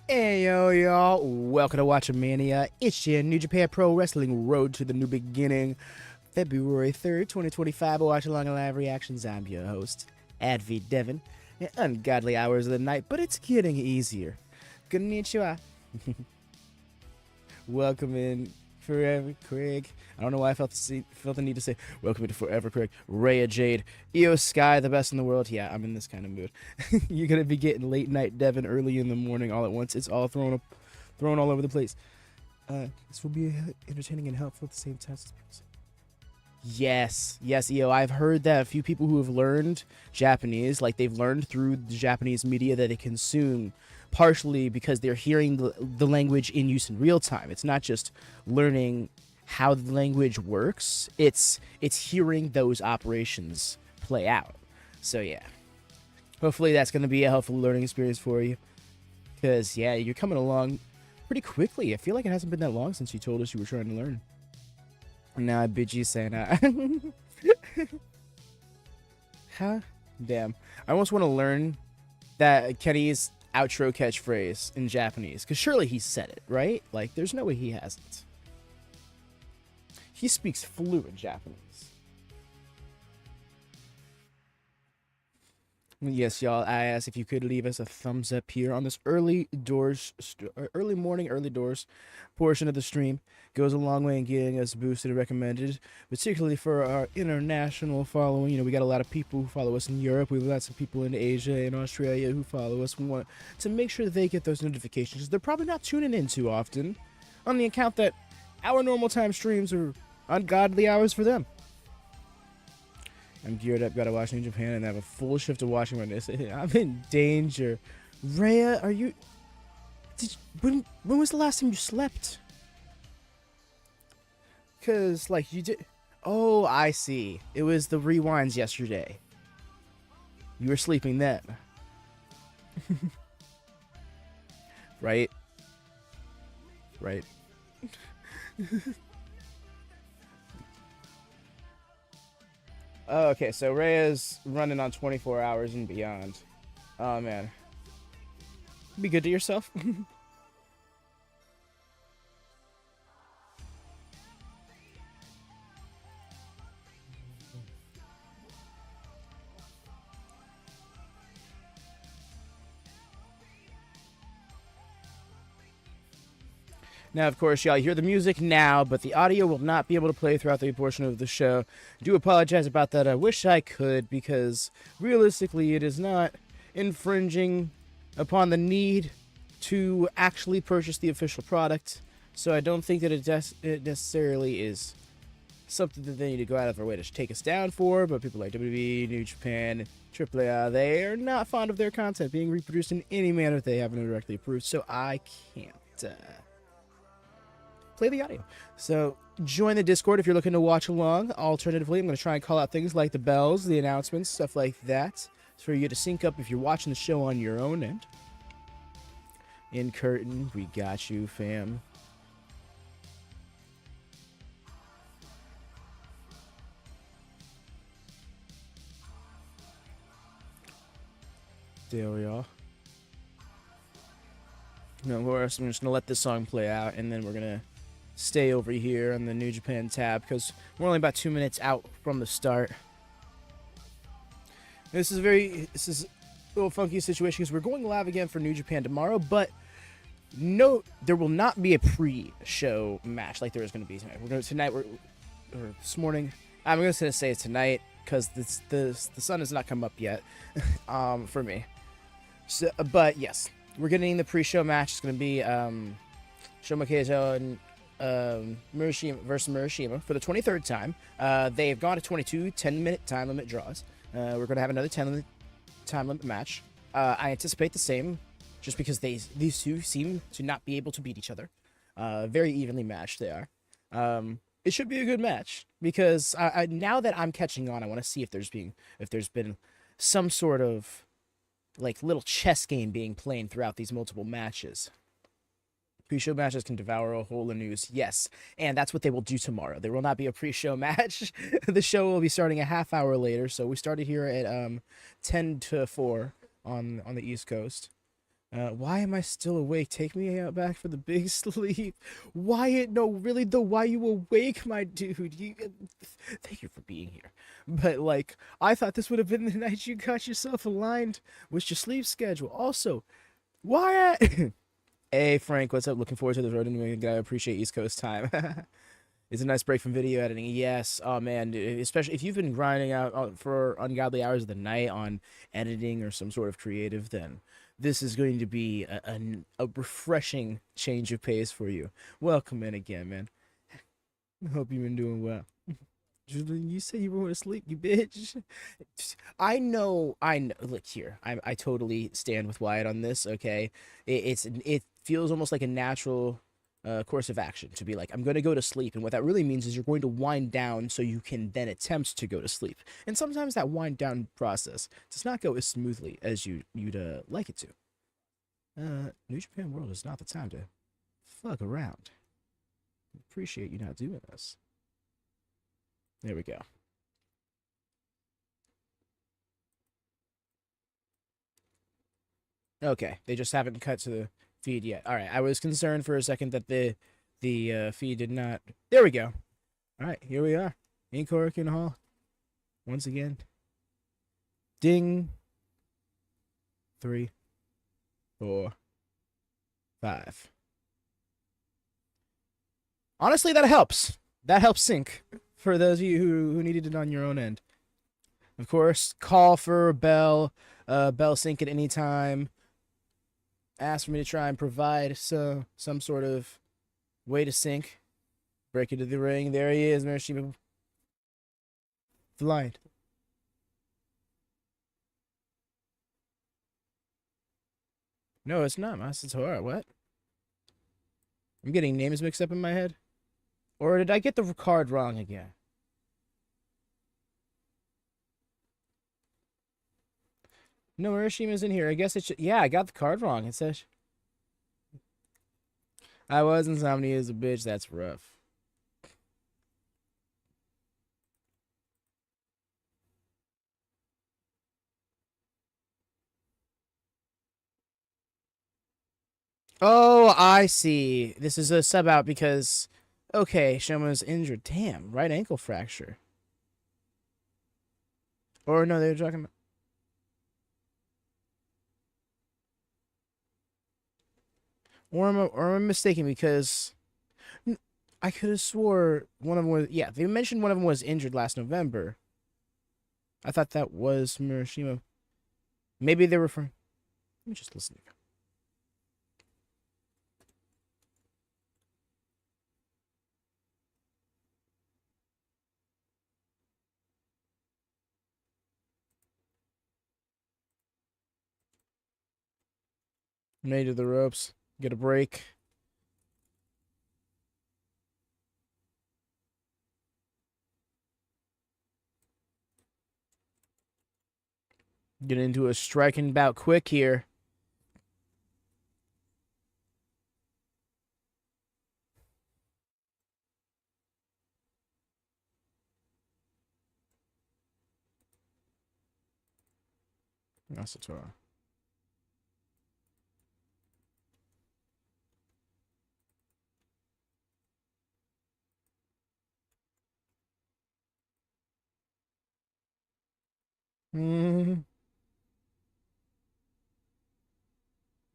Hey yo y'all, welcome to WatchaMania. It's your New Japan Pro Wrestling Road to the New Beginning, February 3rd, 2025. Watchalong live reactions. I'm your host, Adv Devin. Ungodly hours of the night, but it's getting easier. Konnichiwa. Welcome in, Forever Craig. I don't know why I felt the need to say welcome to Forever Craig. Rhea Jade, Io Sky, the best in the world. Yeah, I'm in this kind of mood. You're gonna be getting late night Devin early in the morning all at once. It's all thrown all over the place. This will be entertaining and helpful at the same time. Yes, Io. I've heard that a few people who have learned Japanese, like they've learned through the Japanese media that they consume, partially because they're hearing the language in use in real time. It's not just learning how the language works, it's hearing those operations play out. So yeah, hopefully that's going to be a helpful learning experience for you, because yeah, you're coming along pretty quickly. I feel like it hasn't been that long since you told us you were trying to learn. Now I bid you sayonara. Huh? Damn, I almost want to learn that Kenny's outro catchphrase in Japanese, because surely he said it, right? Like, there's no way he hasn't. He speaks fluent Japanese. Yes, y'all, I asked if you could leave us a thumbs up here on this early doors portion of the stream. Goes a long way in getting us boosted and recommended, particularly for our international following. You know, we got a lot of people who follow us in Europe. We've got some people in Asia and Australia who follow us. We want to make sure that they get those notifications, because they're probably not tuning in too often on the account that our normal time streams are ungodly hours for them. I'm geared up, gotta watch New Japan, and have a full shift of watching my this. I'm in danger. Rhea, are you... when was the last time you slept? Because, like, you did... Oh, I see. It was the rewinds yesterday. You were sleeping then. Right? Right. Oh, okay, so Rhea's running on 24 hours and beyond. Oh, man. Be good to yourself. Now, of course, y'all hear the music now, but the audio will not be able to play throughout the portion of the show. I do apologize about that. I wish I could, because realistically, it is not infringing upon the need to actually purchase the official product. So I don't think that it necessarily is something that they need to go out of their way to take us down for. But people like WWE, New Japan, AAA, they are not fond of their content being reproduced in any manner that they haven't directly approved. So I can't... play the audio. So join the Discord if you're looking to watch along. Alternatively, I'm going to try and call out things like the bells, the announcements, stuff like that, for you to sync up if you're watching the show on your own end. In curtain, we got you, fam. There we are. No, of course, I'm just going to let this song play out, and then we're going to stay over here on the New Japan tab, because we're only about 2 minutes out from the start. This is a little funky situation, because we're going live again for New Japan tomorrow, but no, there will not be a pre-show match like there is going to be tonight. Or this morning. I'm going to say tonight, because the sun has not come up yet for me. So, but yes, we're getting the pre-show match. It's going to be Shoma Keizo and Murashima versus Murashima for the 23rd time. They've gone to 22 10-minute time limit draws. We're going to have another 10-minute time limit match. I anticipate the same, just because these two seem to not be able to beat each other. Very evenly matched they are. It should be a good match, because now that I'm catching on, I want to see if there's been some sort of like little chess game being played throughout these multiple matches. Pre-show matches can devour a whole of news. Yes, and that's what they will do tomorrow. There will not be a pre-show match. The show will be starting a half hour later. So we started here at 10 to 4 on the East Coast. Why am I still awake? Take me out back for the big sleep. Wyatt, no, really though, why you awake, my dude? Thank you for being here. But like, I thought this would have been the night you got yourself aligned with your sleep schedule. Also, Wyatt. Hey Frank, what's up? Looking forward to the road and I appreciate East Coast time. It's a nice break from video editing. Yes. Oh man, dude, especially if you've been grinding out for ungodly hours of the night on editing or some sort of creative, then this is going to be a refreshing change of pace for you. Welcome in again, man. I hope you've been doing well. You say you were going to sleep, you bitch. I know. Look here, I totally stand with Wyatt on this. Okay, it feels almost like a natural course of action to be like, I'm going to go to sleep, and what that really means is you're going to wind down so you can then attempt to go to sleep. And sometimes that wind down process does not go as smoothly as you'd like it to. New Japan World is not the time to fuck around. Appreciate you not doing this. There we go. Okay, they just haven't cut to the feed yet. All right, I was concerned for a second that the feed did not. There we go. All right, here we are in Korakuen Hall once again. Ding. 3, 4, 5. Honestly, that helps. That helps sync for those of you who needed it on your own end. Of course, call for bell, bell sync at any time. Ask for me to try and provide some sort of way to sync. Break into the ring. There he is, Murashima. Blind. No, it's not Masatora. What? I'm getting names mixed up in my head. Or did I get the card wrong again? No, Murashima's in here. I guess it should. Yeah, I got the card wrong. It says. I was insomnia as a bitch. That's rough. Oh, I see. This is a sub out because. Okay, Shoma's injured. Damn, right ankle fracture. Or no, they were talking about. Or am I mistaken because I could have swore one of them was. Yeah, they mentioned one of them was injured last November. I thought that was Murashima. Maybe they were referring. Let me just listen. Made to the ropes. Get a break. Get into a striking bout quick here. Masatora.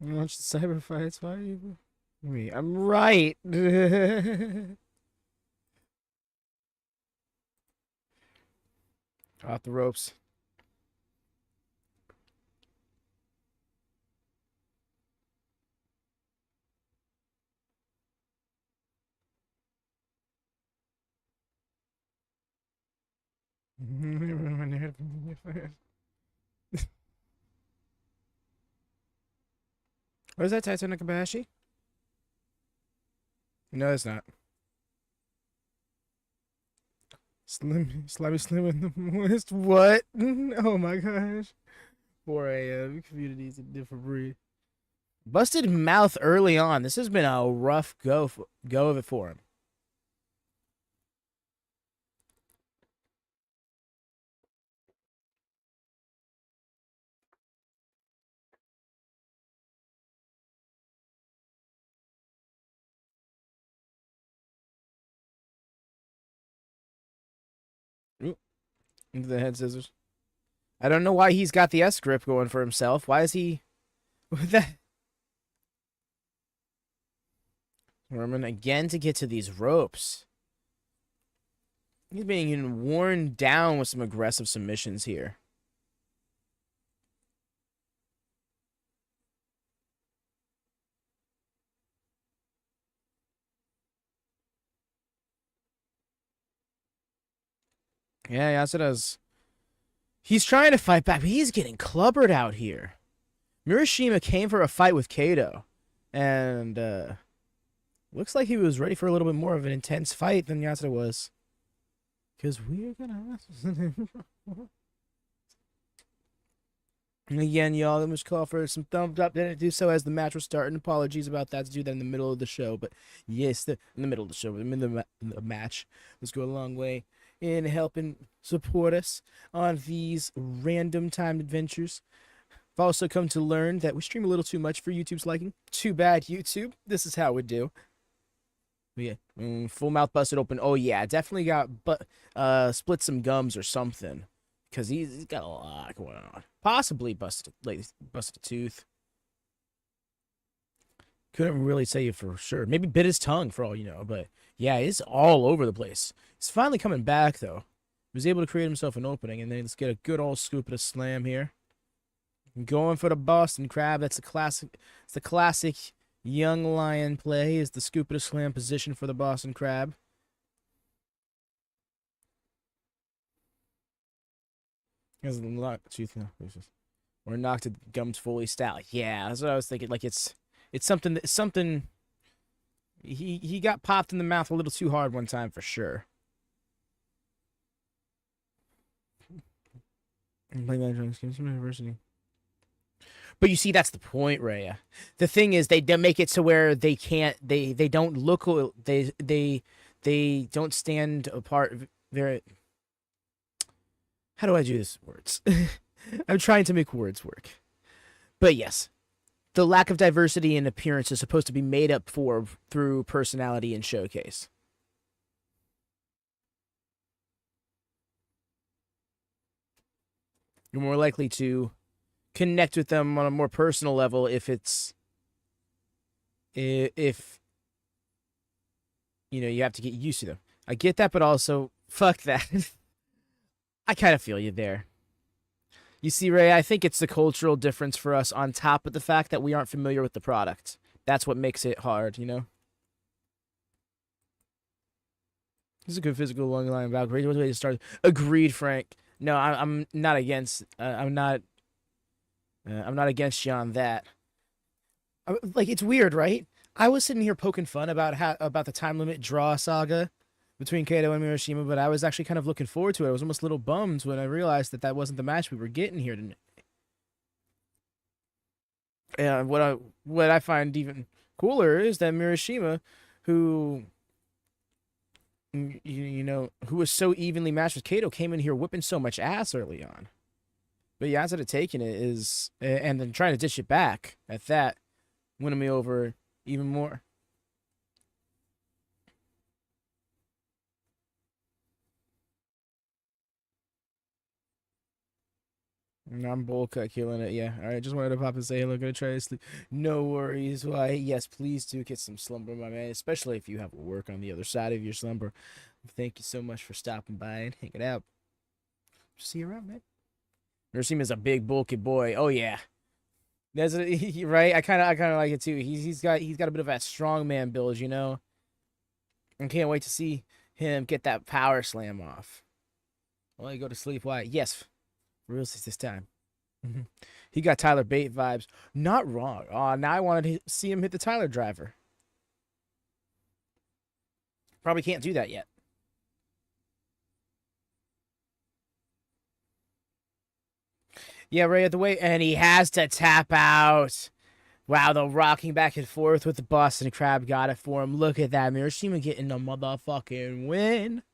Watch the cyber fights. Why are you? Wait, I'm right. Off the ropes. What is that, Taito Nakabashi? No, it's not. Slimy Slim in the West. What? Oh my gosh. 4 a.m. Community's a different breed. Busted mouth early on. This has been a rough go of it for him. Into the head scissors. I don't know why he's got the S grip going for himself. Why is he with that? Roman again to get to these ropes. He's being worn down with some aggressive submissions here. Yeah, Yasuda's. He's trying to fight back, but he's getting clubbered out here. Murashima came for a fight with Kato, and looks like he was ready for a little bit more of an intense fight than Yasuda was. Because we're gonna. And again, y'all, I must call for some thumbs up. Didn't do so as the match was starting. Apologies about that. To do that in the middle of the show, but yes, in the middle of the show, in the match, let's go a long way in helping support us on these random time adventures. I've also come to learn that we stream a little too much for YouTube's liking. Too bad, YouTube. This is how we do. But yeah, full mouth busted open. Oh yeah, definitely got split some gums or something. Because he's got a lot going on. Possibly busted a tooth. Couldn't really say you for sure. Maybe bit his tongue for all you know. But yeah, it's all over the place. He's finally coming back, though. He was able to create himself an opening. And then let's get a good old scoop of a slam here. Going for the Boston Crab. That's a classic. It's the classic young lion play. Is the scoop of a slam position for the Boston Crab. Or knocked the gums fully stout. Yeah, that's what I was thinking. Like it's something. He got popped in the mouth a little too hard one time for sure. University. But you see, that's the point, Rhea. The thing is, they make it to where they can't. They don't look. They don't stand apart. Very. How do I do this? Words. I'm trying to make words work. But yes, the lack of diversity in appearance is supposed to be made up for through personality and showcase. You're more likely to connect with them on a more personal level if you have to get used to them. I get that, but also fuck that. I kind of feel you there. You see, Ray, I think it's the cultural difference for us on top of the fact that we aren't familiar with the product. That's what makes it hard, you know? This is a good physical long line about great way to start. Agreed, Frank. No, I'm not against. I'm not against you on that. Like it's weird, right? I was sitting here poking fun about the time limit draw saga between Kato and Murashima, but I was actually kind of looking forward to it. I was almost a little bummed when I realized that wasn't the match we were getting here tonight. And what I find even cooler is that Murashima, who who was so evenly matched with Kato, came in here whipping so much ass early on. But Yasuda taking it is, and then trying to dish it back at that, winning me over even more. I'm bull cut killing it. Yeah. All right. Just wanted to pop and say hello. Gonna try to sleep. No worries. Why? Yes, please do get some slumber, my man. Especially if you have work on the other side of your slumber. Thank you so much for stopping by and hanging out. See you around, man. Nursim is a big bulky boy. Oh yeah. That's right. I kind of like it too. He's got a bit of that strongman build, you know. I can't wait to see him get that power slam off. Well, you go to sleep. Why? Yes. Real this time. He got Tyler Bate vibes. Not wrong. Now I wanted to see him hit the Tyler driver. Probably can't do that yet. Yeah, right at the way, and he has to tap out. Wow, the rocking back and forth with the Boston Crab got it for him. Look at that. Murashima getting a motherfucking win.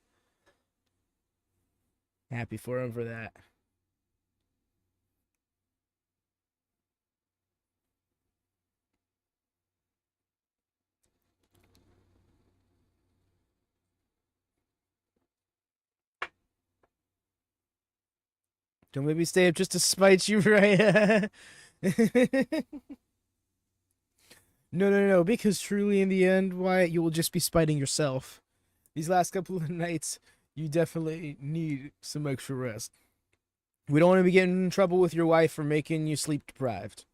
Happy for him for that. Don't maybe stay up just to spite you, right? No, no, no, because truly in the end, Wyatt, you will just be spiting yourself. These last couple of nights, you definitely need some extra rest. We don't want to be getting in trouble with your wife for making you sleep deprived.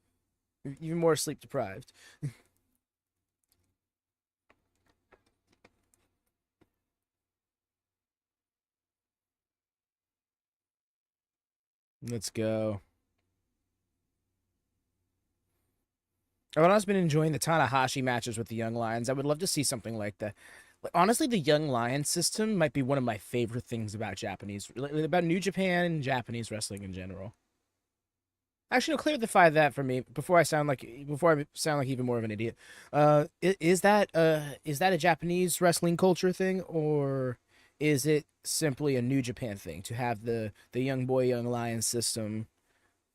Even more sleep deprived. Let's go. I've also been enjoying the Tanahashi matches with the Young Lions. I would love to see something like that. Honestly, the Young Lion system might be one of my favorite things about about New Japan and Japanese wrestling in general. Actually, no, clarify that for me before I sound like even more of an idiot. Is that a Japanese wrestling culture thing, or is it simply a New Japan thing to have the young boy, young lion system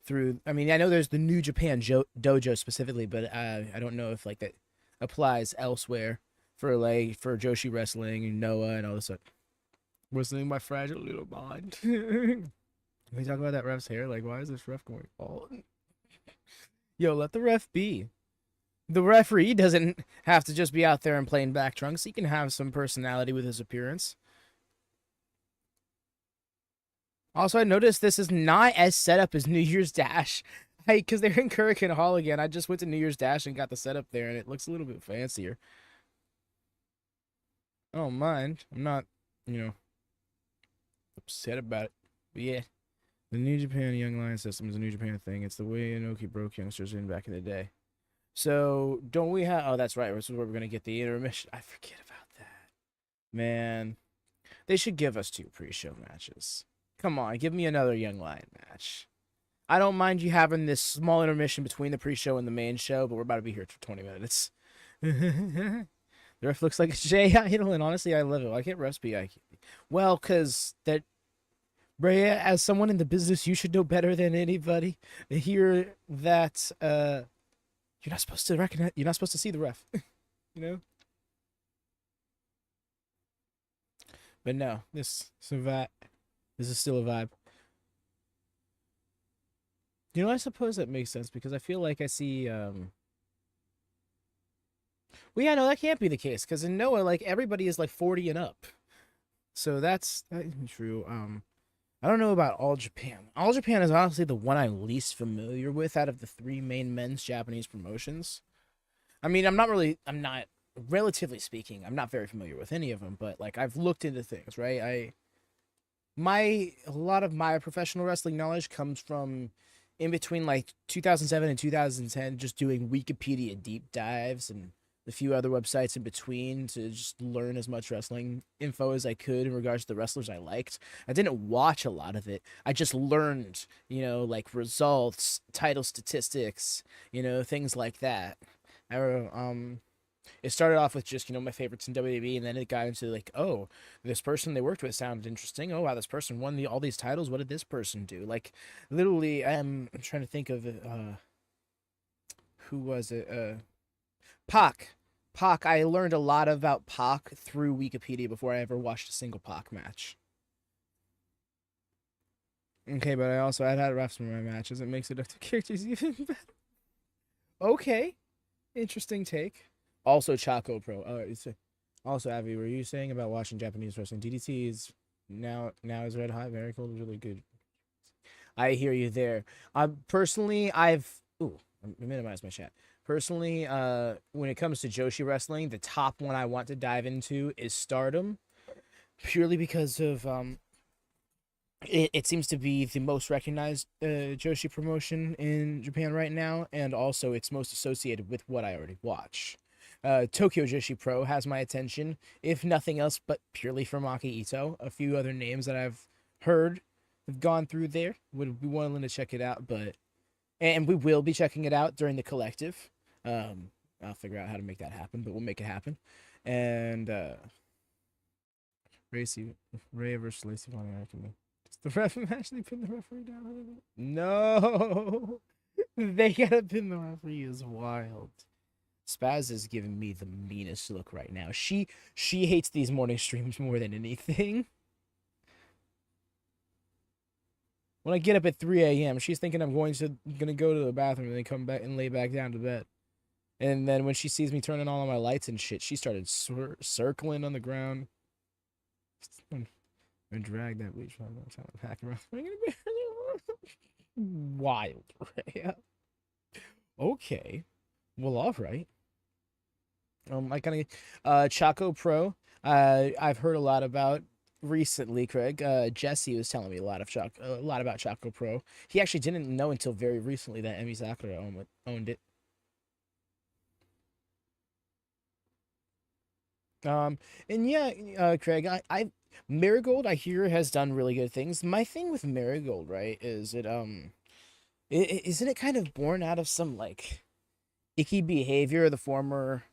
through? I mean, I know there's the New Japan dojo specifically, but I don't know if like that applies elsewhere for Joshi wrestling and Noah and all this stuff. Wrestling my fragile little mind. Can we talk about that ref's hair? Like, why is this ref going bald? Yo, let the ref be. The referee doesn't have to just be out there in plain black trunks. He can have some personality with his appearance. Also, I noticed this is not as set up as New Year's Dash. Because they're in Korakuen Hall again. I just went to New Year's Dash and got the setup there, and it looks a little bit fancier. I don't mind. I'm not, upset about it. But yeah. The New Japan Young Lion system is a New Japan thing. It's the way Inoki broke youngsters in back in the day. So, don't we have... Oh, that's right. This is where we're going to get the intermission. I forget about that. Man. They should give us 2 pre-show matches. Come on, give me another Young Lion match. I don't mind you having this small intermission between the pre-show and the main show, but we're about to be here for 20 minutes. The ref looks like a J idol, and honestly, I love it. Why can't refs be... Well, because that... Brea, as someone in the business, you should know better than anybody. Hear that you're not supposed to recognize, you're not supposed to see the ref, you know. But no, this is a vibe. This is still a vibe. I suppose that makes sense because I feel like I see. Well, yeah, no, that can't be the case because in Noah, like everybody is like 40 and up, so that isn't true. I don't know about All Japan. All Japan is honestly the one I'm least familiar with out of the 3 main men's Japanese promotions. I mean, relatively speaking, I'm not very familiar with any of them, but like I've looked into things, right? A lot of my professional wrestling knowledge comes from in between like 2007 and 2010, just doing Wikipedia deep dives and a few other websites in between to just learn as much wrestling info as I could in regards to the wrestlers I liked. I didn't watch a lot of it. I just learned, like results, title statistics, things like that. It started off with just, my favorites in WWE, and then it got into like, oh, this person they worked with sounded interesting. Oh, wow, this person won all these titles. What did this person do? Like, literally, I'm trying to think of who was it? Pac. I learned a lot about Pac through Wikipedia before I ever watched a single Pac match. Okay, but I also had refs in my matches. It makes it up to characters even better. Okay. Interesting take. Also, Choco Pro. Also, Avi, were you saying about watching Japanese wrestling? DDT is now is red hot. Very cool. Really good. I hear you there. Personally, I minimized my chat. Personally, when it comes to Joshi wrestling, the top one I want to dive into is Stardom, purely because of it seems to be the most recognized Joshi promotion in Japan right now, and also it's most associated with what I already watch. Tokyo Joshi Pro has my attention, if nothing else, but purely for Maki Ito. A few other names that I've heard have gone through there. Would be willing to check it out, and we will be checking it out during the collective. I'll figure out how to make that happen, but we'll make it happen. And Ray versus Lacey Von Ericman. Does the ref actually pin the referee down? No, they gotta pin the referee is wild. Spaz is giving me the meanest look right now. She hates these morning streams more than anything. When I get up at 3 a.m., she's thinking I'm gonna go to the bathroom and then come back and lay back down to bed. And then when she sees me turning on all my lights and shit, she started circling on the ground. And drag that bleach back around. Wild, right? Okay. Well, all right. I kind of Choco Pro. I've heard a lot about recently, Craig. Jesse was telling me a lot about Choco Pro. He actually didn't know until very recently that Emi Sakura owned it. And yeah, Craig, I Marigold, I hear, has done really good things. My thing with Marigold, right, is isn't it kind of born out of some like icky behavior of the former,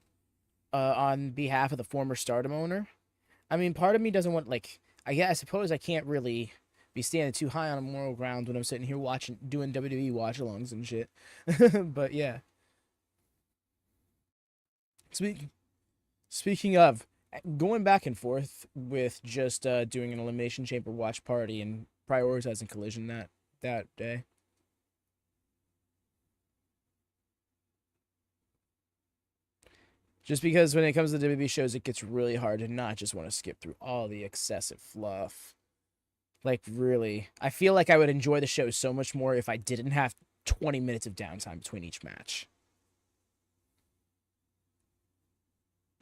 on behalf of the former Stardom owner? I mean, part of me doesn't want, like, I suppose I can't really be standing too high on a moral ground when I'm sitting here doing WWE watch-alongs and shit. But yeah. Speaking of, going back and forth with just doing an Elimination Chamber watch party and prioritizing Collision that day. Just because when it comes to WWE shows, it gets really hard to not just want to skip through all the excessive fluff. Like, really. I feel like I would enjoy the show so much more if I didn't have 20 minutes of downtime between each match.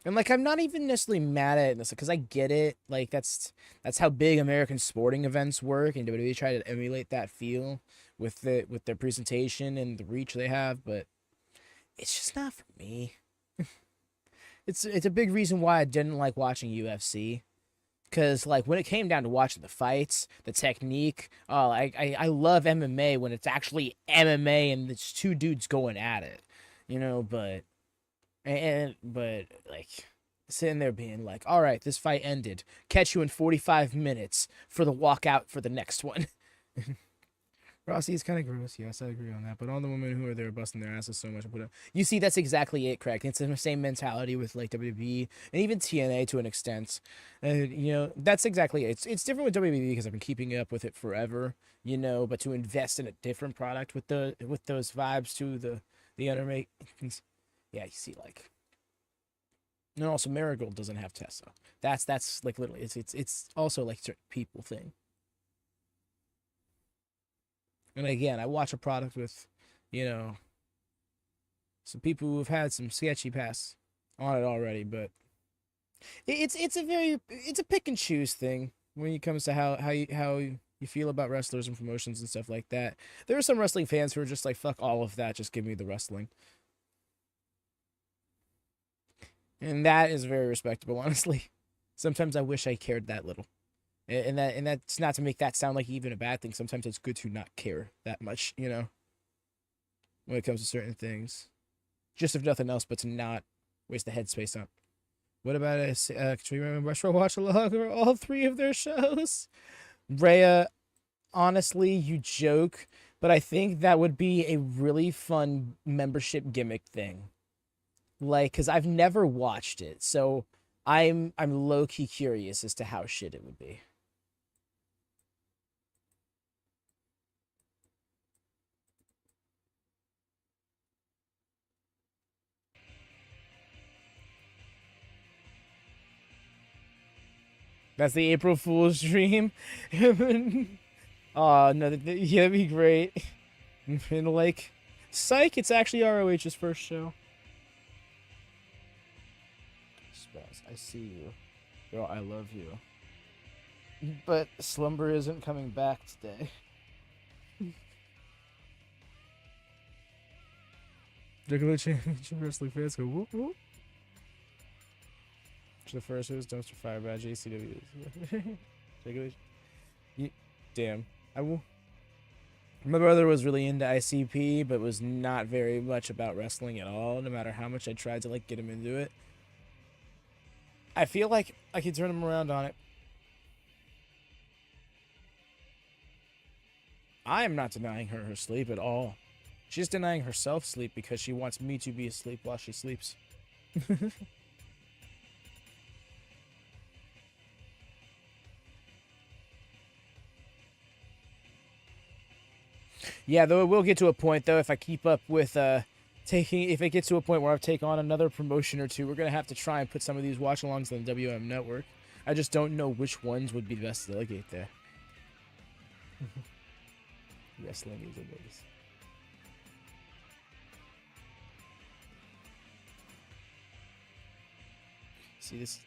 And, like, I'm not even necessarily mad at this, because I get it. Like, that's how big American sporting events work, and WWE try to emulate that feel with their presentation and the reach they have, but it's just not for me. It's a big reason why I didn't like watching UFC. Because, like, when it came down to watching the fights, the technique, I love MMA when it's actually MMA and it's two dudes going at it, you know, but like, sitting there being like, all right, this fight ended. Catch you in 45 minutes for the walkout for the next one. Rossi is kind of gross. Yes, I agree on that. But all the women who are there busting their asses so much. You see, that's exactly it, Craig. It's the same mentality with, like, WWE and even TNA to an extent. You know, that's exactly it. It's different with WWE because I've been keeping up with it forever, you know, but to invest in a different product with those vibes to the undermake. Yeah, you see, like, and also Marigold doesn't have Tessa. That's like literally it's also like a certain people thing. And again, I watch a product with, you know, some people who have had some sketchy past on it already, but it's a pick and choose thing when it comes to how you feel about wrestlers and promotions and stuff like that. There are some wrestling fans who are just like, fuck all of that, just give me the wrestling. And that is very respectable, honestly. Sometimes I wish I cared that little. And that's not to make that sound like even a bad thing. Sometimes it's good to not care that much, you know, when it comes to certain things. Just if nothing else, but to not waste the headspace on. What about can we remember Preshow Watchalong or all three of their shows? Rhea, honestly, you joke, but I think that would be a really fun membership gimmick thing. Like, because I've never watched it, so I'm low-key curious as to how shit it would be. That's the April Fool's dream. Oh, no, yeah, that'd be great. And like, psych, it's actually ROH's first show. Spaz, I see you. Girl, I love you. But Slumber isn't coming back today. Regular Championship Wrestling fans go whoop whoop. The first was Dumpster Fire by JCW. Damn. My brother was really into ICP, but was not very much about wrestling at all, no matter how much I tried to, like, get him into it. I feel like I could turn him around on it. I am not denying her sleep at all. She's denying herself sleep because she wants me to be asleep while she sleeps. Yeah, though it will get to a point though if I keep up with if it gets to a point where I take on another promotion or two, we're gonna have to try and put some of these watch-alongs on the WM network. I just don't know which ones would be best to delegate there. Wrestling is amazing. See this.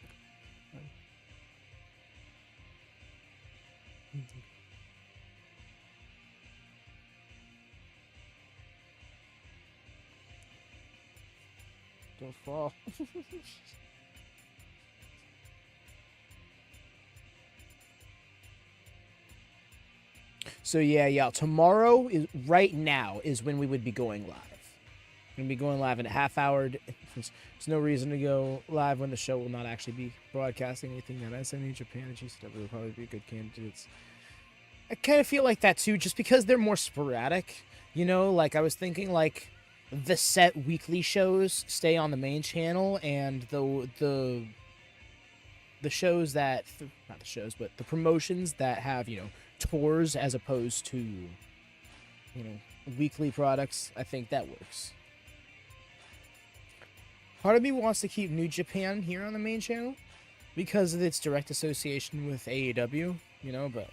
Don't fall. So yeah. Tomorrow is right now is when we would be going live. We're gonna be going live in a half hour. There's no reason to go live when the show will not actually be broadcasting anything. That SNE Japan and GCW will probably be good candidates. I kind of feel like that too, just because they're more sporadic. You know, like I was thinking, like the set weekly shows stay on the main channel, and the shows that not the shows, but the promotions that have tours as opposed to weekly products. I think that works. Part of me wants to keep New Japan here on the main channel because of its direct association with AEW, but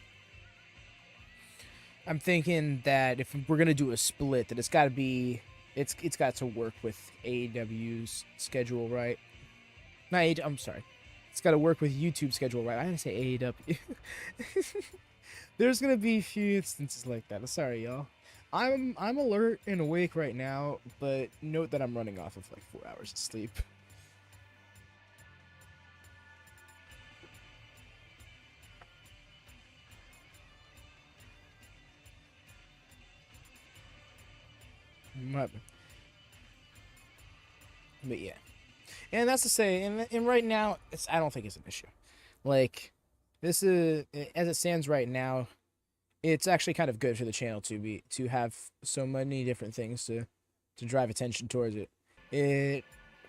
I'm thinking that if we're gonna do a split, that it's got to work with AEW's schedule, right? I'm sorry. It's got to work with YouTube's schedule, right? I didn't say AEW. There's gonna be a few instances like that. I'm sorry, y'all. I'm alert and awake right now, but note that I'm running off of like 4 hours of sleep. But yeah, and that's to say, and right now, I don't think it's an issue. Like, this is as it stands right now. It's actually kind of good for the channel to have so many different things to drive attention towards it.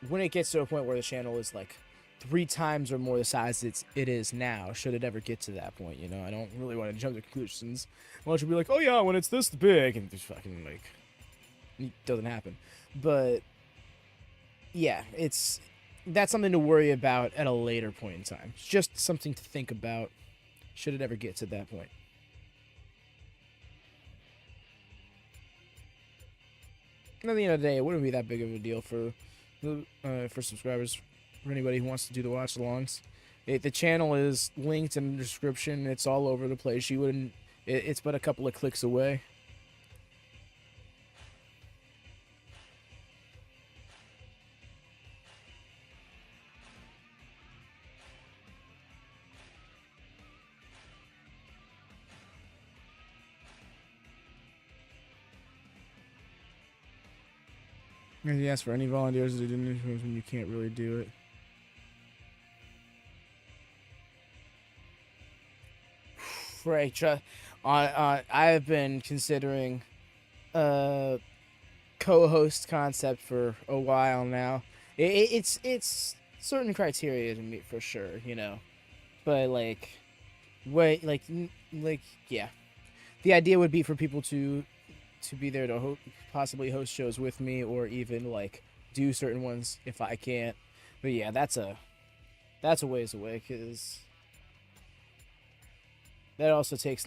When it gets to a point where the channel is like 3 times or more the size it is now, should it ever get to that point, I don't really want to jump to conclusions. I want you to be like, oh yeah, when it's this big, and just fucking like, it doesn't happen. But yeah, that's something to worry about at a later point in time. It's just something to think about should it ever get to that point. And at the end of the day, it wouldn't be that big of a deal for subscribers, for anybody who wants to do the watch-alongs. The channel is linked in the description. It's all over the place. It's but a couple of clicks away. Yes, for any volunteers that didn't when you can't really do it. Right, I have been considering co-host concept for a while now. It's certain criteria to meet for sure, but yeah, the idea would be for people to be there to possibly host shows with me, or even like do certain ones if I can't. But yeah, that's a ways away, because that also takes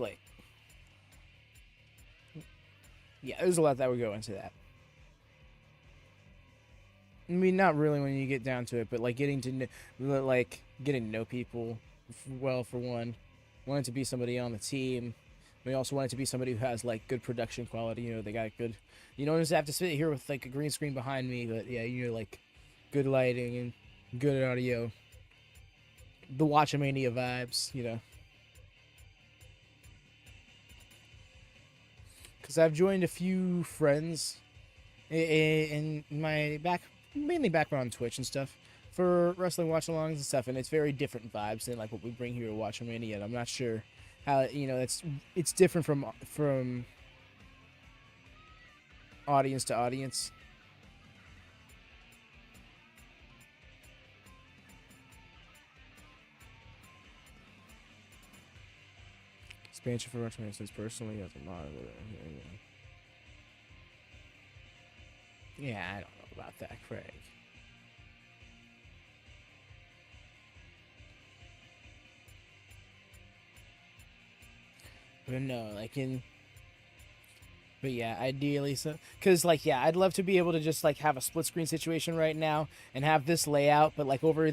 there's a lot that would go into that. I mean, not really when you get down to it, but like getting to know people well, for one, wanting to be somebody on the team. We also want it to be somebody who has like good production quality. They got good. You don't just have to sit here with like a green screen behind me, but yeah, like good lighting and good audio. The WatchaMania vibes, Because I've joined a few friends in my mainly background on Twitch and stuff for wrestling watch-alongs and stuff, and it's very different vibes than like what we bring here at WatchaMania. And I'm not sure how it's different from audience to audience. Expansion for WatchaMania says personally as a monitor. Yeah, I don't know about that, Craig. But no, like in. But yeah, ideally, so because like yeah, I'd love to be able to just like have a split screen situation right now and have this layout, but like over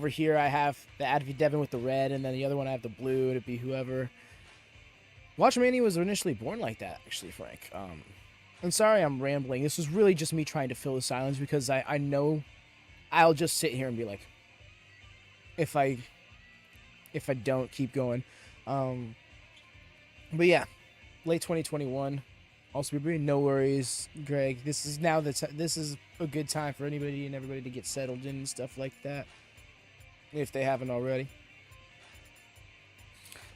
here I have the Advi Devin with the red, and then the other one I have the blue. It'd be whoever. WatchaMania was initially born like that, actually, Frank. I'm sorry I'm rambling. This was really just me trying to fill the silence because I know I'll just sit here and be like, if I don't keep going. But yeah, late 2021. Also, no worries, Greg. This is this is a good time for anybody and everybody to get settled in and stuff like that, if they haven't already.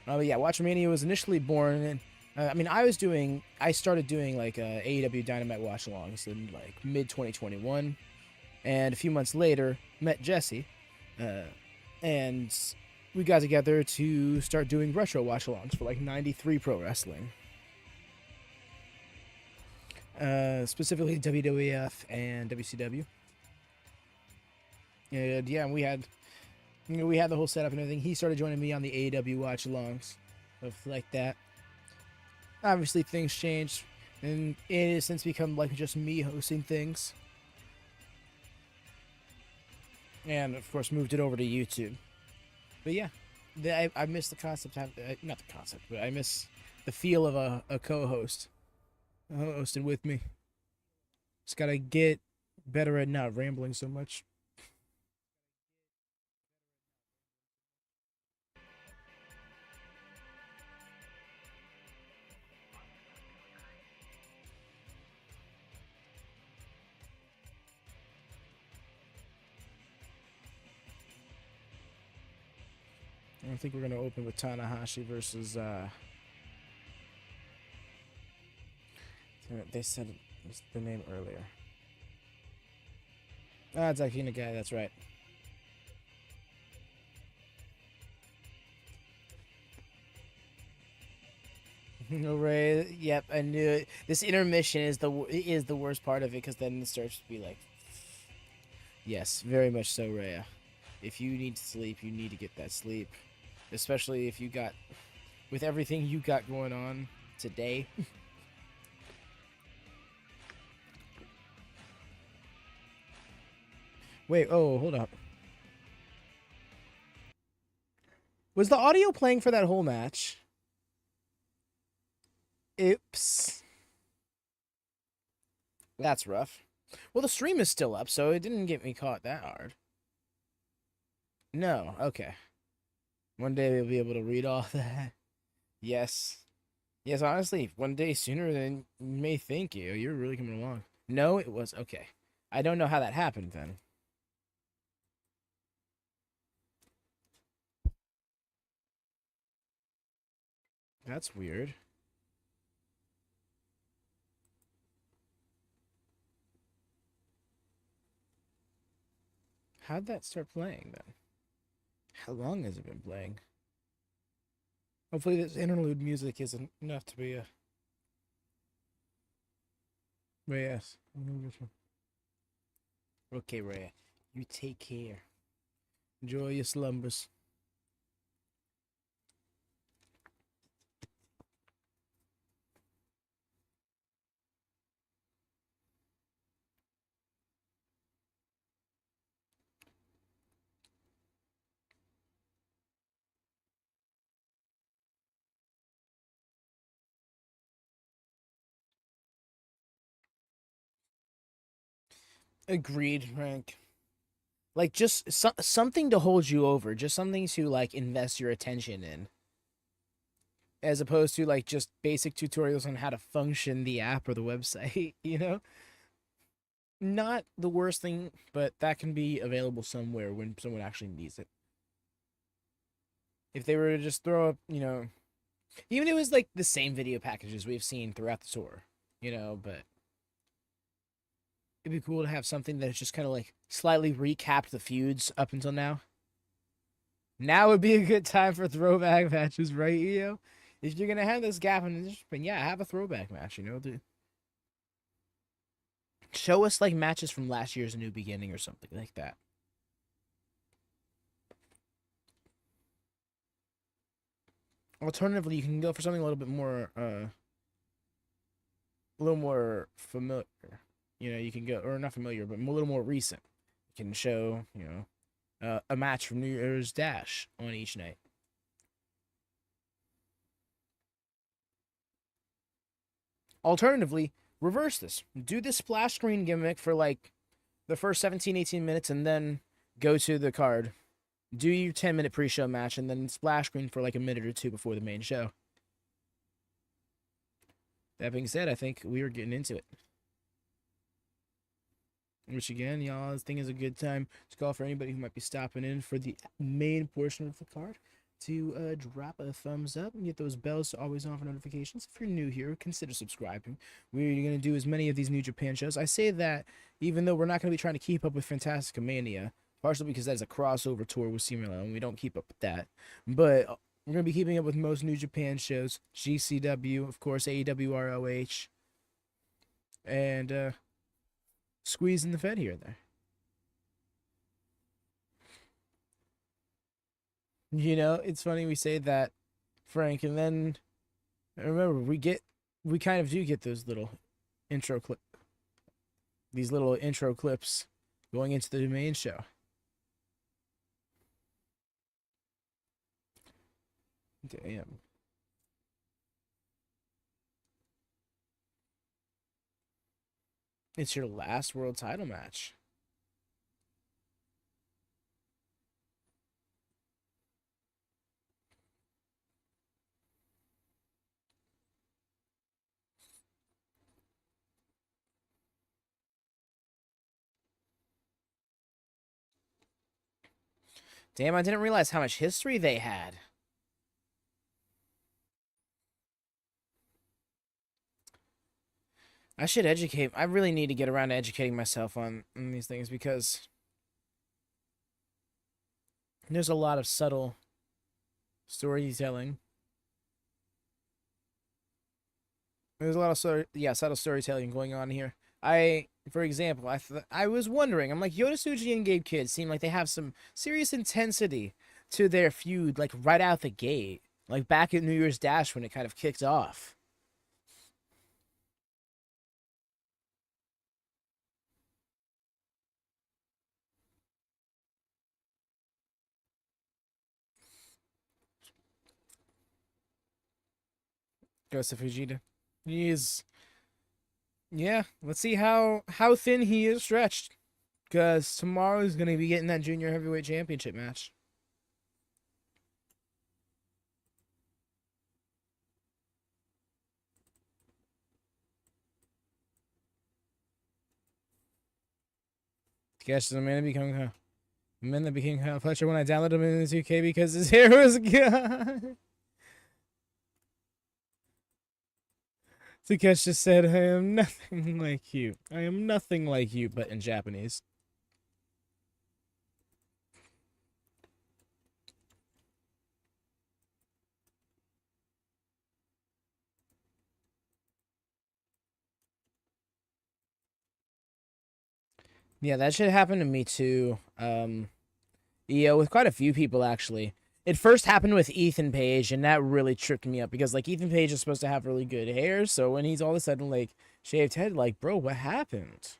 But yeah, WatchaMania was initially born, and I mean, I started doing like AEW Dynamite watch-alongs in like mid 2021, and a few months later met Jesse, and we got together to start doing retro watch-alongs for like 93 Pro Wrestling. Specifically WWF and WCW. And yeah, we had the whole setup and everything. He started joining me on the AEW watch-alongs, stuff like that. Obviously, things changed, and it has since become like just me hosting things. And of course, moved it over to YouTube. But yeah, I miss the concept. Not the concept, but I miss the feel of a co-host. Hosting with me. Just gotta get better at not rambling so much. I think we're gonna open with Tanahashi versus they said the name earlier. Ah, it's actually Nagai, that's right. No, Ray. Yep, I knew it. This intermission is the worst part of it, because then it starts to be like, yes, very much so, Rhea. If you need to sleep, you need to get that sleep, especially if you got, with everything you got going on today. Wait, oh, hold up. Was the audio playing for that whole match? Oops. That's rough. Well, the stream is still up, so it didn't get me caught that hard. No, okay. One day we'll be able to read all that. Yes. Yes, honestly, one day sooner than you may think. You're really coming along. No, it was okay. I don't know how that happened then. That's weird. How'd that start playing then? How long has it been playing? Hopefully this interlude music isn't enough to be a... But yes. Okay, Rhea. You take care. Enjoy your slumbers. Agreed, Frank. Like, just something to hold you over. Just something to, like, invest your attention in. As opposed to, like, just basic tutorials on how to function the app or the website, you know? Not the worst thing, but that can be available somewhere when someone actually needs it. If they were to just throw up, even if it was, like, the same video packages we've seen throughout the tour, but... It'd be cool to have something that's just kind of like slightly recapped the feuds up until now. Now would be a good time for throwback matches, right, EO? If you're gonna have this gap in the yeah, have a throwback match, dude. Show us like matches from last year's New Beginning or something like that. Alternatively, you can go for something a little bit more, a little more familiar. You know, you can go, or not familiar, but a little more recent. You can show, a match from New Year's Dash on each night. Alternatively, reverse this. Do the splash screen gimmick for like the first 17, 18 minutes and then go to the card. Do your 10-minute pre-show match and then splash screen for like a minute or two before the main show. That being said, I think we are getting into it. Which again, y'all, I think is a good time to call for anybody who might be stopping in for the main portion of the card to drop a thumbs up and get those bells always on for notifications. If you're new here, consider subscribing. We're going to do as many of these New Japan shows. I say that even though we're not going to be trying to keep up with Fantastica Mania, partially because that is a crossover tour with Simula, and we don't keep up with that. But we're going to be keeping up with most New Japan shows, GCW, of course, AEW, ROH, and squeezing the Fed here and there. You know, it's funny we say that, Frank, and then remember we kind of do get those little these little intro clips going into the main show. Damn. It's your last world title match. Damn, I didn't realize how much history they had. I should educate. I really need to get around to educating myself on these things because there's a lot of subtle storytelling. There's a lot of subtle storytelling going on here. For example, I was wondering. I'm like, Yoda Tsuji and Gabe Kidd seem like they have some serious intensity to their feud, like right out the gate, like back at New Year's Dash when it kind of kicked off. Ghost of Fujita. Yeah. Let's see how thin he is stretched, because tomorrow is gonna be getting that junior heavyweight championship match. Guess the man become man that became kind of Fletcher when I downloaded him in the 2K because his hair was gone. Takesh just said, I am nothing like you. I am nothing like you, but in Japanese. Yeah, that should happen to me too. Yeah, with quite a few people actually. It first happened with Ethan Page, and that really tripped me up because like Ethan Page is supposed to have really good hair, so when he's all of a sudden like shaved head, like, bro, what happened?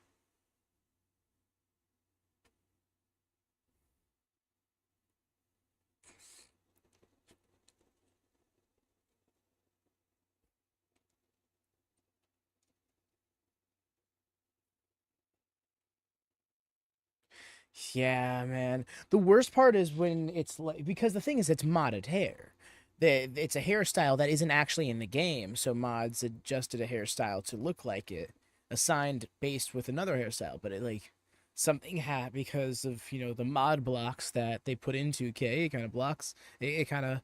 Yeah, man. The worst part is when it's like, because the thing is, it's modded hair. It's a hairstyle that isn't actually in the game, so mods adjusted a hairstyle to look like it, assigned based with another hairstyle. But it like something had because of the mod blocks that they put into K, it kind of blocks it kind of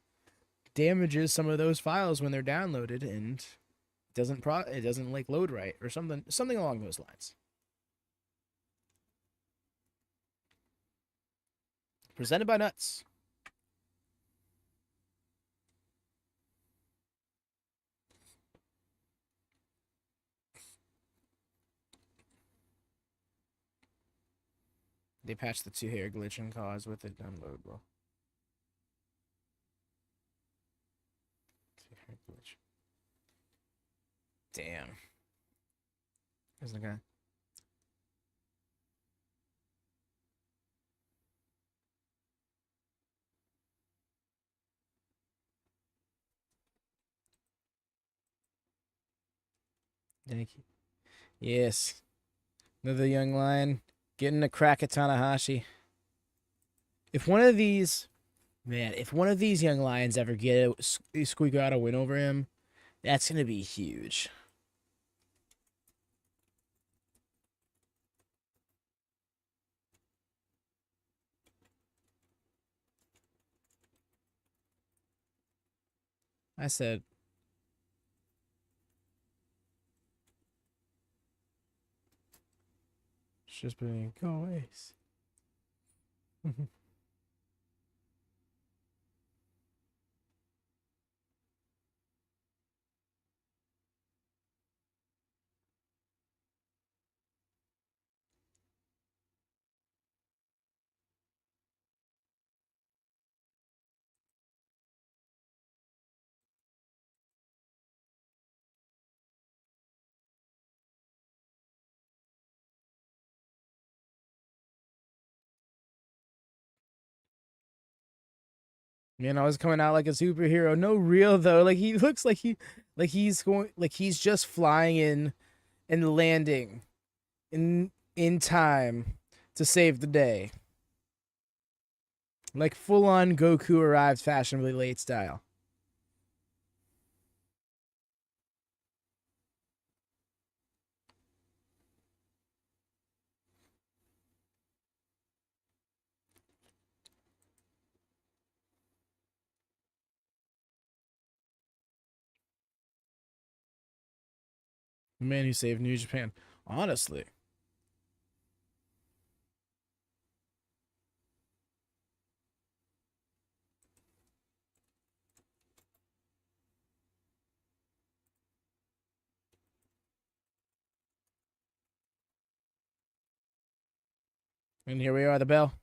damages some of those files when they're downloaded and it doesn't like load right or something along those lines. Presented by Nuts. They patched the 2-hair glitch and cause with it downloadable. 2-hair glitch. Damn. There's the guy. Daiki. Yes. Another young lion getting a crack at Tanahashi. If one of these, man, if one of these young lions ever squeak out a win over him, that's going to be huge. I said, it's just been go ace. Man, I was coming out like a superhero. No real though. Like he looks like he's just flying in and landing in time to save the day. Like full on Goku arrived fashionably late style. The man who saved New Japan. Honestly. And here we are, the bell.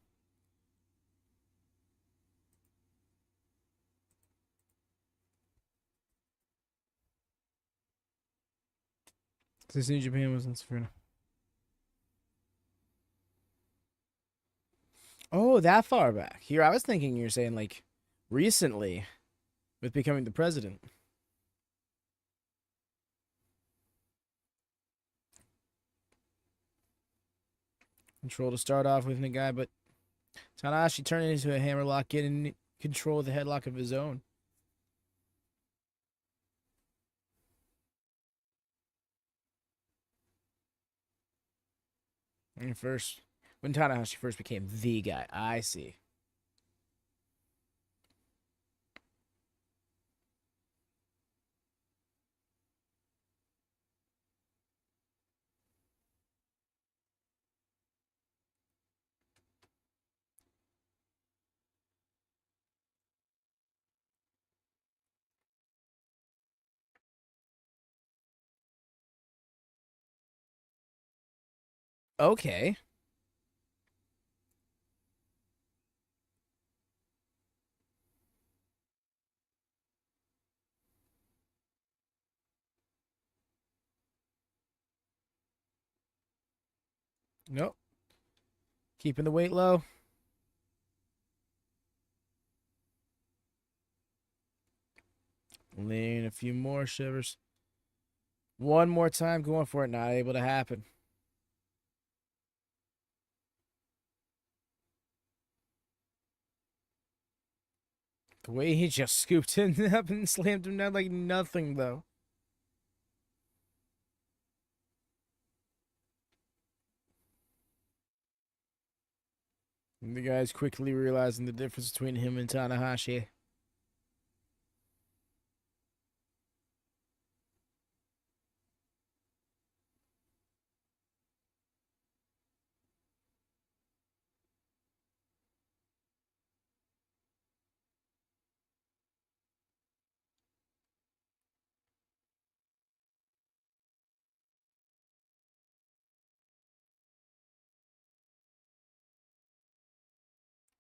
This New Japan was in Sabrina. Oh, that far back. Here, I was thinking you were saying like recently with becoming the president. Control to start off with Nagai, but Tanahashi turned it into a hammerlock, getting control of the headlock of his own. And first, when Tanahashi first became the guy, I see. Okay. Nope. Keeping the weight low. Lean a few more shivers. One more time, going for it. Not able to happen. The way he just scooped him up and slammed him down like nothing, though. And the guy's quickly realizing the difference between him and Tanahashi.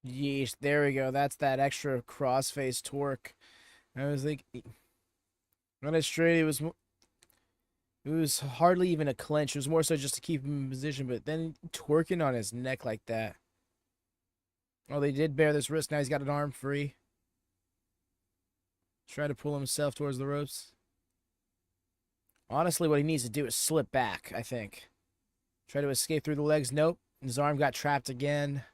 Yeesh, there we go. That's that extra crossface torque. I was like, on it straight, it was hardly even a clinch. It was more so just to keep him in position, but then twerking on his neck like that. Oh, they did bear this risk. Now he's got an arm free. Try to pull himself towards the ropes. Honestly, what he needs to do is slip back, I think. Try to escape through the legs. Nope. His arm got trapped again.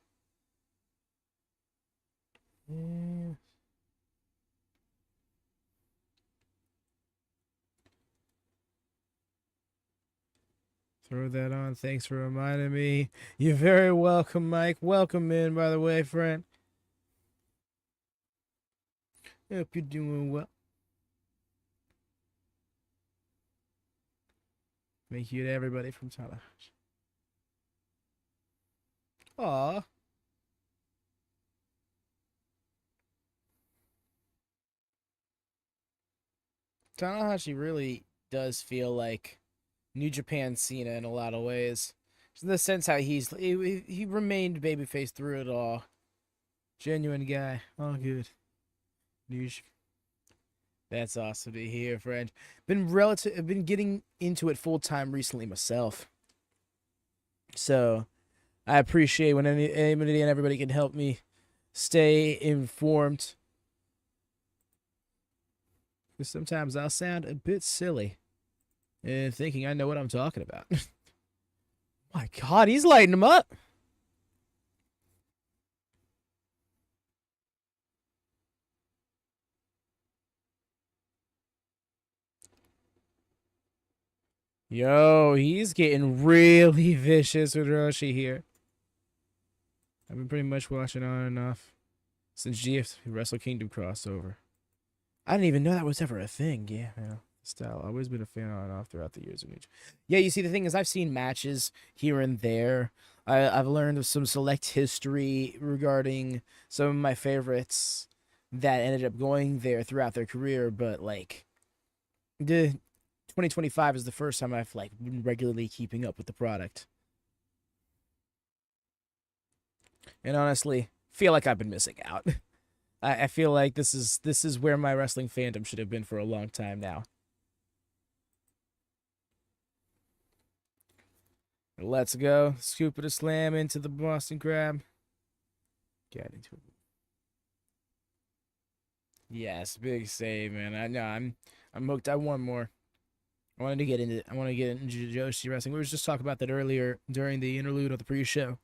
Yeah. Throw that on. Thanks for reminding me. You're very welcome, Mike. Welcome in, by the way, friend. Hope you're doing well. Thank you to everybody from Tanahashi. Aw. Tanahashi really does feel like New Japan Cena in a lot of ways. In the sense how he remained babyface through it all. Genuine guy. All good. News. That's awesome to hear, friend. I've been getting into it full time recently myself. So I appreciate when anybody and everybody can help me stay informed. Because sometimes I'll sound a bit silly and thinking I know what I'm talking about. My God, he's lighting them up. Yo, he's getting really vicious with Hiroshi here. I've been pretty much watching on and off since GF Wrestle Kingdom crossover. I didn't even know that was ever a thing. Yeah, style. I've always been a fan on and off throughout the years of New Japan. Yeah, you see, the thing is, I've seen matches here and there. I've learned of some select history regarding some of my favorites that ended up going there throughout their career, but like the 2025 is the first time I've like been regularly keeping up with the product. And honestly, feel like I've been missing out. I feel like this is where my wrestling fandom should have been for a long time now. Let's go. Scoop it a slam into the Boston Crab. Get into it. Yes, big save, man. I know I'm hooked. I want more. I want to get into Joshi wrestling. We were just talking about that earlier during the interlude of the pre-show.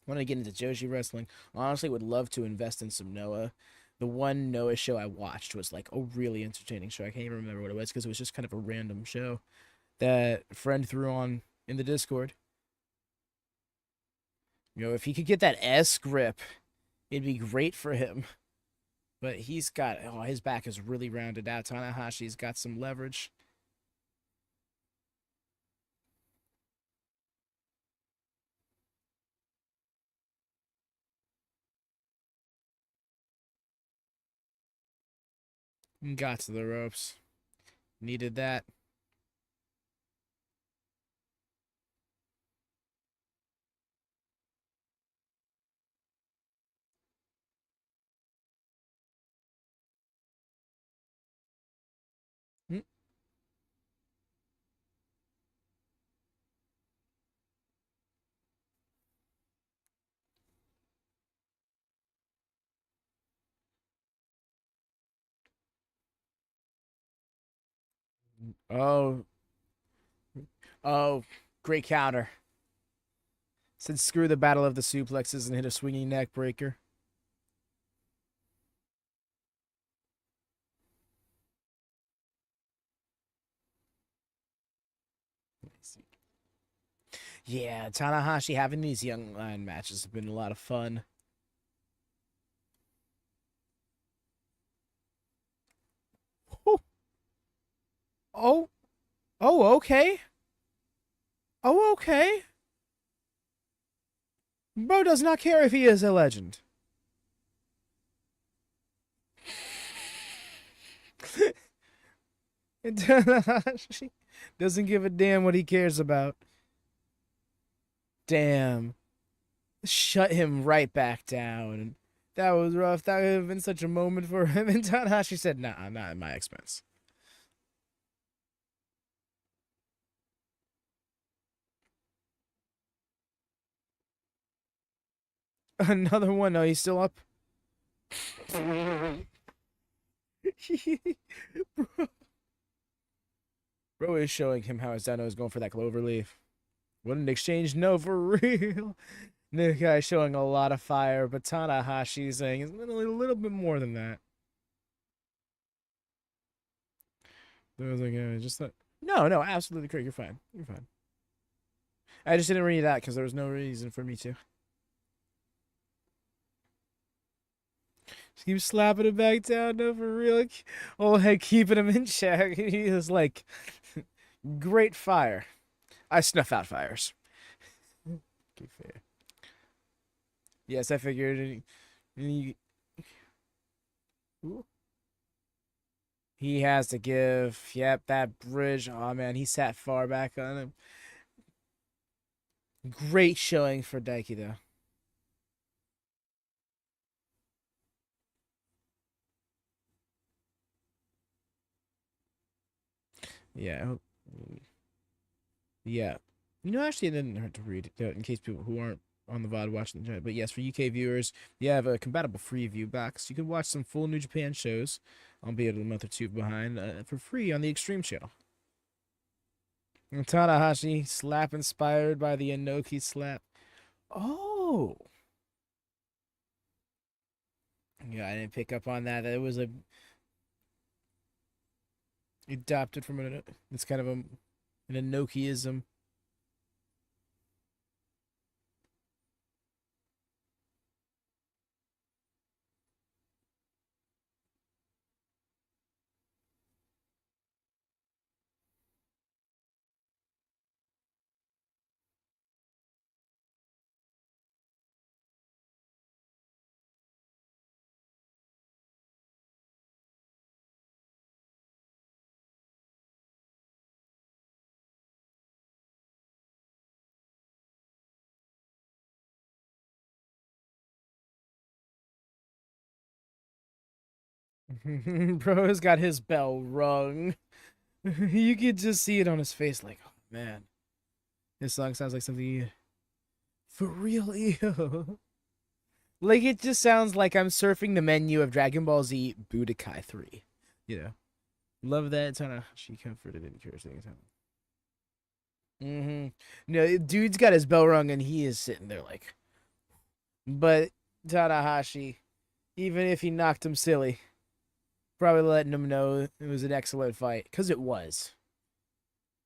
I want to get into Joshi wrestling. Honestly, would love to invest in some Noah. The one Noah show I watched was like a really entertaining show. I can't even remember what it was because it was just kind of a random show that a friend threw on in the Discord. You know, if he could get that S grip, it'd be great for him. But he's got, his back is really rounded out. Tanahashi's got some leverage. Got to the ropes. Needed that. Oh, oh, great counter. Said screw the battle of the suplexes and hit a swinging neck breaker. Yeah, Tanahashi having these young lion matches have been a lot of fun. Oh, oh, oh, okay. Oh, okay. Bro does not care if he is a legend. Tanahashi doesn't give a damn what he cares about. Damn. Shut him right back down. That was rough. That would have been such a moment for him. And Tanahashi said, nah, not at my expense. Another one. No, he's still up. Bro is showing him how his dino is going for that clover leaf. What an exchange. No, for real. This guy's showing a lot of fire, but Tanahashi is saying it's a little bit more than that. So I was like, just that. No, no, absolutely correct. You're fine. You're fine. I just didn't read that because there was no reason for me to. Just keep slapping him back down, no, for real. Oh, heck, keeping him in check. He was like, great fire. I snuff out fires. Okay, fair. Yes, I figured. He has to give. Yep, that bridge. Oh, man, he sat far back on him. Great showing for Daiki, though. Yeah. Yeah. Actually, it didn't hurt to read it in case people who aren't on the VOD watching the chat. But yes, for UK viewers, you have a compatible free view box. You can watch some full New Japan shows, albeit a month or two behind, for free on the Extreme channel. And Tanahashi, slap inspired by the Inoki slap. Oh. Yeah, I didn't pick up on that. It was a adopted from it's kind of an Inokiism. Bro's got his bell rung. You could just see it on his face, like, oh man, this song sounds like something for real. Ew. Like it just sounds like I'm surfing the menu of Dragon Ball Z Budokai 3. You know, love that Tanahashi comforted and curious things happen. No, dude's got his bell rung and he is sitting there like, but Tanahashi, even if he knocked him silly, probably letting him know it was an excellent fight because it was.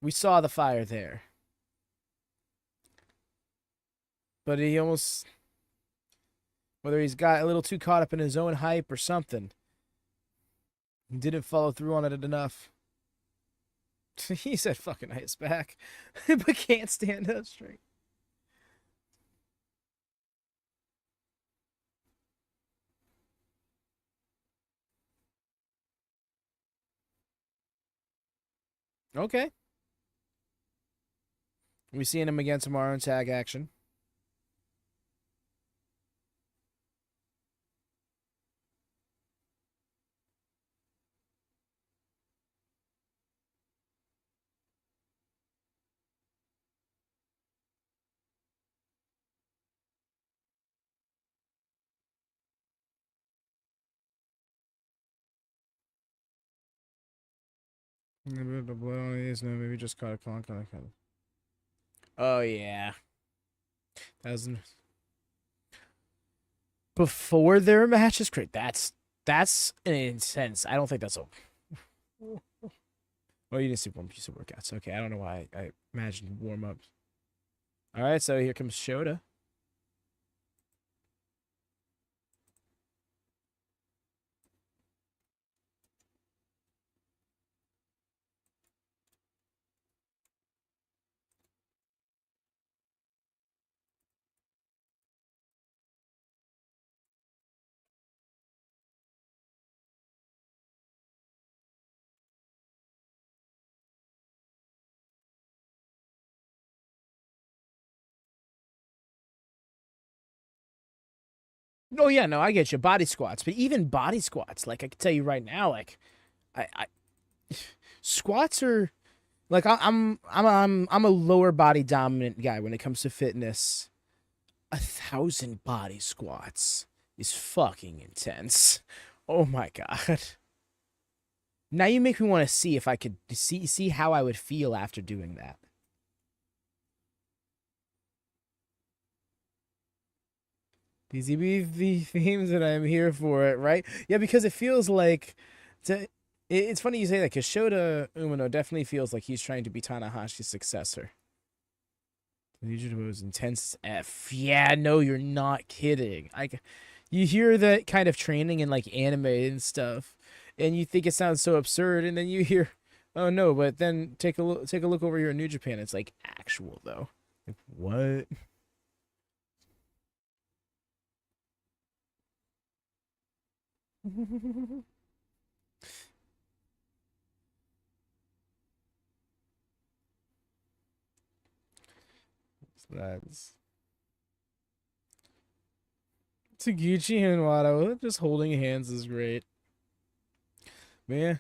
We saw the fire there. But he almost, whether he's got a little too caught up in his own hype or something, he didn't follow through on it enough. He said fucking hits back, but can't stand up straight. Okay. We seeing him again tomorrow in tag action. A bit of blood on his no, maybe just caught a clunk on it. Oh yeah. That was before their match is great. That's an intense. I don't think that's a. Well, you didn't see one piece of workouts. Okay, I don't know why I imagined warm ups. All right, so here comes Shota. Oh yeah, no, I get you. Body squats, but even body squats, like I can tell you right now, like I squats are like I'm a lower body dominant guy when it comes to fitness. 1,000 body squats is fucking intense. Oh my god. Now you make me want to see if I could see how I would feel after doing that. These be the themes that I'm here for it, right? Yeah, because it feels like it's funny you say that because Shota Umino definitely feels like he's trying to be Tanahashi's successor. The Egypt was intense as F. Yeah, no, you're not kidding. You hear that kind of training in like anime and stuff, and you think it sounds so absurd, and then you hear, oh no, but then take a look over here in New Japan. It's like actual though. Like, what? That's Taguchi and Wato just holding hands is great. Man,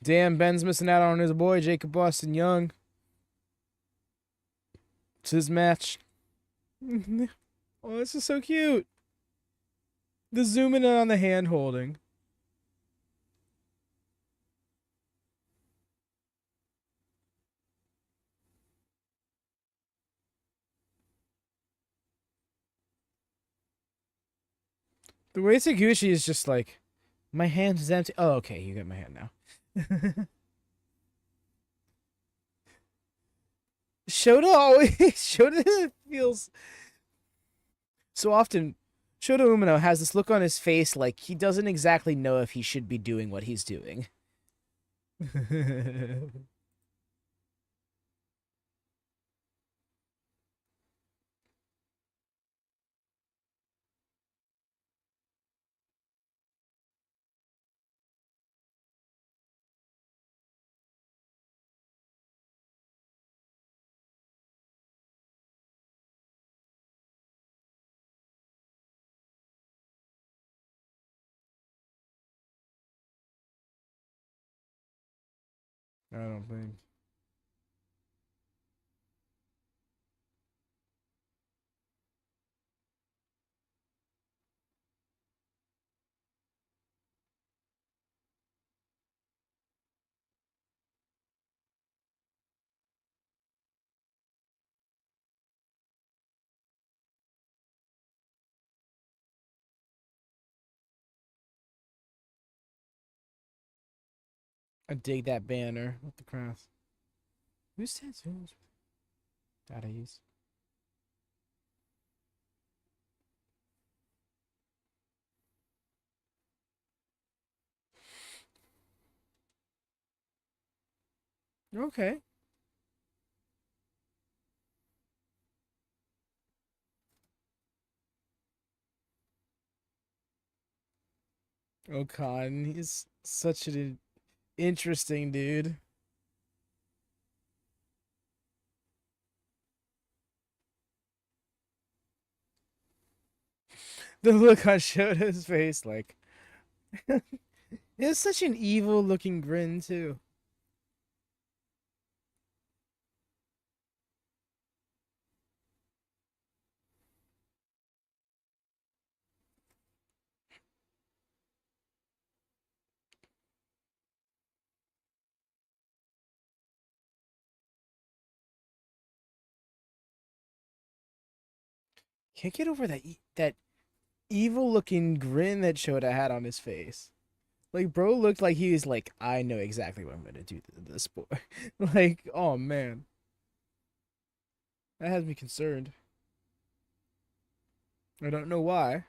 damn, Ben's missing out on his boy Jacob Boston Young. It's his match. Oh, this is so cute. The zooming in on the hand holding. The way Taguchi is just like, my hand is empty. Oh, okay, you got my hand now. Shota always Shota feels so often. Shota Umino has this look on his face like he doesn't exactly know if he should be doing what he's doing. I don't think. I dig that banner with the cross. Who's tattoos? Daddies. Okay. Okan, he's such an interesting dude. The look on Shota's face, like, it's such an evil looking grin, too. Can't get over that evil looking grin that Shota had on his face. Like, bro looked like he was like, I know exactly what I'm gonna do to this boy. Like, oh man, that has me concerned. I don't know why.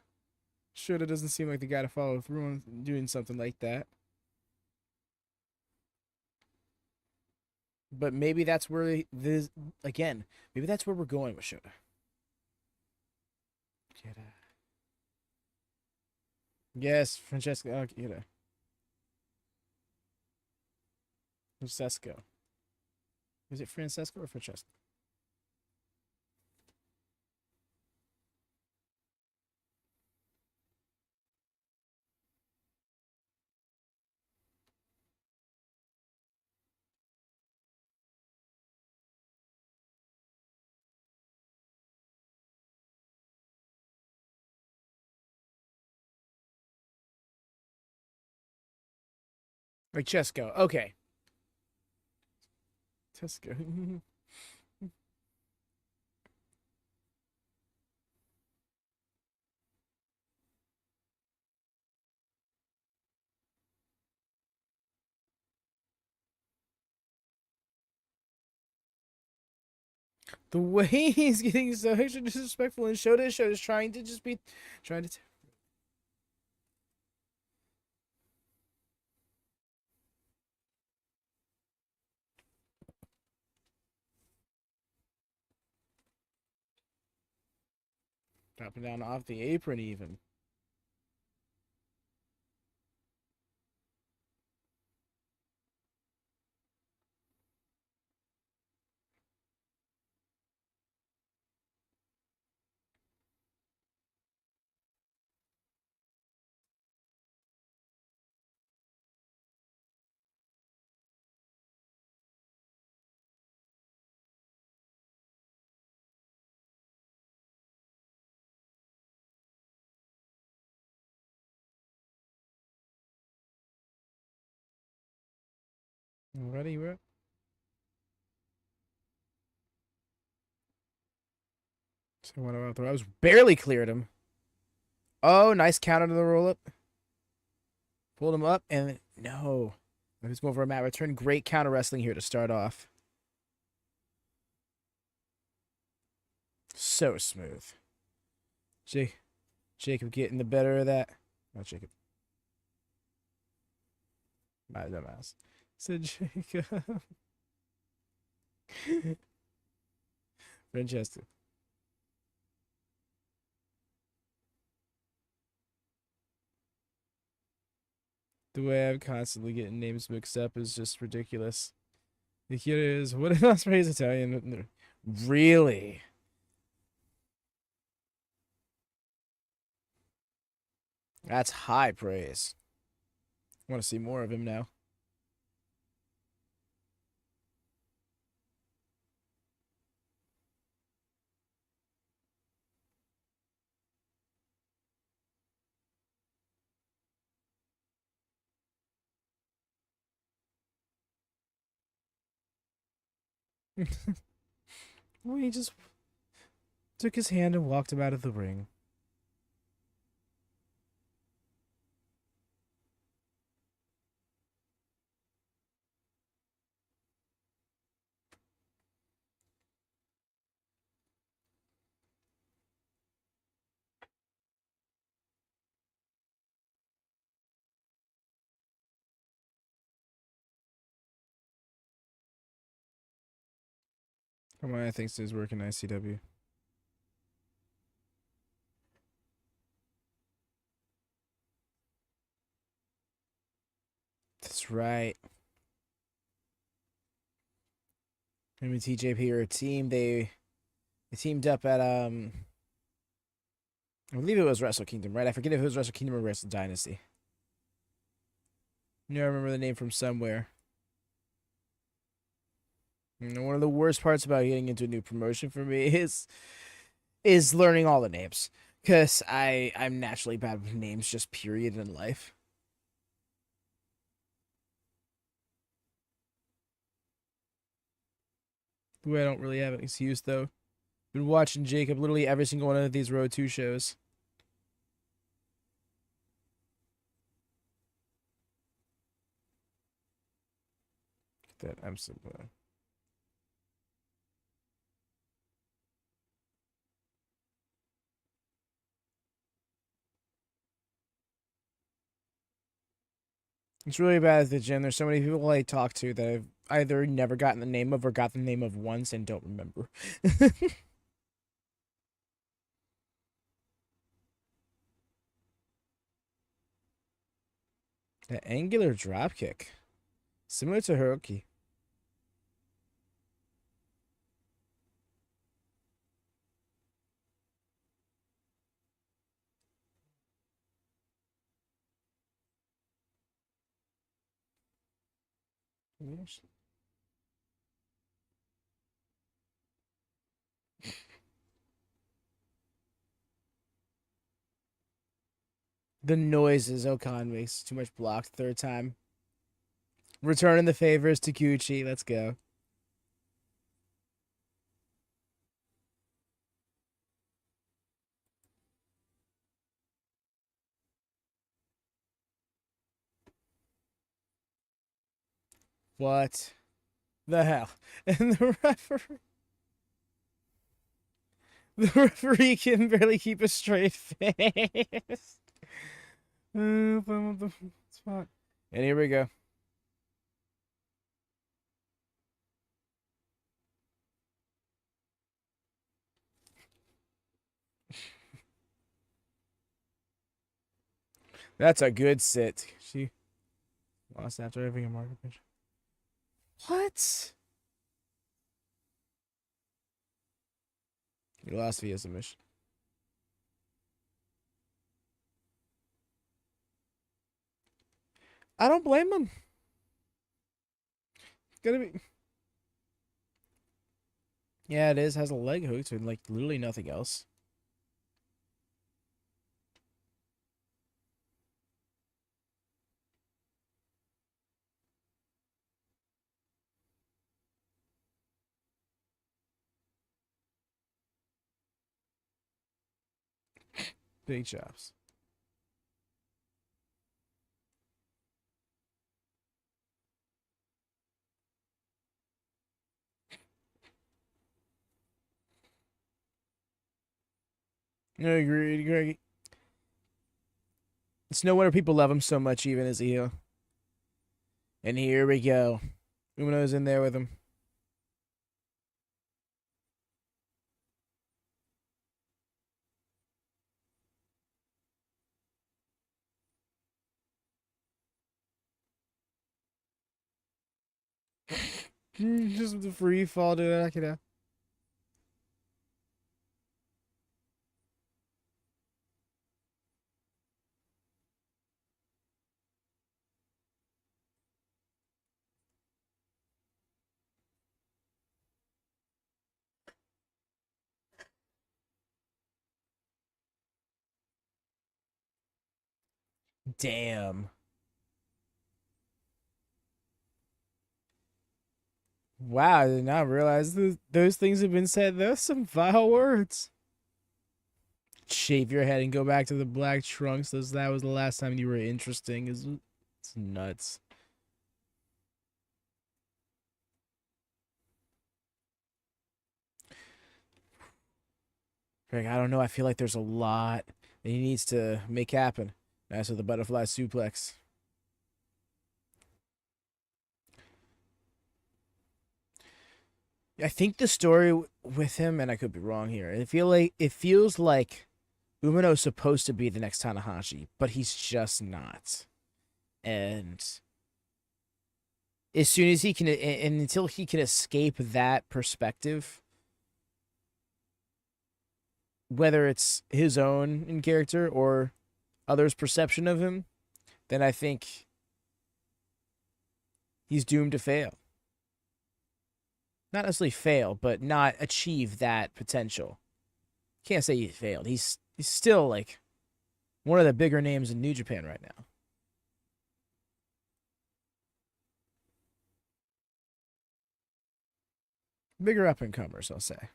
Shota doesn't seem like the guy to follow through on doing something like that. But maybe that's where this again. Maybe that's where we're going with Shota. Yes, Francesco. Akira. Francesco. Is it Francesco or Francesco? Francesco. Okay. Tesco. The way he's getting so extra disrespectful, and Shota is trying to just be trying to dropping down off the apron even. Ready, bro? So what about the I was barely cleared him. Oh, nice counter to the roll up. Pulled him up and no. He's going for a mat return. Great counter wrestling here to start off. So smooth. Jacob getting the better of that. Not Jacob. My dumbass. Said Jacob. Francesco. The way I'm constantly getting names mixed up is just ridiculous. Akira is what else praise Italian? Really? That's high praise. I want to see more of him now. Well, he just took his hand and walked him out of the ring. Come on, I think he's working ICW. That's right. Him and TJP are a team. They teamed up at I believe it was Wrestle Kingdom, right? I forget if it was Wrestle Kingdom or Wrestle Dynasty. I remember the name from somewhere. One of the worst parts about getting into a new promotion for me is learning all the names, because I'm naturally bad with names, just period in life. The way I don't really have an excuse though. Been watching Jacob literally every single one of these Road 2 shows. That I'm so glad. It's really bad at the gym. There's so many people I talk to that I've either never gotten the name of or got the name of once and don't remember. That angular dropkick. Similar to Hiroki. Yes. The noises Okan makes too much blocked third time. Returning the favors to Taguchi. Let's go. What the hell? And the referee can barely keep a straight face. Spot. And here we go. That's a good sit. She lost after having a market pitch. What? You lost via submission. I don't blame him. It's gonna be. Yeah, it is. Has a leg hook and like literally nothing else. Big chops. I agree, Greg. It's no wonder people love him so much, even as a heel. And here we go. Umino's in there with him. Just the free fall to Akira. Damn. Wow, I did not realize those things have been said. Those some vile words. Shave your head and go back to the black trunks. That was the last time you were interesting. It's nuts. Greg, I don't know. I feel like there's a lot that he needs to make happen. As with the butterfly suplex. I think the story with him, and I could be wrong here. It feels like Umino's supposed to be the next Tanahashi, but he's just not. And as soon as he can, and until he can escape that perspective, whether it's his own in character or others' perception of him, then I think he's doomed to fail. Not necessarily fail, but not achieve that potential. Can't say he failed. He's still like one of the bigger names in New Japan right now. Bigger up and comers, I'll say.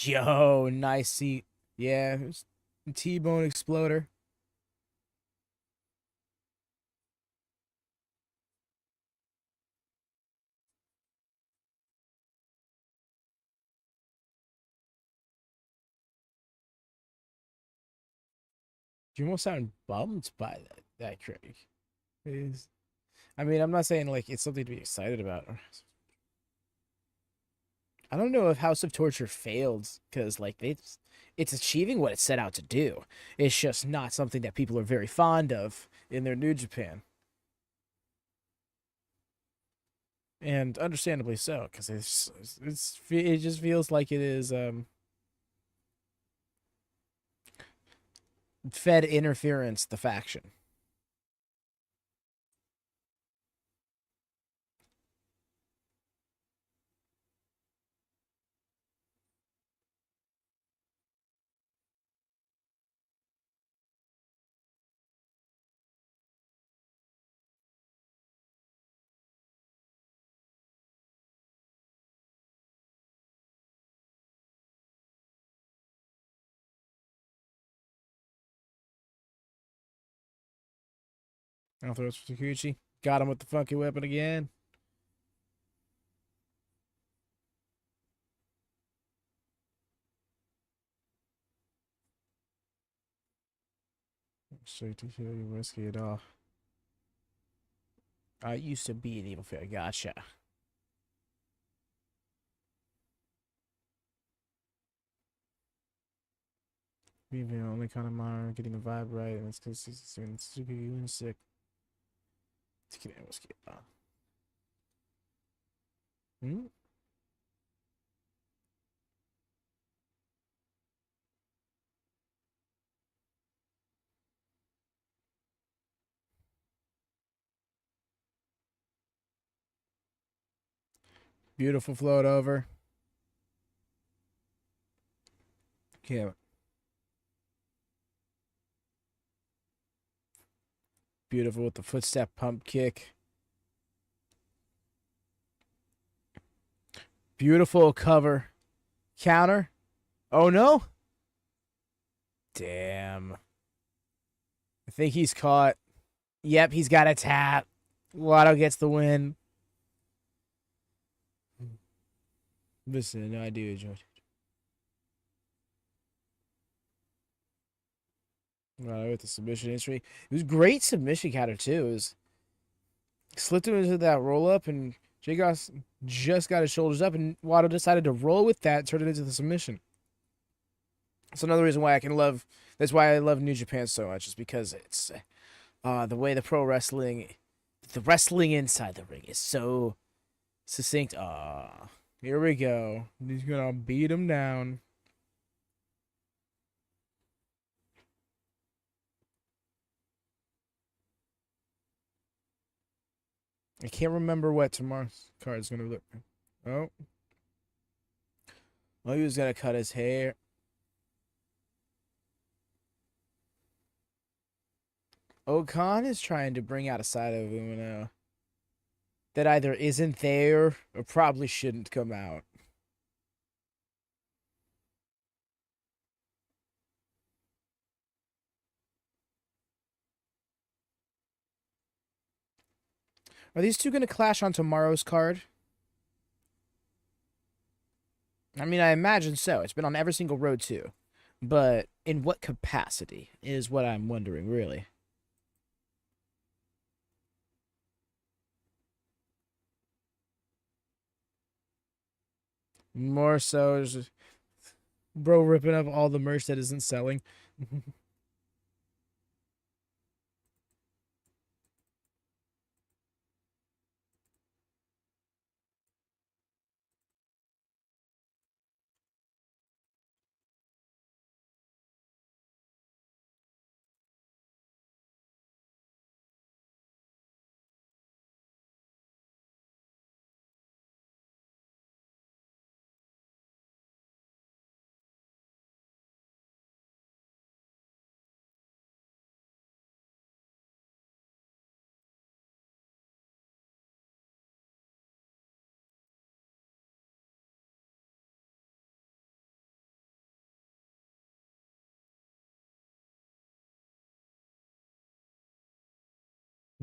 Yo, nice seat. Yeah, T-bone exploder. You almost sound bummed by that Craig. Is, I mean, I'm not saying like it's something to be excited about. I don't know if House of Torture failed because like it's achieving what it set out to do. It's just not something that people are very fond of in their New Japan, and understandably so because it just feels like it is fed interference the faction. Now throws for Taguchi. Got him with the funky weapon again. Straight to kill you, risky it all. I used to be an evil fairy. Gotcha. Maybe the only kind of Mara getting the vibe right, and it's because he's doing super sick. Hmm? Beautiful float over. Okay. Beautiful with the footstep pump kick. Beautiful cover. Counter. Oh no. Damn. I think he's caught. Yep, he's got a tap. Wato gets the win. Listen, no, I do enjoy it. With the submission history. It was great submission counter, too. It was slipped him into that roll up, and Jakob just got his shoulders up, and Wato decided to roll with that, turn it into the submission. It's another reason why that's why I love New Japan so much, is because it's the way the wrestling inside the ring is so succinct. Here we go. He's gonna beat him down. I can't remember what tomorrow's card is gonna look. Oh, he was gonna cut his hair. Okan is trying to bring out a side of Umino that either isn't there or probably shouldn't come out. Are these two going to clash on tomorrow's card? I mean, I imagine so. It's been on every single road, too. But in what capacity is what I'm wondering, really. More so, bro ripping up all the merch that isn't selling.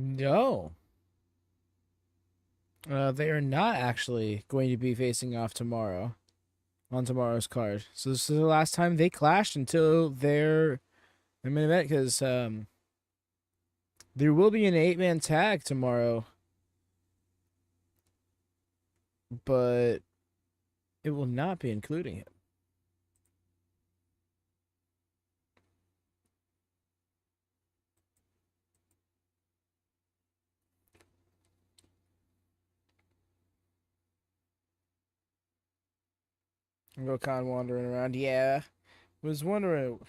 No. They are not actually going to be facing off tomorrow on tomorrow's card. So this is the last time they clashed until their main event, because there will be an 8-man tag tomorrow, but it will not be including him. Gokhan wandering around. Yeah, was wondering.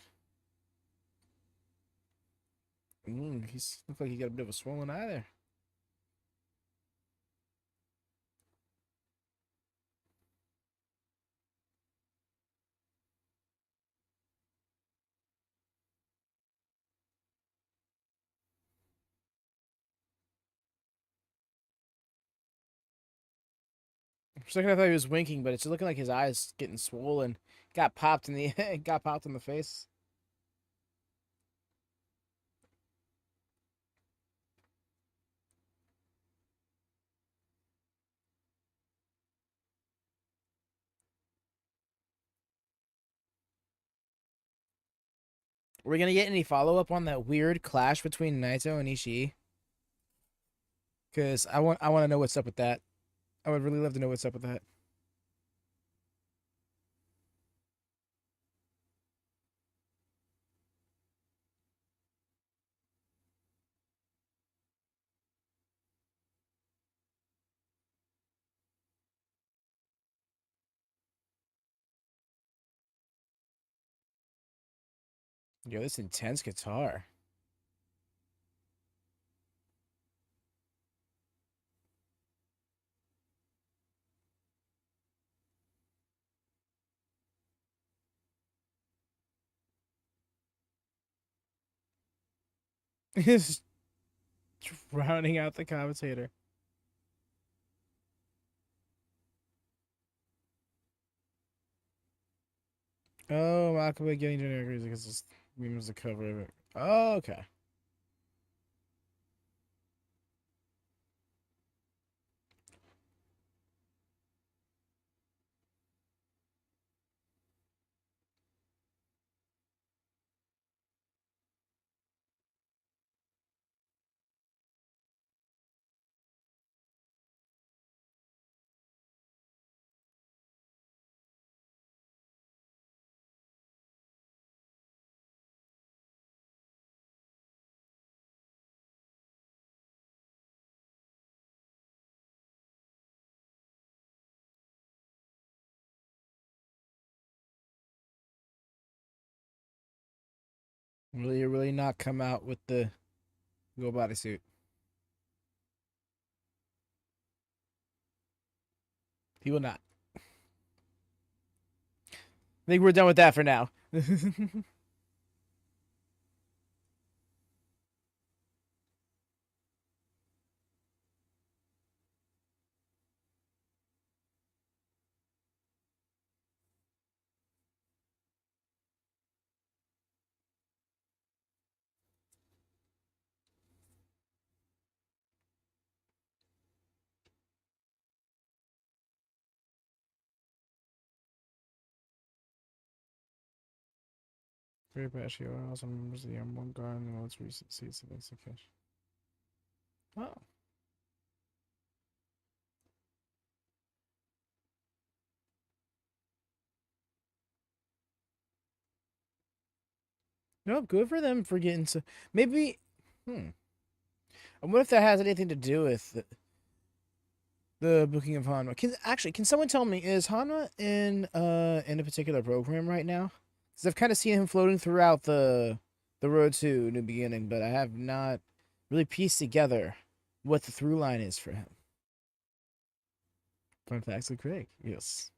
He's looked like he got a bit of a swollen eye there. For a second, I thought he was winking, but it's looking like his eyes getting swollen. Got popped in the got popped in the face. Are we gonna get any follow up on that weird clash between Naito and Ishii? Because I want to know what's up with that. I would really love to know what's up with that. Yo, this intense guitar. Is drowning out the commentator. Oh, Makabe getting generic music because this meme was the cover of it. Oh, okay. Really not come out with the go bodysuit. He will not. I think we're done with that for now. Very passionate. Also remembers the one guard in the most recent season. That's the catch. Oh. No, good for them for getting so. Maybe. I wonder if that has anything to do with the booking of Honma. Can someone tell me, is Honma in a particular program right now? Because I've kind of seen him floating throughout the road to New Beginning, but I have not really pieced together what the through line is for him. Fun facts with Craig. Yes.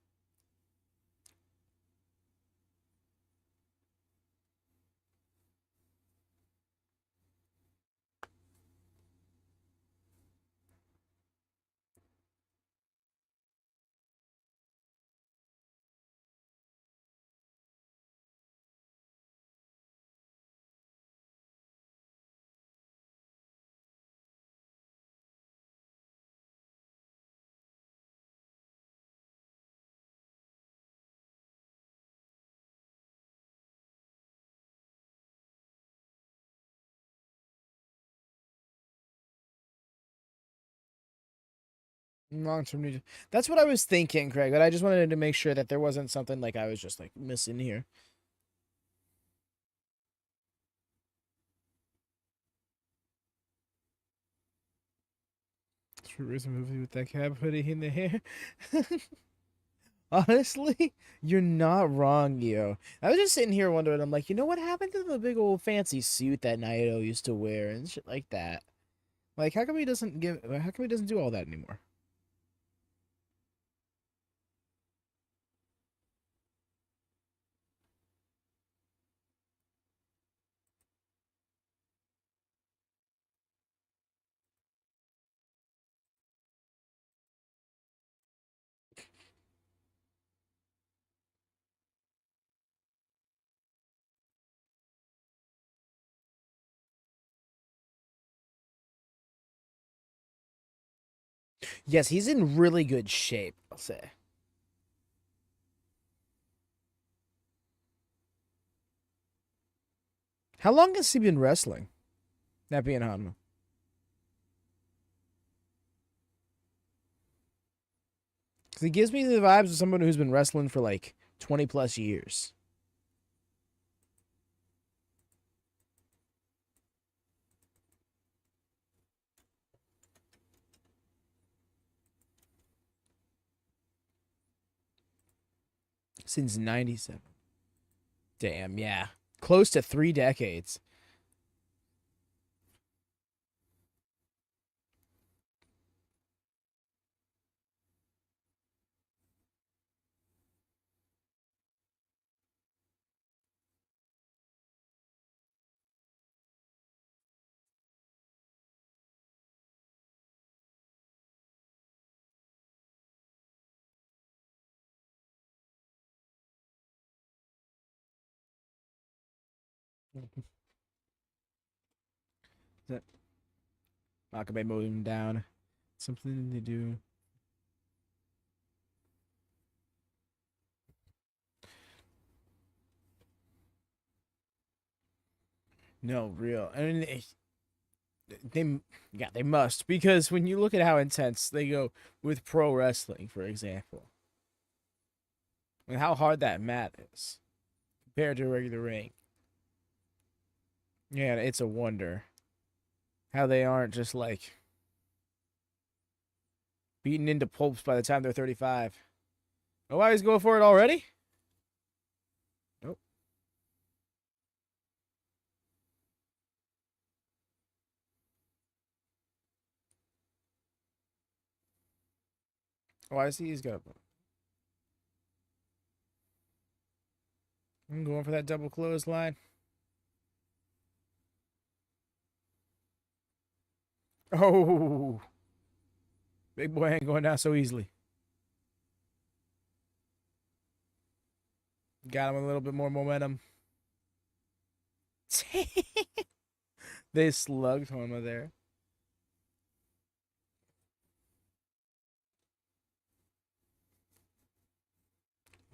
Long term new. That's what I was thinking, Craig. But I just wanted to make sure that there wasn't something like I was just like missing here. It's a movie with that cat putting in the hair. Honestly, you're not wrong, yo. I was just sitting here wondering. I'm like, you know what happened to the big old fancy suit that Naito used to wear and shit like that? Like, how come he doesn't give? How come he doesn't do all that anymore? Yes, he's in really good shape, I'll say. How long has he been wrestling? That being Honma. Because he gives me the vibes of someone who's been wrestling for like 20 plus years. Since 97. Damn, yeah. Close to 3 decades. That Makabe moving down. Something to do. No, real. I mean, they must, because when you look at how intense they go with pro wrestling, for example, and how hard that mat is compared to a regular ring. Yeah, it's a wonder how they aren't just like beaten into pulps by the time they're 35. Oh, why he's going for it already? Nope. Oh, I see he's got. I'm going for that double clothesline. Oh, big boy ain't going down so easily. Got him a little bit more momentum. They slugged Honma there.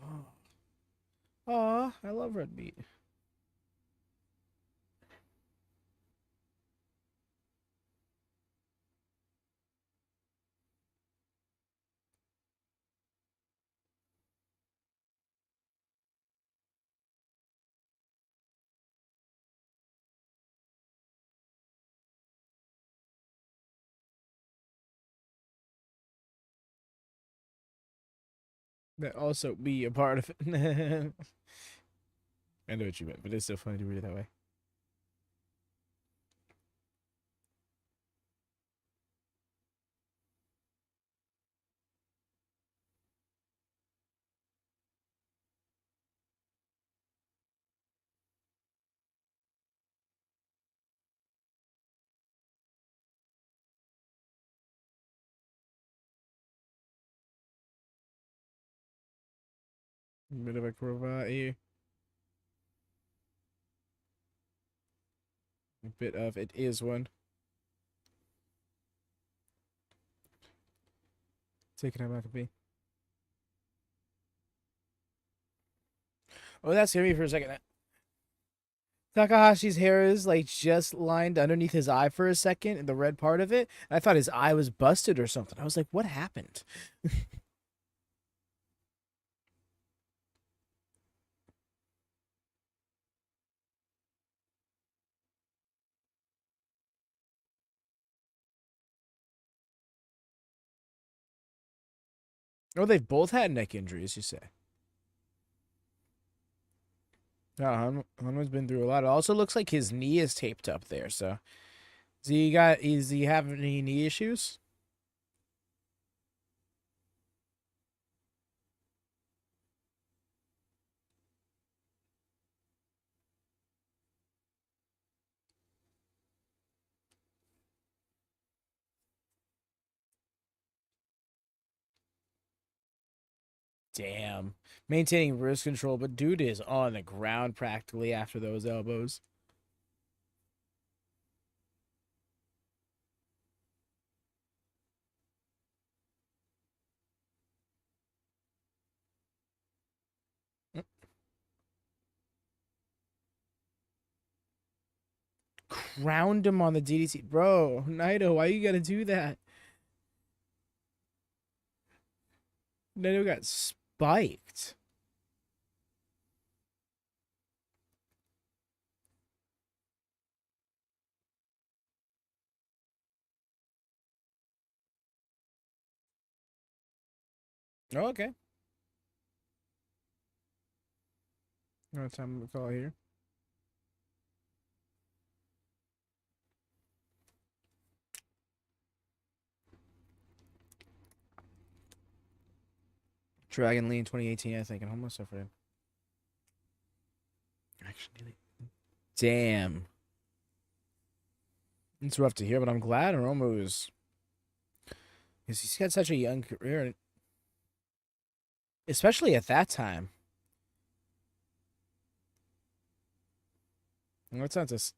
Oh, aw, I love red meat. That also be a part of it. I know what you meant, but it's so funny to read it that way. Bit of a cravat here. A bit of it is one. Taking out Makabe. Oh, that scared me for a second. Takahashi's hair is like just lined underneath his eye for a second, and the red part of it. I thought his eye was busted or something. I was like, what happened? Oh, they've both had neck injuries, you say? No, Honma's been through a lot. It also looks like his knee is taped up there. So, is he having any knee issues? Damn, maintaining wrist control, but dude is on the ground practically after those elbows. Crowned him on the DDT. Bro, Naito, why you gotta do that? Naito got spiked. Oh, okay. No time to call here. Dragon Lean 2018, I think, and almost suffered him. Actually, damn. It's rough to hear, but I'm glad Hiromu is. Because he's got such a young career, especially at that time. And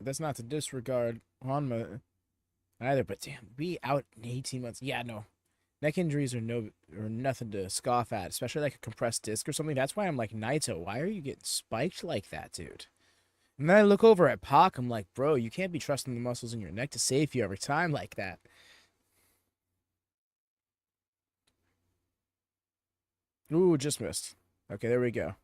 that's not to disregard Honma either, but damn, be out in 18 months. Yeah, no. Neck injuries are nothing to scoff at, especially like a compressed disc or something. That's why I'm like, Naito, why are you getting spiked like that, dude? And then I look over at Pac, I'm like, bro, you can't be trusting the muscles in your neck to save you every time like that. Ooh, just missed. Okay, there we go.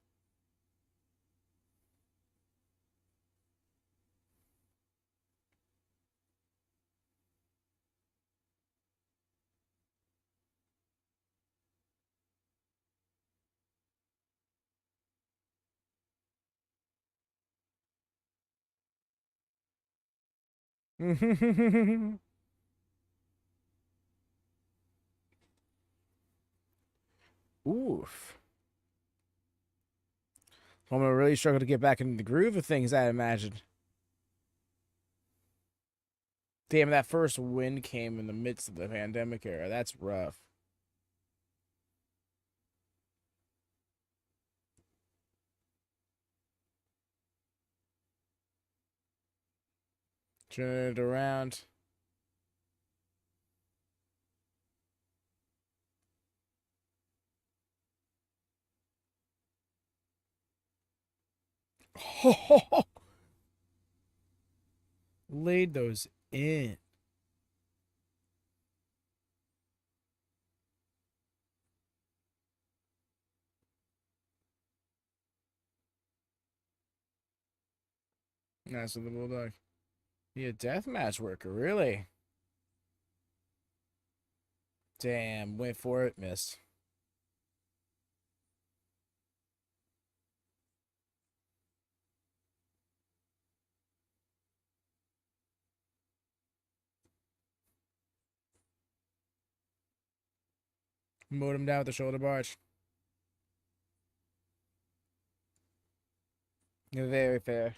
Oof. I'm gonna really struggle to get back into the groove of things, I imagine. Damn, that first win came in the midst of the pandemic era. That's rough. Turn it around. Laid those in. Nice of the Bulldog. He a deathmatch worker, really? Damn, went for it, missed. Mowed him down with the shoulder barge. Very fair.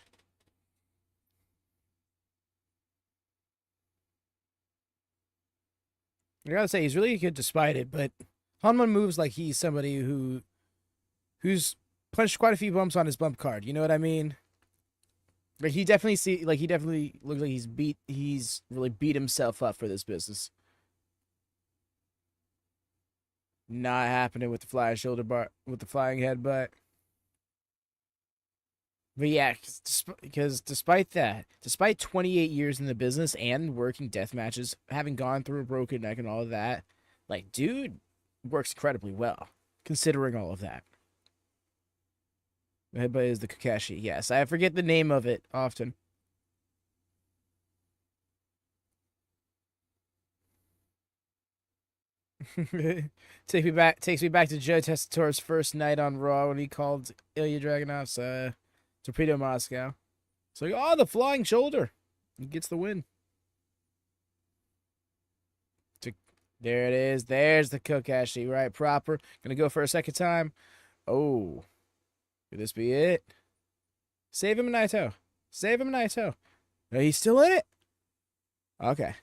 I gotta say, he's really good despite it, but Honma moves like he's somebody who's punched quite a few bumps on his bump card. You know what I mean? Like he definitely looks like he's really beat himself up for this business. Not happening with the flying shoulder bar with the flying headbutt. But yeah, because despite that, despite 28 years in the business and working death matches, having gone through a broken neck and all of that, like, dude works incredibly well, considering all of that. The headbutt is the Kakashi. Yes, I forget the name of it often. Takes me back to Joe Testator's first night on Raw when he called Ilya Dragunov's Torpedo Moscow. So, oh, the flying shoulder. He gets the win. There it is. There's the Kakashi, right? Proper. Gonna go for a second time. Oh. Could this be it? Save him, Naito. Save him, Naito. No, he's still in it? Okay.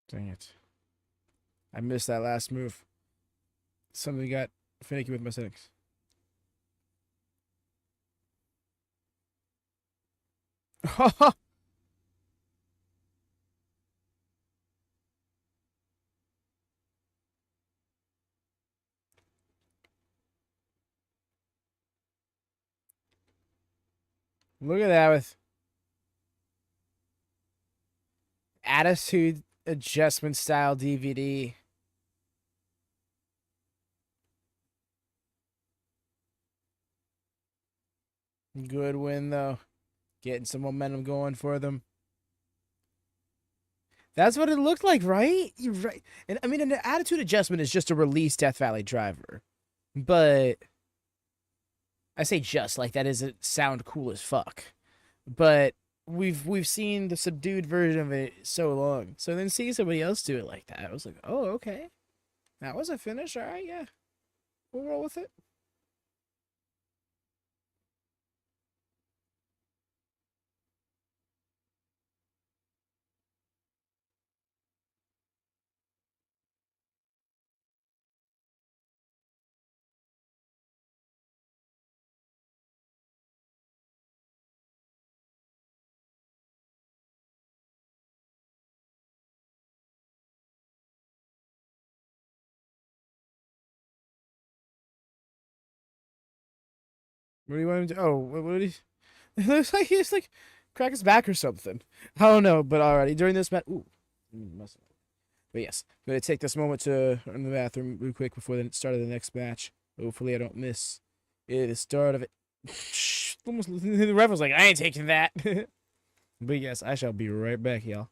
Dang it. I missed that last move. Something got finicky with my settings. Look at that with attitude adjustment style DVD. Good win, though. Getting some momentum going for them. That's what it looked like, right? You're right. And I mean, an attitude adjustment is just a release Death Valley driver. But I say just like that doesn't sound cool as fuck. But we've seen the subdued version of it so long. So then seeing somebody else do it like that, I was like, oh, okay. That was a finish. All right, yeah. We'll roll with it. What do you want him to do? Oh, what did he... It looks like he's like crack his back or something. I don't know, but already during this match, ooh, but yes, I'm gonna take this moment to run to the bathroom real quick before the start of the next match. Hopefully, I don't miss the start of it. Almost the ref was like, "I ain't taking that." But yes, I shall be right back, y'all.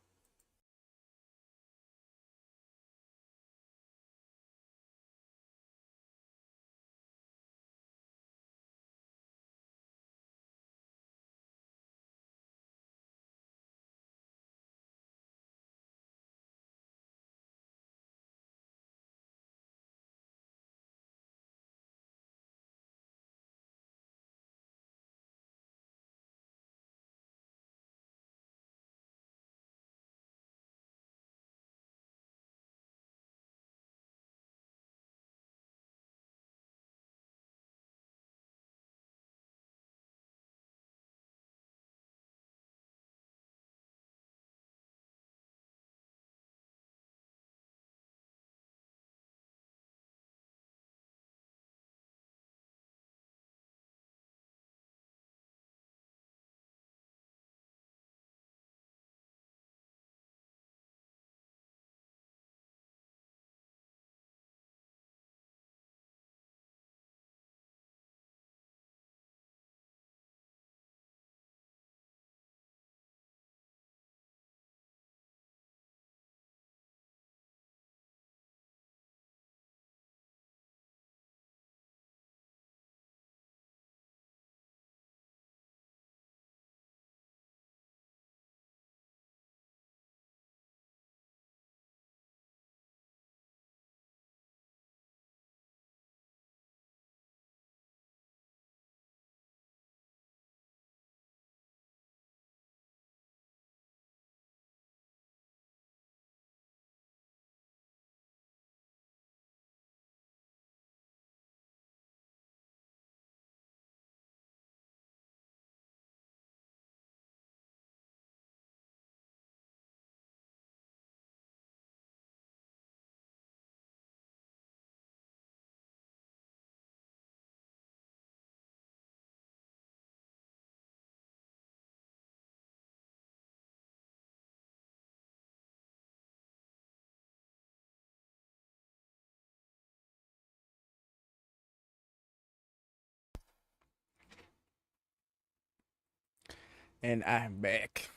And I'm back.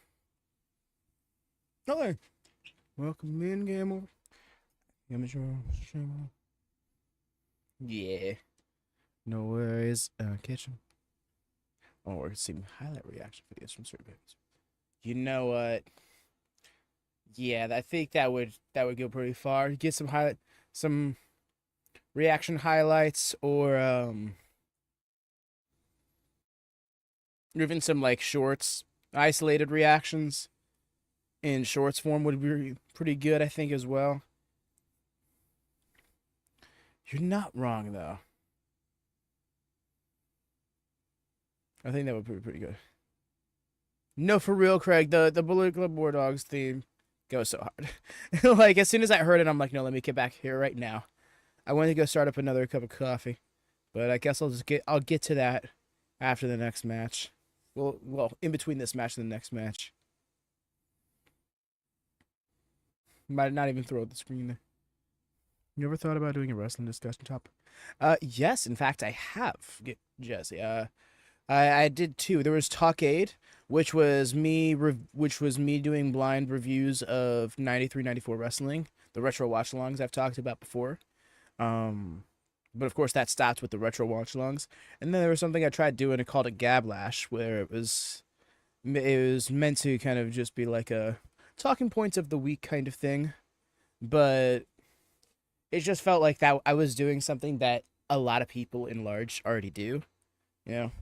Okay. Welcome in, Gamer. Yeah. No worries. Kitchen. Oh, we're seeing highlight reaction videos from certain videos. You know what? Yeah, I think that would go pretty far. Get some reaction highlights, or even some like shorts, isolated reactions. in shorts form would be pretty good, I think, as well. You're not wrong, though. I think that would be pretty good. No, for real, Craig. The Bullet Club War Dogs theme goes so hard. Like, as soon as I heard it, I'm like, no, let me get back here right now. I went to go start up another cup of coffee, but I guess I'll get to that after the next match. Well, in between this match and the next match. Might not even throw the screen there. You ever thought about doing a wrestling discussion topic? Yes, in fact, I have, Jesse. I did too. There was Talk Aid, which was me doing blind reviews of 93, 94 wrestling, the retro watch-alongs I've talked about before. But of course that stopped with the retro watch-alongs. And then there was something I tried doing called a Gablash, where it was meant to kind of just be like a talking points of the week kind of thing. But it just felt like that I was doing something that a lot of people in large already do, you know?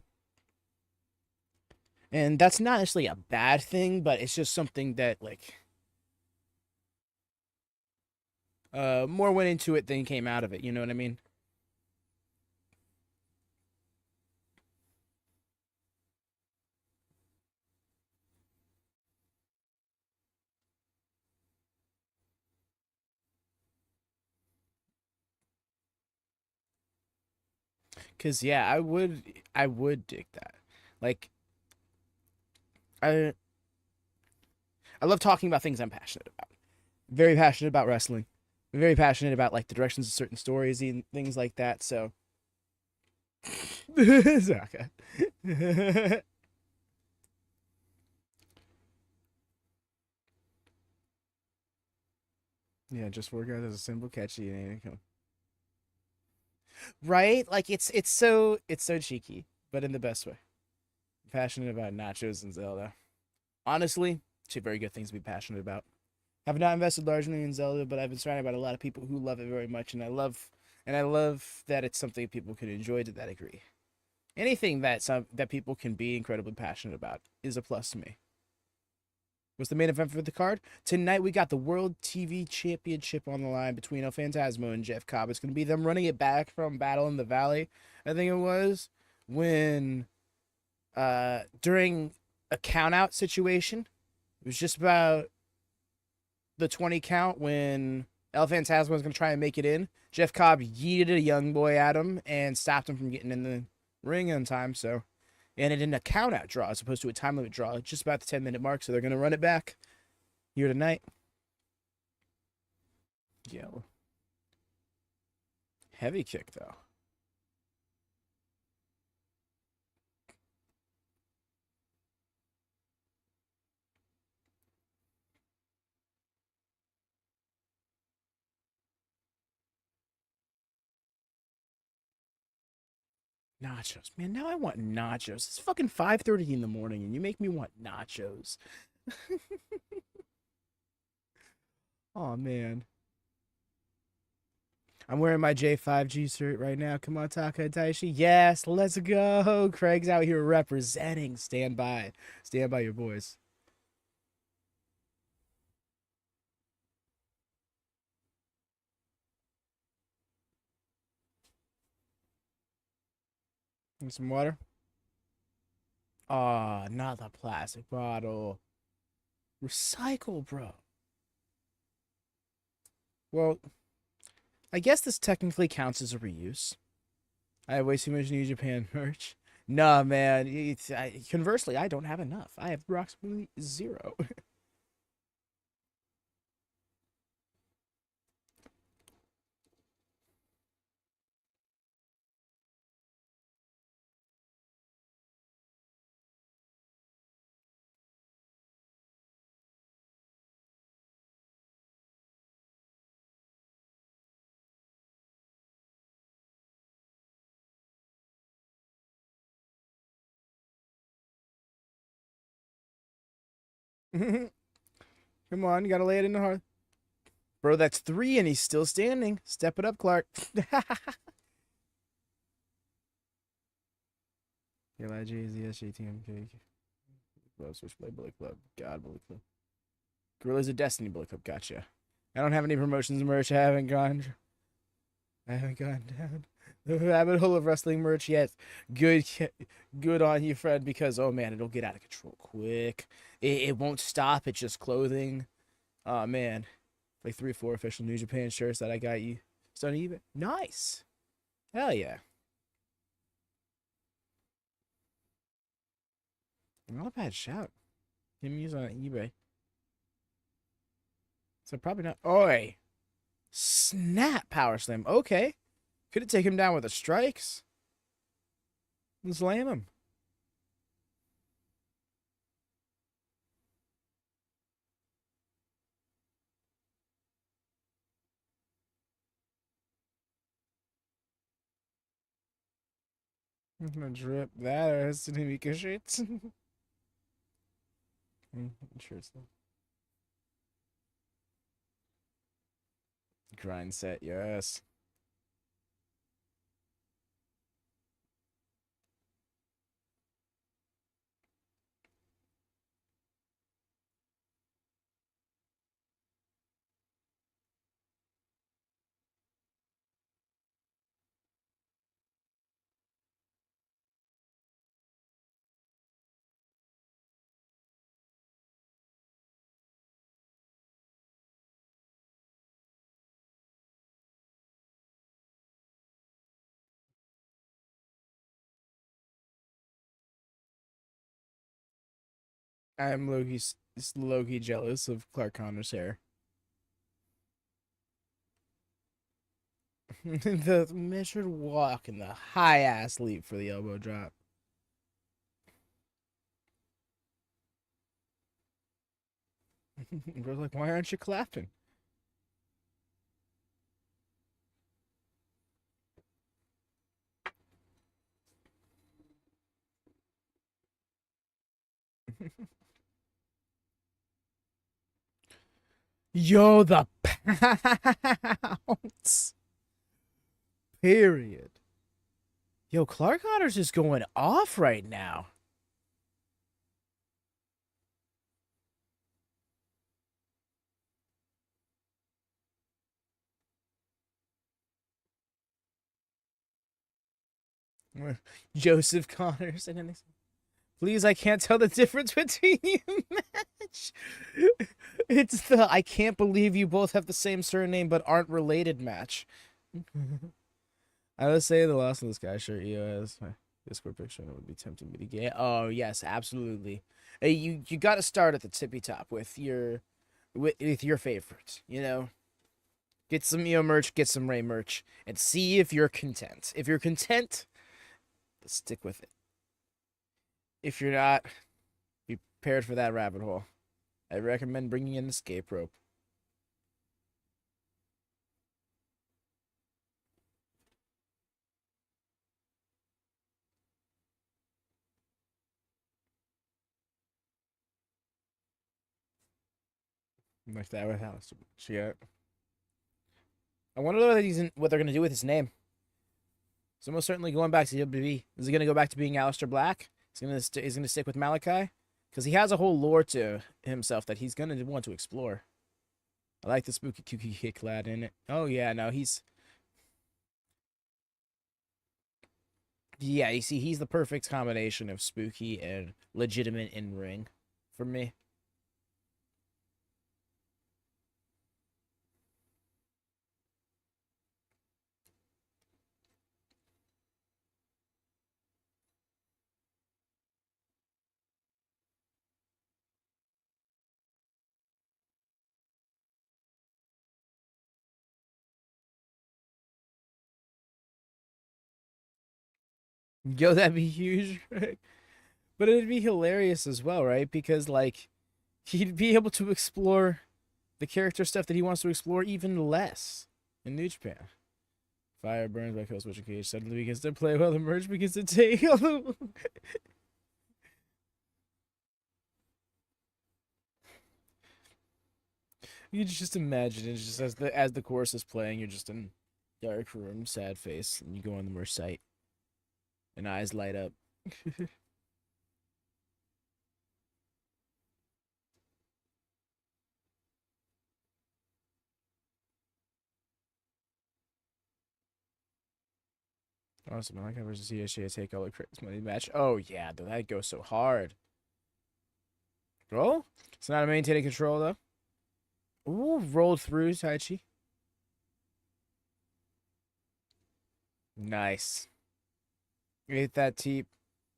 And that's not necessarily a bad thing, but it's just something that, like, more went into it than came out of it, you know what I mean? Cause yeah, I would dig that. Like, I I love talking about things I'm passionate about. Very passionate about wrestling. Very passionate about like the directions of certain stories and things like that. So, Zaka. Yeah, just work out as a simple catchy and anything. Right? Like it's so cheeky, but in the best way. Passionate about nachos and Zelda. Honestly, two very good things to be passionate about. Have not invested largely in Zelda, but I've been surrounded by a lot of people who love it very much, and I love that it's something people can enjoy to that degree. Anything that people can be incredibly passionate about is a plus to me. Was the main event for the card tonight? We got the World TV Championship on the line between El Phantasmo and Jeff Cobb. It's going to be them running it back from Battle in the Valley. I think it was when during a count out situation. It was just about the 20 count when El Phantasmo was going to try and make it in. Jeff Cobb yeeted a young boy at him and stopped him from getting in the ring on time. So, and it in a count out draw as opposed to a time limit draw, just about the 10-minute mark. So they're going to run it back here tonight. Yeah. Heavy kick, though. Nachos. Man, now I want nachos. It's fucking 5:30 in the morning and you make me want nachos. Oh man. I'm wearing my J5G shirt right now. Come on, Takahashi. Yes, let's go. Craig's out here representing. Stand by. Stand by your boys. And some water. Ah, oh, not the plastic bottle. Recycle, bro. Well, I guess this technically counts as a reuse. I have way too much New Japan merch. Nah, man. Conversely, I don't have enough. I have approximately zero. Come on, you gotta lay it in the heart. Bro, that's three and he's still standing. Step it up, Clark. Switchblade Bullet Club. God, Bullet Club. Gorillas of Destiny Bullet Club. Gotcha. I don't have any promotions merch. I haven't gone down the rabbit hole of wrestling merch yet. Good on you, Fred, because oh man, it'll get out of control quick. It won't stop. It's just clothing. Oh man, like 3 or 4 official New Japan shirts that I got you. It's on eBay. Nice. Hell yeah. Not a bad shout. Him use on eBay. So probably not. Oi. Snap power slam. Okay. Could have taken him down with the strikes. And slam him. I'm gonna drip that or has to make a shit. Shirts though. Grind set, yes. I'm low-key jealous of Clark Connor's hair. The measured walk and the high ass leap for the elbow drop. Bro's like, why aren't you clapping? Yo, the pounce. Period. Yo, Clark Connor's just going off right now. Joseph Connors. Please, I can't tell the difference between you match. It's the I can't believe you both have the same surname but aren't related match. I would say the loss of this guy shirt EOS. My Discord picture would be tempting me to get. Oh yes, absolutely. Hey, you got to start at the tippy top with your favorites. You know, get some EO merch, get some Ray merch, and see if you're content. If you're content, stick with it. If you're not, be prepared for that rabbit hole. I recommend bringing an escape rope. Like that with Alistair. Yeah. I wonder what they're gonna do with his name. He's almost certainly going back to the WWE. Is he gonna go back to being Alistair Black? He's gonna stick with Malachi, because he has a whole lore to himself that he's gonna want to explore. I like the spooky kooky kick lad in it. Oh yeah, no, he's yeah. You see, he's the perfect combination of spooky and legitimate in ring for me. Yo, that'd be huge. But it'd be hilarious as well, right? Because like he'd be able to explore the character stuff that he wants to explore even less in New Japan. Fire burns by kill switching cage. Suddenly begins to play while the merge begins to take. You just imagine it just as the chorus is playing, you're just in dark room, sad face, and you go on the merch site, and eyes light up. Awesome. Malachi versus Hiroshi take all the crazy money match. Oh, yeah. Dude, that goes so hard. Oh, it's not a maintaining control, though. Ooh, rolled through Taichi. Nice. Ate that teep.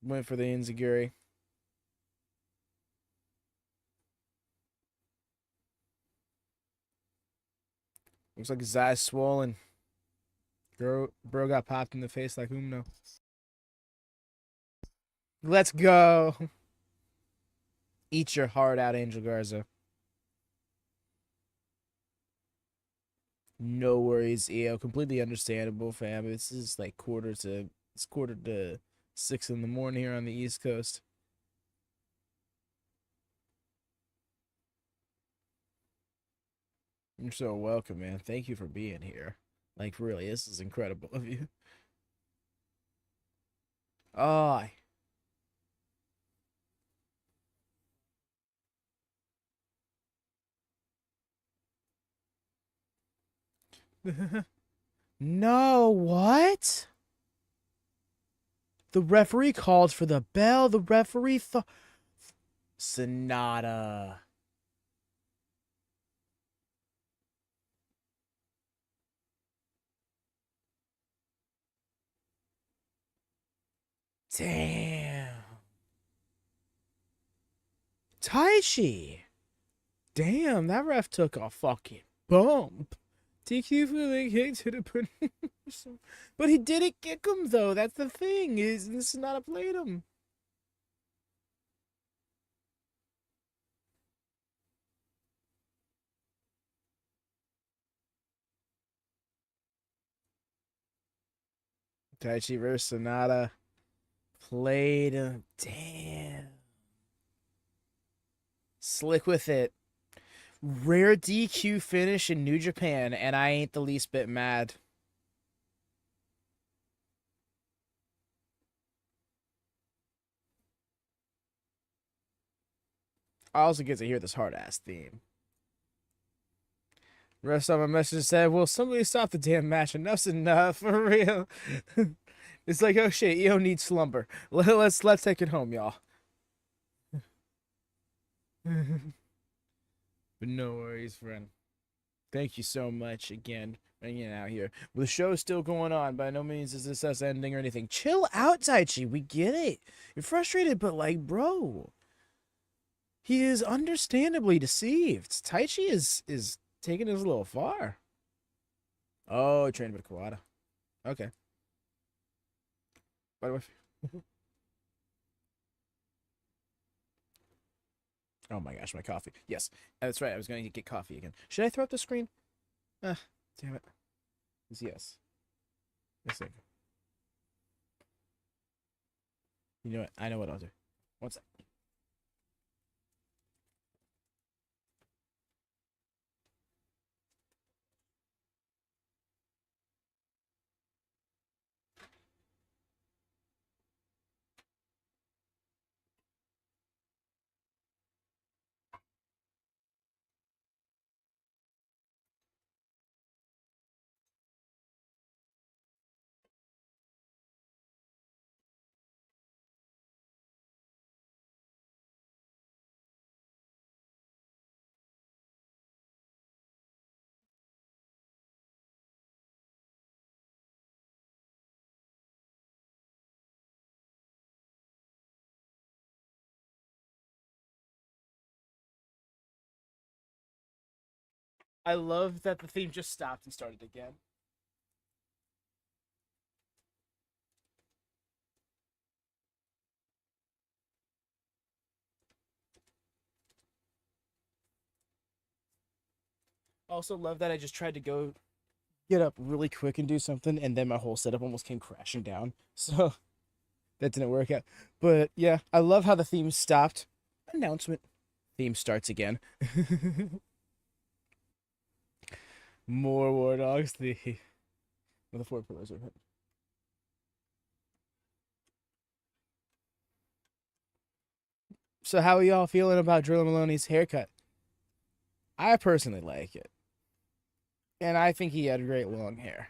Went for the Inzaguri. Looks like his eyes swollen. Bro got popped in the face like Umino. Let's go. Eat your heart out, Angel Garza. No worries, EO. Completely understandable, fam. This is like it's quarter to 6 in the morning here on the East Coast. You're so welcome, man. Thank you for being here. Like, really, this is incredible of you. Oh. No, what? The referee called for the bell. The referee thought... Sonata. Damn. Taichi. Damn, that ref took a fucking bump. DQ for the kick to the put. But he didn't kick him though. That's the thing. Is this is not a played him. Taichi versus Sonata. Played him. Damn. Slick with it. Rare DQ finish in New Japan, and I ain't the least bit mad. I also get to hear this hard ass theme. Rest of my message said, "Will somebody stop the damn match? Enough's enough, for real." It's like, oh shit, EO needs slumber. Let's take it home, y'all. But no worries, friend. Thank you so much again for hanging out here. Well, the show's still going on. By no means is this us ending or anything. Chill out, Taichi. We get it. You're frustrated, but like, bro, he is understandably deceived. Taichi is taking this a little far. Oh, he trained with Kawada. Okay. By the way. Oh my gosh, my coffee. Yes, that's right. I was going to get coffee again. Should I throw up the screen? Damn it. Yes. Yes, you know what? I know what I'll do. One sec. I love that the theme just stopped and started again. I also love that I just tried to go get up really quick and do something, and then my whole setup almost came crashing down. So that didn't work out. But yeah, I love how the theme stopped. Announcement. Theme starts again. More War Dogs. The 4 pillars of it. So how are y'all feeling about Drilla Maloney's haircut? I personally like it. And I think he had great long hair.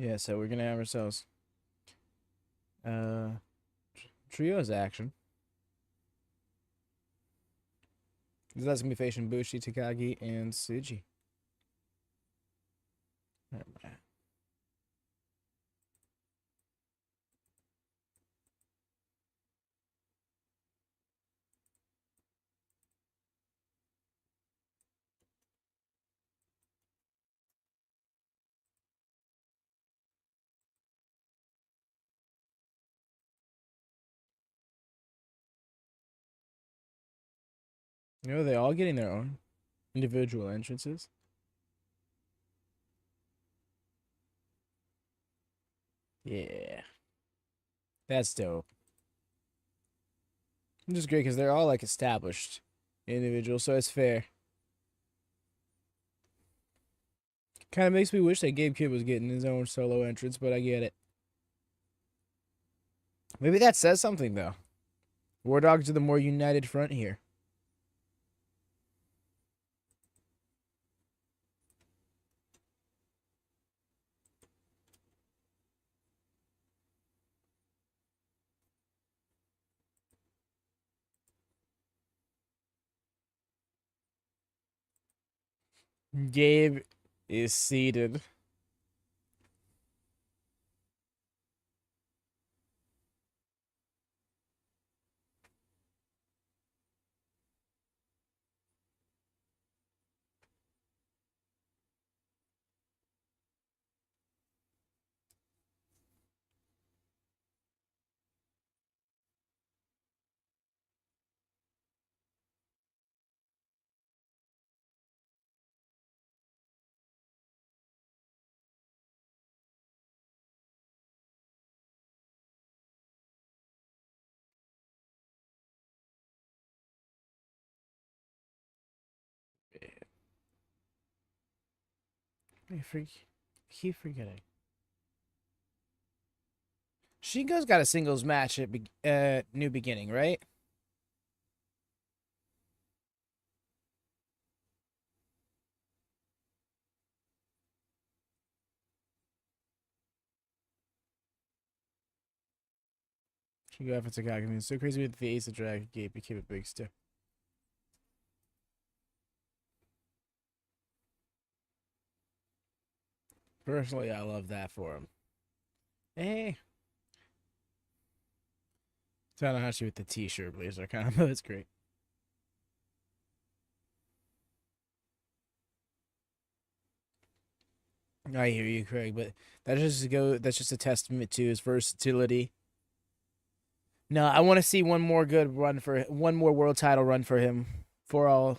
Yeah, so we're gonna have ourselves trios action. That's gonna be facing Bushi, Takagi, and Tsuji. You know, they're all getting their own individual entrances. Yeah. That's dope. Which is great because they're all like established individuals, so it's fair. Kind of makes me wish that Gabe Kidd was getting his own solo entrance, but I get it. Maybe that says something, though. War Dogs are the more united front here. Gabe is seated. I keep forgetting. Shingo's got a singles match at New Beginning, right? Shingo after Takagi. It's so crazy with the Ace of Dragon. Gabe became a big star. Personally, I love that for him. Hey. Tanahashi with the t-shirt blazer combo. That's great. I hear you, Craig, but that's just a testament to his versatility. No, I want to see one more world title run for him for all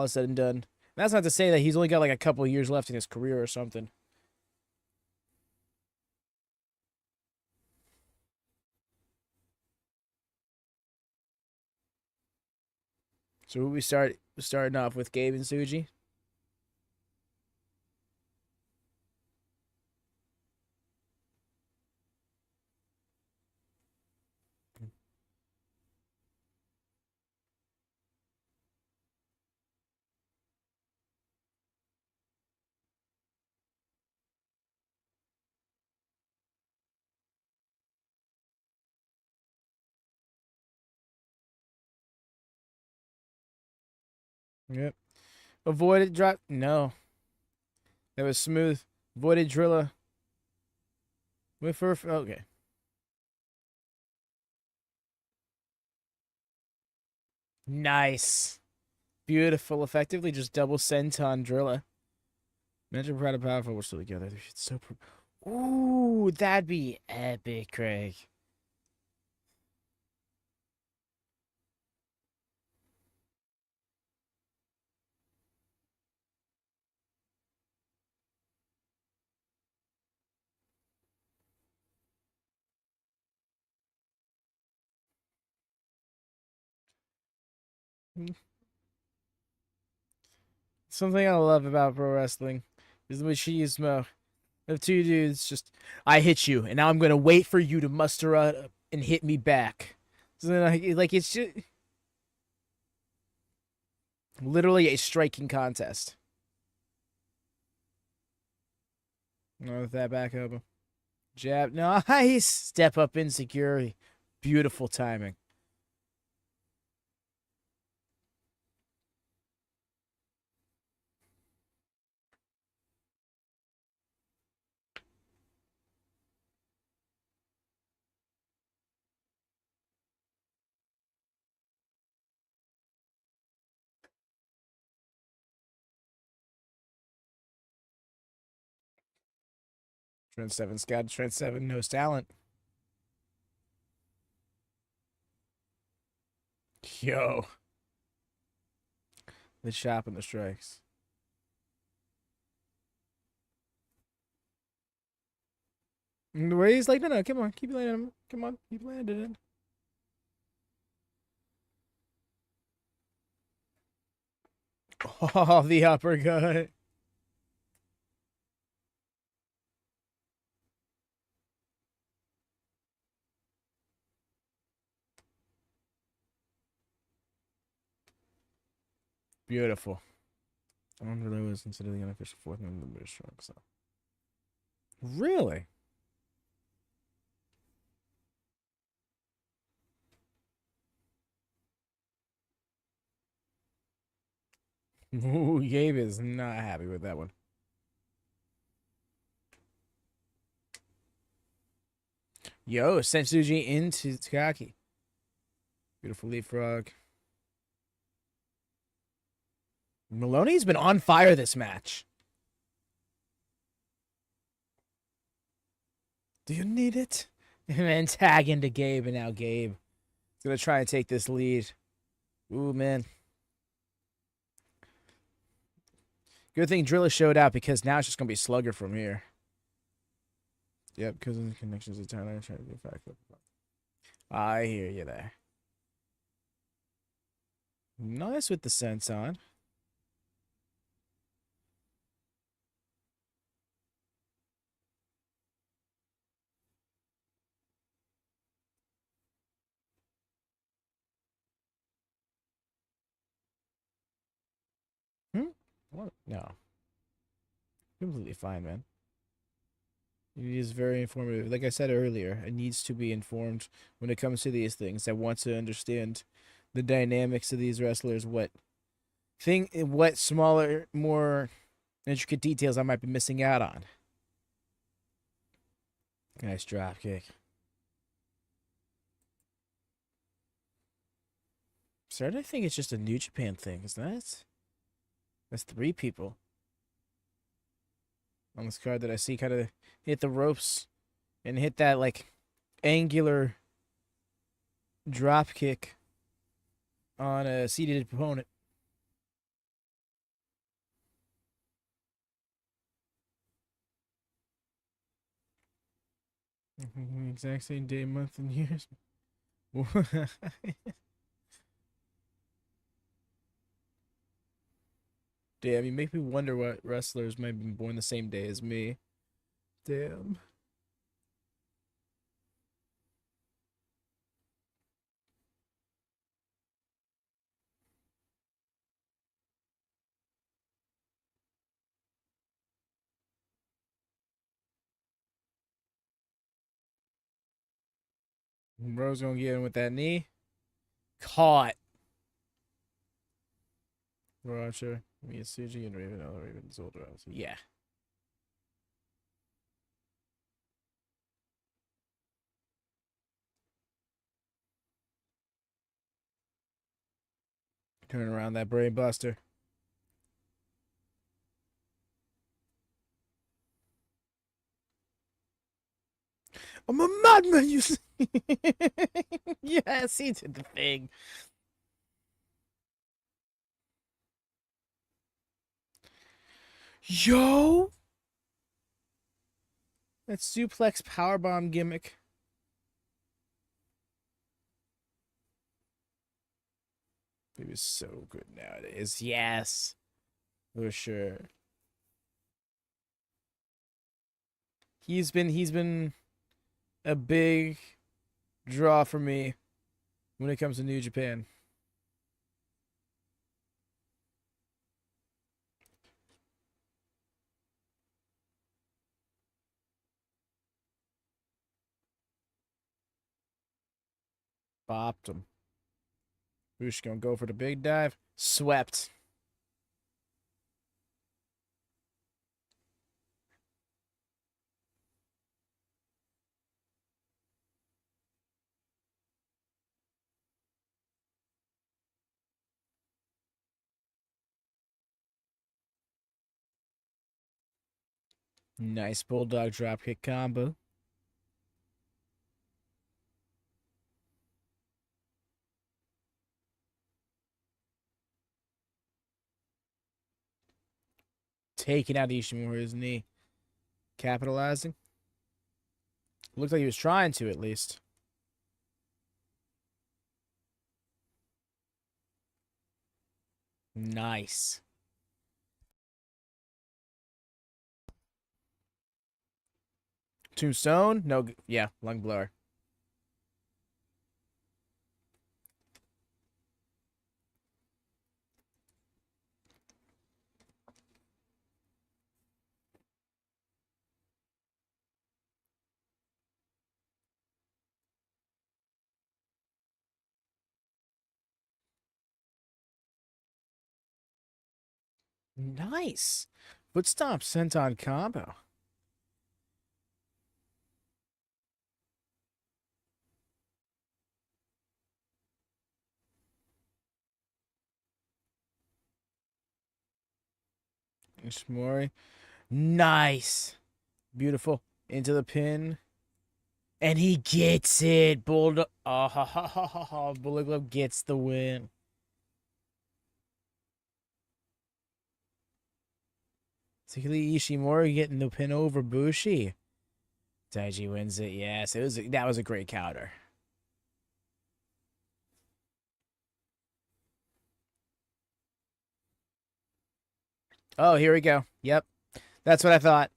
is said and done. And that's not to say that he's only got like a couple of years left in his career or something. So we starting off with Gabe and Tsuji. Yep. Avoided drop. No, that was smooth. Avoided driller. Went for okay. Nice. Beautiful. Effectively just double senton driller. Imagine proud and powerful. We're still together. It's so. Ooh, that'd be epic, Craig. Something I love about pro wrestling is the machismo of two dudes just, I hit you, and now I'm gonna wait for you to muster up and hit me back. So then, like it's just literally a striking contest. With that back up. Jab. Nice. Step up insecurity. Beautiful timing. Trent 7 scout. Trent 7 knows talent. Yo. The chop and the strikes. And the way he's like, no, come on, keep landing him. Come on, keep landing it. Oh, the uppercut. Beautiful. I wonder that was considered the unofficial fourth member of the British Strong. So. Really? Ooh, Gabe is not happy with that one. Yo, Sensuji into Takahashi. Beautiful leapfrog. Maloney's been on fire this match. Do you need it? And then tag into Gabe, and now Gabe is going to try and take this lead. Ooh, man. Good thing Drilla showed out because now it's just going to be Slugger from here. Yep, because of the connections to Thailand. Trying to be back up. I hear you there. Nice with the sense on. What? No. Completely fine, man. He is very informative. Like I said earlier, it needs to be informed when it comes to these things. I want to understand the dynamics of these wrestlers, what smaller, more intricate details I might be missing out on. Nice drop kick. Starting to think it's just a New Japan thing, isn't that? That's 3 people on this card that I see kind of hit the ropes and hit that like angular drop kick on a seated opponent. Exact same day, month, and years. Damn, you make me wonder what wrestlers might have been born the same day as me. Damn. Bro's gonna get him with that knee. Caught. Roger. Miyasuji and Raven. Oh, Raven's older. Yeah. Turn around that brain buster. I'm a madman, you see. Yes, he did the thing. Yo! That suplex powerbomb gimmick. It was so good nowadays. Yes. For sure. He's been a big draw for me when it comes to New Japan. Bopped him. Who's gonna go for the big dive? Swept. Nice bulldog dropkick combo. Taking out Ishimura's knee. Capitalizing. Looked like he was trying to, at least. Nice. Tombstone? No, yeah, lung blower. Nice. Foot stomp senton combo. Ishimori. Nice. Beautiful. Into the pin. And he gets it. Bulldog. Oh, Bullet Club gets the win. Particularly Ishimori getting the pin over Bushi. Daiji wins it. Yes, that was a great counter. Oh, here we go. Yep. That's what I thought.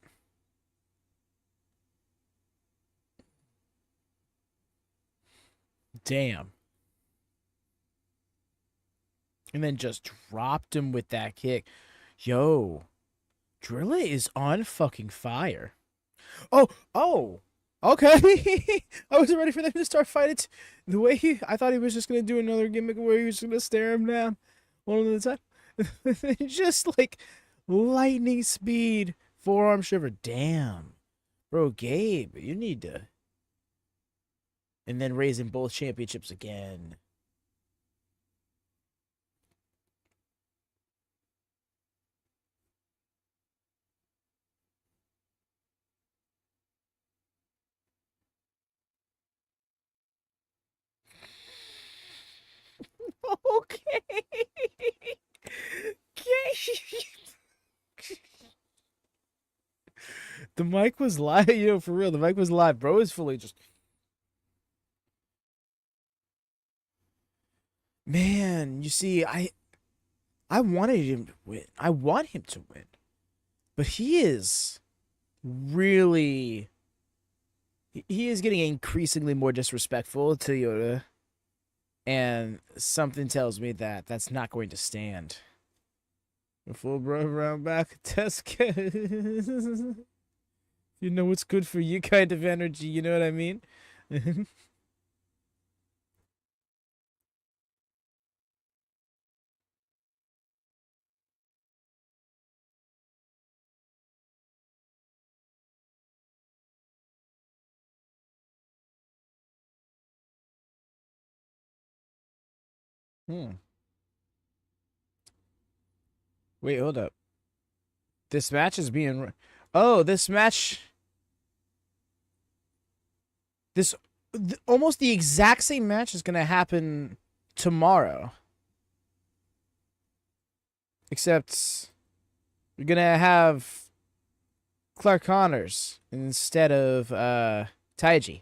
Damn. And then just dropped him with that kick. Yo. Drilla is on fucking fire. Oh. Okay. I wasn't ready for them to start fighting. The way I thought he was just going to do another gimmick where he was going to stare him down one at a time. Just like lightning speed. Forearm shiver. Damn. Bro, Gabe, you need to. And then raising both championships again. Okay. The mic was live, for real. The mic was live. Bro is fully just. Man, you see, I wanted him to win. I want him to win. But he is really. He is getting increasingly more disrespectful to Yoda. And something tells me that that's not going to stand. A full bro round back test. You know what's good for you kind of energy, you know what I mean? Wait, hold up. This match is being. Oh, this match. Almost the exact same match is going to happen tomorrow. Except we're going to have Clark Connors instead of Taiji.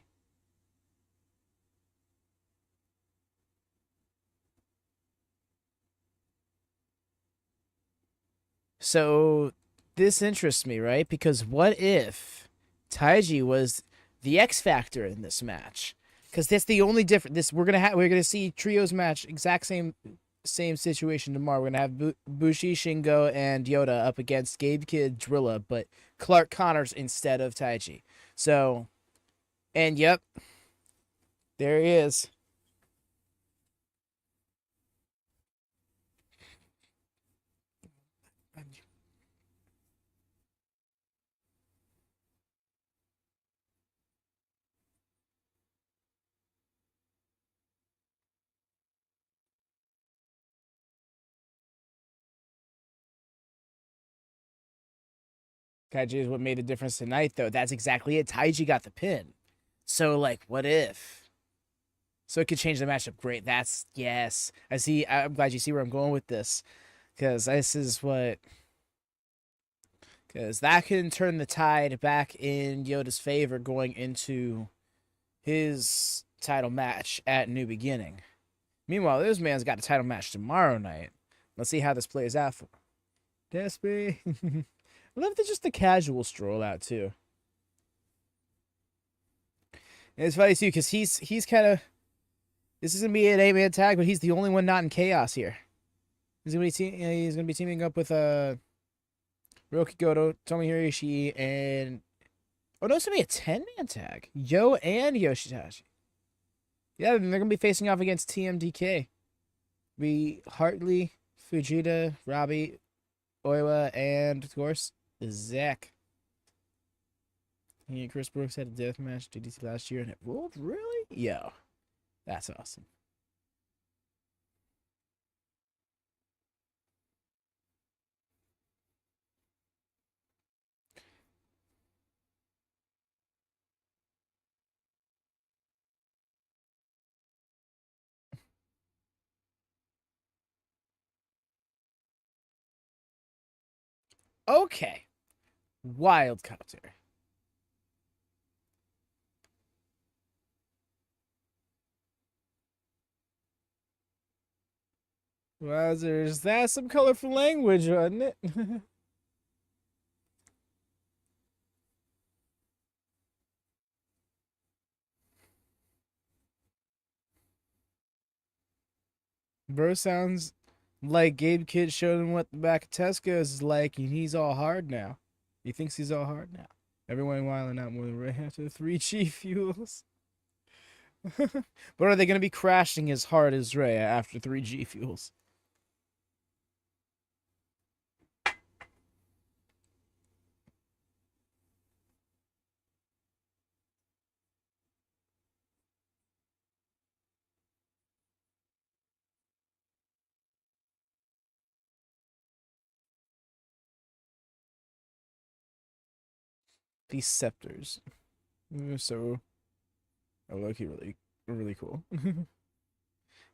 So this interests me, right? Because what if Taiji was the X factor in this match? Because that's the only difference. We're gonna see trios match, exact same situation tomorrow. We're gonna have Bushi, Shingo, and Yoda up against Gabe Kidd, Drilla, but Clark Connors instead of Taiji. So, and yep, there he is. Kaiji is what made the difference tonight, though. That's exactly it. Taiji got the pin. So, like, what if? So it could change the matchup. Great. That's, yes. I see. I'm glad you see where I'm going with this. Because this is what. Because that can turn the tide back in Yoda's favor going into his title match at New Beginning. Meanwhile, this man's got a title match tomorrow night. Let's see how this plays out for Despi. I love just the casual stroll out, too. And it's funny, too, because he's kind of... This is going to be an 8-man tag, but he's the only one not in chaos here. He's going to be teaming up with Hiroki Goto, Tomoaki Hiroshi, and... Oh, no, it's going to be a 10-man tag. Yo and Yoshihashi. Yeah, they're going to be facing off against TMDK. Be Hartley, Fujita, Robbie, Oiwa, and, of course, Zack. Yeah, Chris Brooks had a death match DDT last year and it ruled? Really? Yo, that's awesome. Okay. Wild commentary. Wowzers, that's some colorful language, wasn't it? Bro sounds like Gabe Kid showed him what the back of Tesco is like, and he's all hard now. He thinks he's all hard now. Everyone wilding out more than Ray after 3G fuels. But are they going to be crashing as hard as Ray after 3G fuels? These scepters. So, low-key really cool.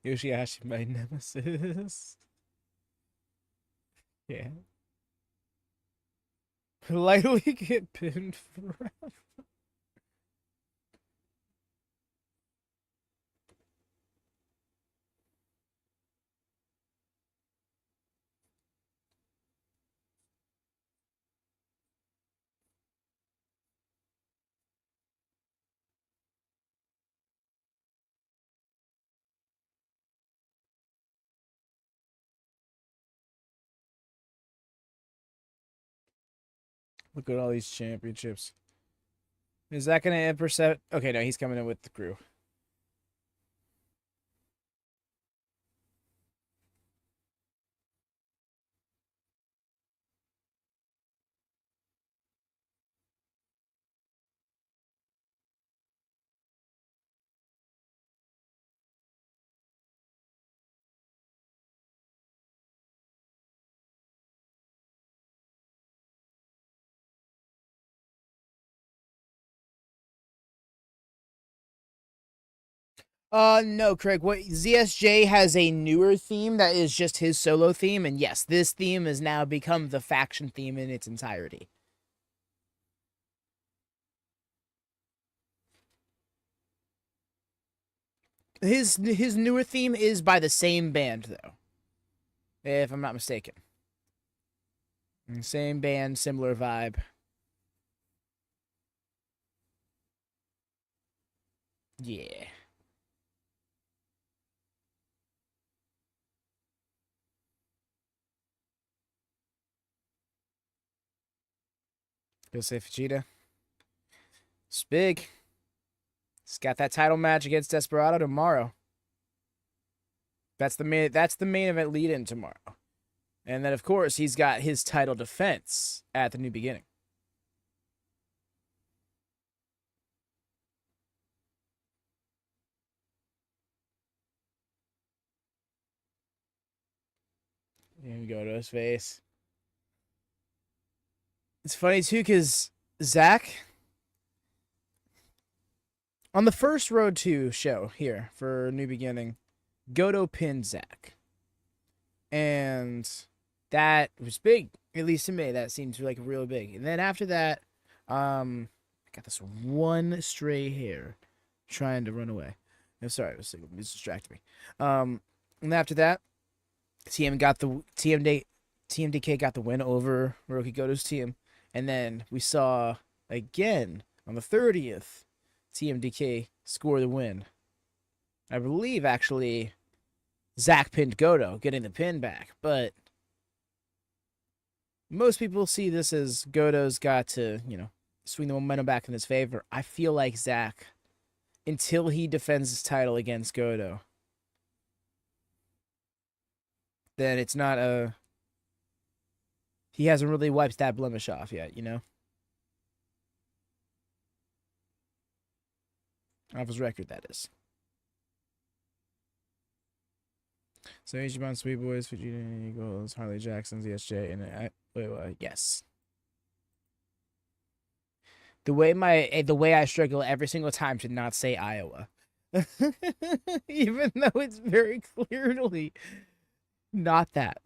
Yoshihashi, my nemesis. Yeah. Lightly get pinned forever. Look at all these championships. Is that going to intercept? Okay, no, he's coming in with the crew. No, Craig. What ZSJ has a newer theme that is just his solo theme, and yes, this theme has now become the faction theme in its entirety. His newer theme is by the same band though, if I'm not mistaken. Same band, similar vibe. Yeah. Go say Vegeta. It's big. He's got that title match against Desperado tomorrow. That's the main event lead in tomorrow. And then of course he's got his title defense at the New Beginning. Here we go to his face. It's funny too because Zach on the first Road to show here for New Beginning, Goto pinned Zach, and that was big. At least to me, that seems like real big. And then after that, I got this one stray hair trying to run away. I'm sorry, it was distracting me. And after that, TMDK got the win over Hiroki Goto's team, and then we saw again on the 30th, TMDK score the win. I believe actually Zach pinned Goto, getting the pin back, but most people see this as Goto's got to, swing the momentum back in his favor. I feel like Zach, until he defends his title against Goto, then it's not he hasn't really wiped that blemish off yet, Off his record, that is. So Ichiban, Sweet Boys, Fujita Eagles, Harley Jackson, ZSJ, and yes. The way I struggle every single time to not say Iowa, even though it's very clearly not that.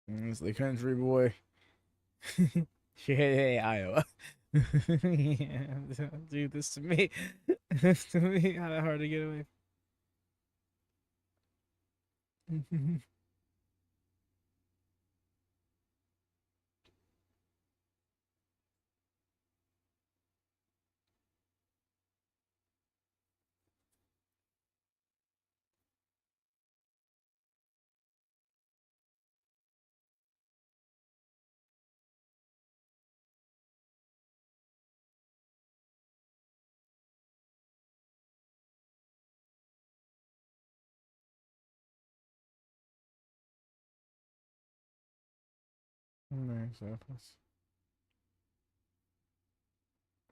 It's the country boy. Hey, Iowa. Yeah, don't do this to me. To me, how hard to get away.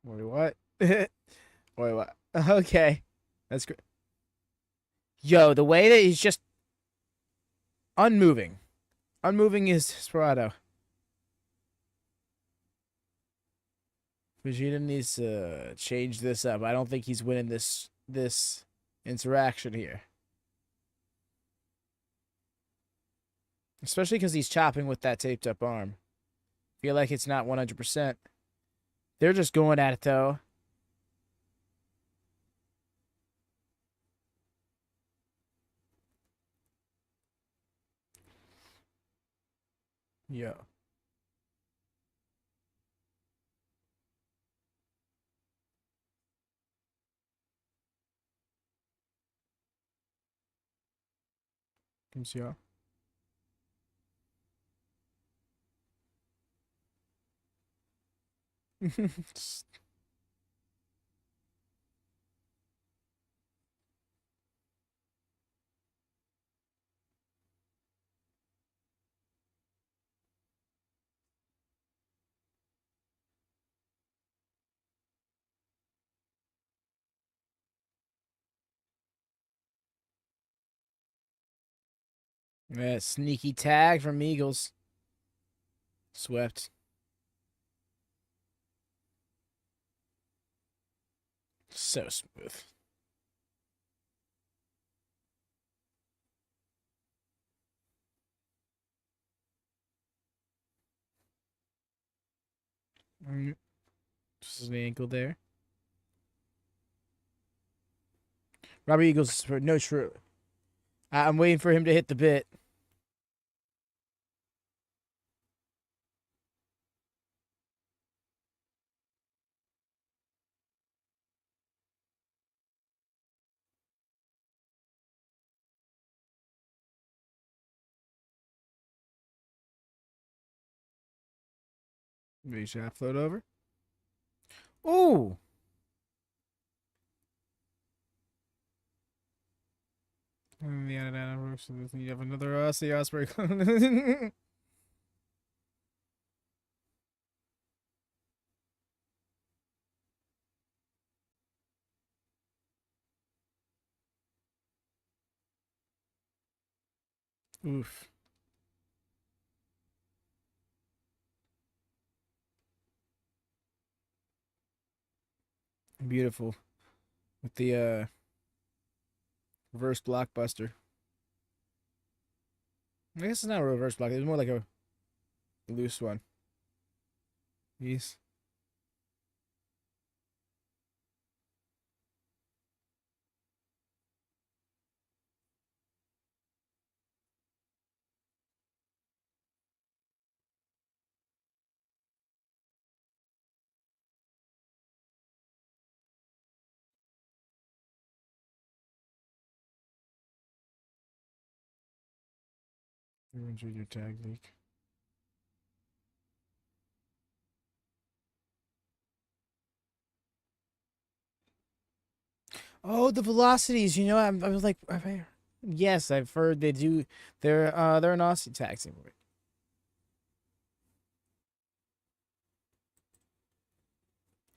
Wait, what? Wait, what? Okay, that's great. Yo, the way that he's just unmoving. Unmoving is Sperado. Vegeta needs to change this up. I don't think he's winning this interaction here. Especially because he's chopping with that taped up arm. Feel like it's not 100%. They're just going at it though. Yeah. Come see ya. Yeah, sneaky tag from Eagles. Swept. So smooth. Just the ankle there. Robert Eagles for no true. I'm waiting for him to hit the bit. Maybe shaft float over. Ooh. And the Anna so you have another Aussie Osprey. Oof. Beautiful. With the reverse blockbuster. I guess it's not a reverse block. It's more like a loose one. Yes. You enjoyed your tag leak. Oh, the velocities. You know, I was like, yes, I've heard they do. They're an Aussie tag team.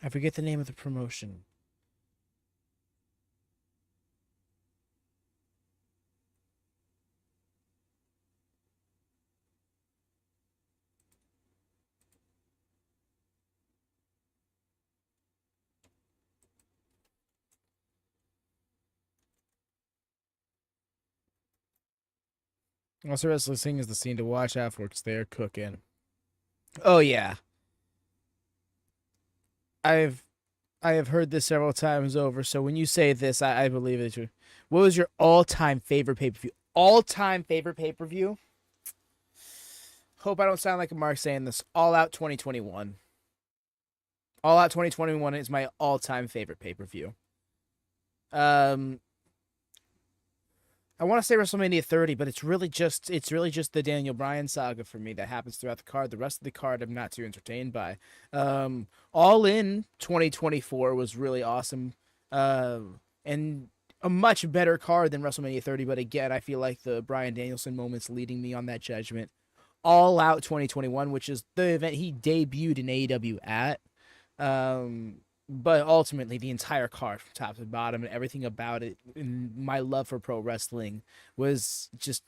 I forget the name of the promotion. Also, wrestling scene is the scene to watch out for because they're cooking. Oh yeah, I've I have heard this several times over. So when you say this, I believe it too. What was your all-time favorite pay-per-view? All-time favorite pay-per-view? Hope I don't sound like a Mark saying this. All Out 2021. All Out 2021 is my all-time favorite pay-per-view. Um, I want to say WrestleMania 30, but it's really just the Daniel Bryan saga for me that happens throughout the card. The rest of the card I'm not too entertained by. All In 2024 was really awesome, and a much better card than WrestleMania 30. But again, I feel like the Bryan Danielson moment's leading me on that judgment. All Out 2021, which is the event he debuted in AEW at. But ultimately, the entire card from top to bottom and everything about it, and my love for pro wrestling was just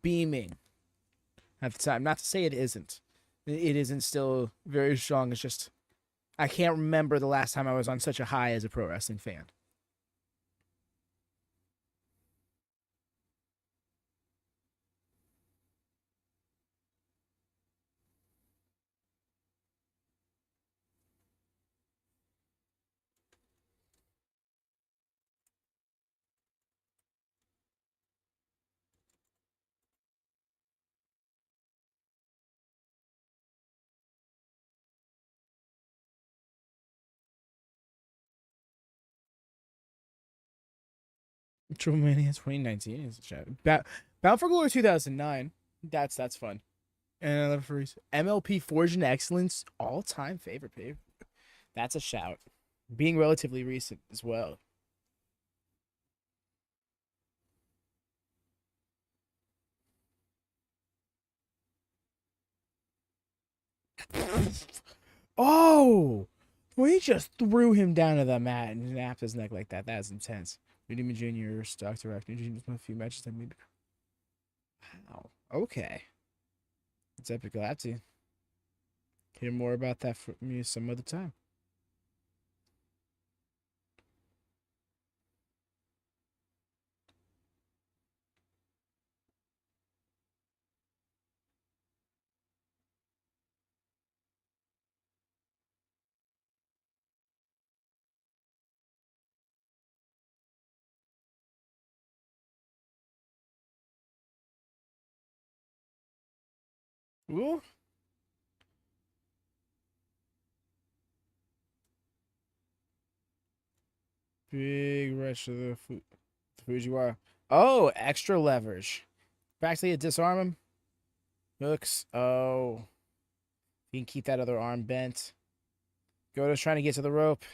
beaming at the time. Not to say it isn't. It isn't still very strong. It's just, I can't remember the last time I was on such a high as a pro wrestling fan. Triple Mania 2019 is a shout. Bound for Glory 2009. That's fun. And I love for MLP Forging Excellence, all time favorite pay. That's a shout. Being relatively recent as well. Oh, we just threw him down to the mat and snapped his neck like that. That is intense. Newman Jr. stuck to Rack. Newman Jr. a few matches that maybe. Wow. Okay. It's epic. I'll have to hear more about that from you some other time. Ooh. Big rush of the Fujiwara. Oh, extra leverage. Practically a disarm him. Hooks. Oh. He can keep that other arm bent. Goto's trying to get to the rope.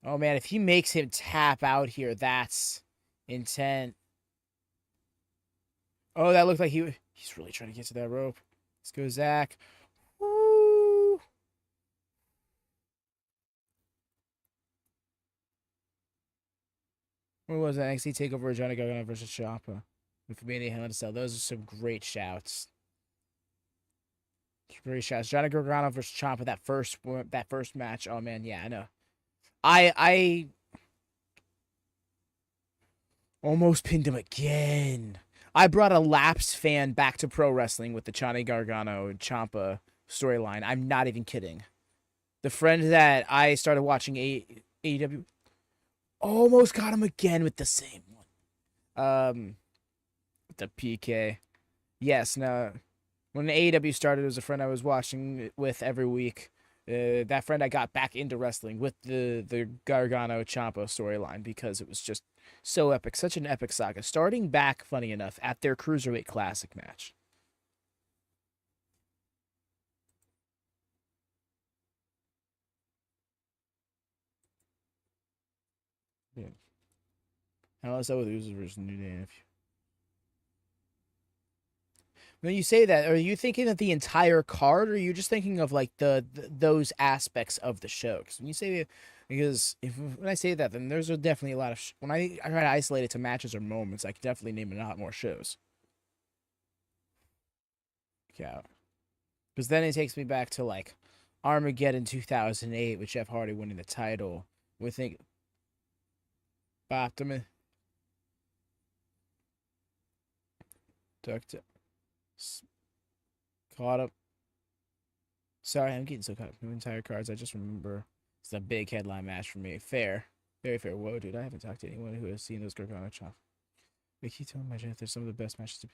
Oh man, if he makes him tap out here, that's Intent. Oh, that looked like he's really trying to get to that rope. Let's go, Zach. Woo! What was that? NXT TakeOver Johnny Gargano versus Ciampa. With Mania Hell in a Cell. Those are some great shouts. Great shouts. Johnny Gargano versus Ciampa. That first match. Oh man, yeah, I know. I almost pinned him again. I brought a lapsed fan back to pro wrestling with the Johnny Gargano and Ciampa storyline. I'm not even kidding. The friend that I started watching AEW almost got him again with the same one. The PK. Yes, no. When AEW started, it was a friend I was watching with every week. That friend I got back into wrestling with the Gargano Ciampa storyline because it was just so epic, such an epic saga. Starting back, funny enough, at their Cruiserweight Classic match. Yeah. How is that with Usos versus New Day? When you say that, are you thinking of the entire card, or are you just thinking of like those aspects of the show? Because when you say, when I say that, then there's definitely a lot of when I try to isolate it to matches or moments, I can definitely name a lot more shows. Yeah, because then it takes me back to like Armageddon 2008 with Jeff Hardy winning the title. We think Optimus, Doctor, caught up. Sorry, I'm getting so caught up in entire cards. I just remember it's a big headline match for me. Fair. Very fair. Whoa, dude, I haven't talked to anyone who has seen those Gargano Chop. They keep telling my Jeff they're some of the best matches to be.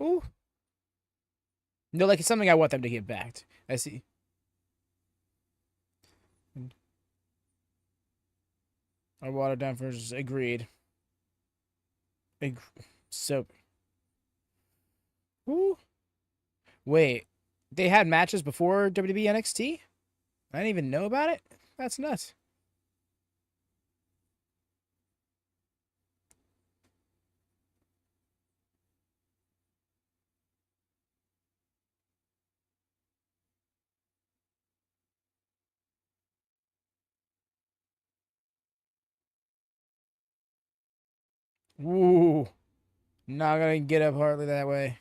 Ooh. No, like it's something I want them to get back to. I see. Our watered down versions agreed. So. Ooh. Wait. They had matches before WWE NXT? I didn't even know about it? That's nuts. Ooh. Not gonna get up hardly that way.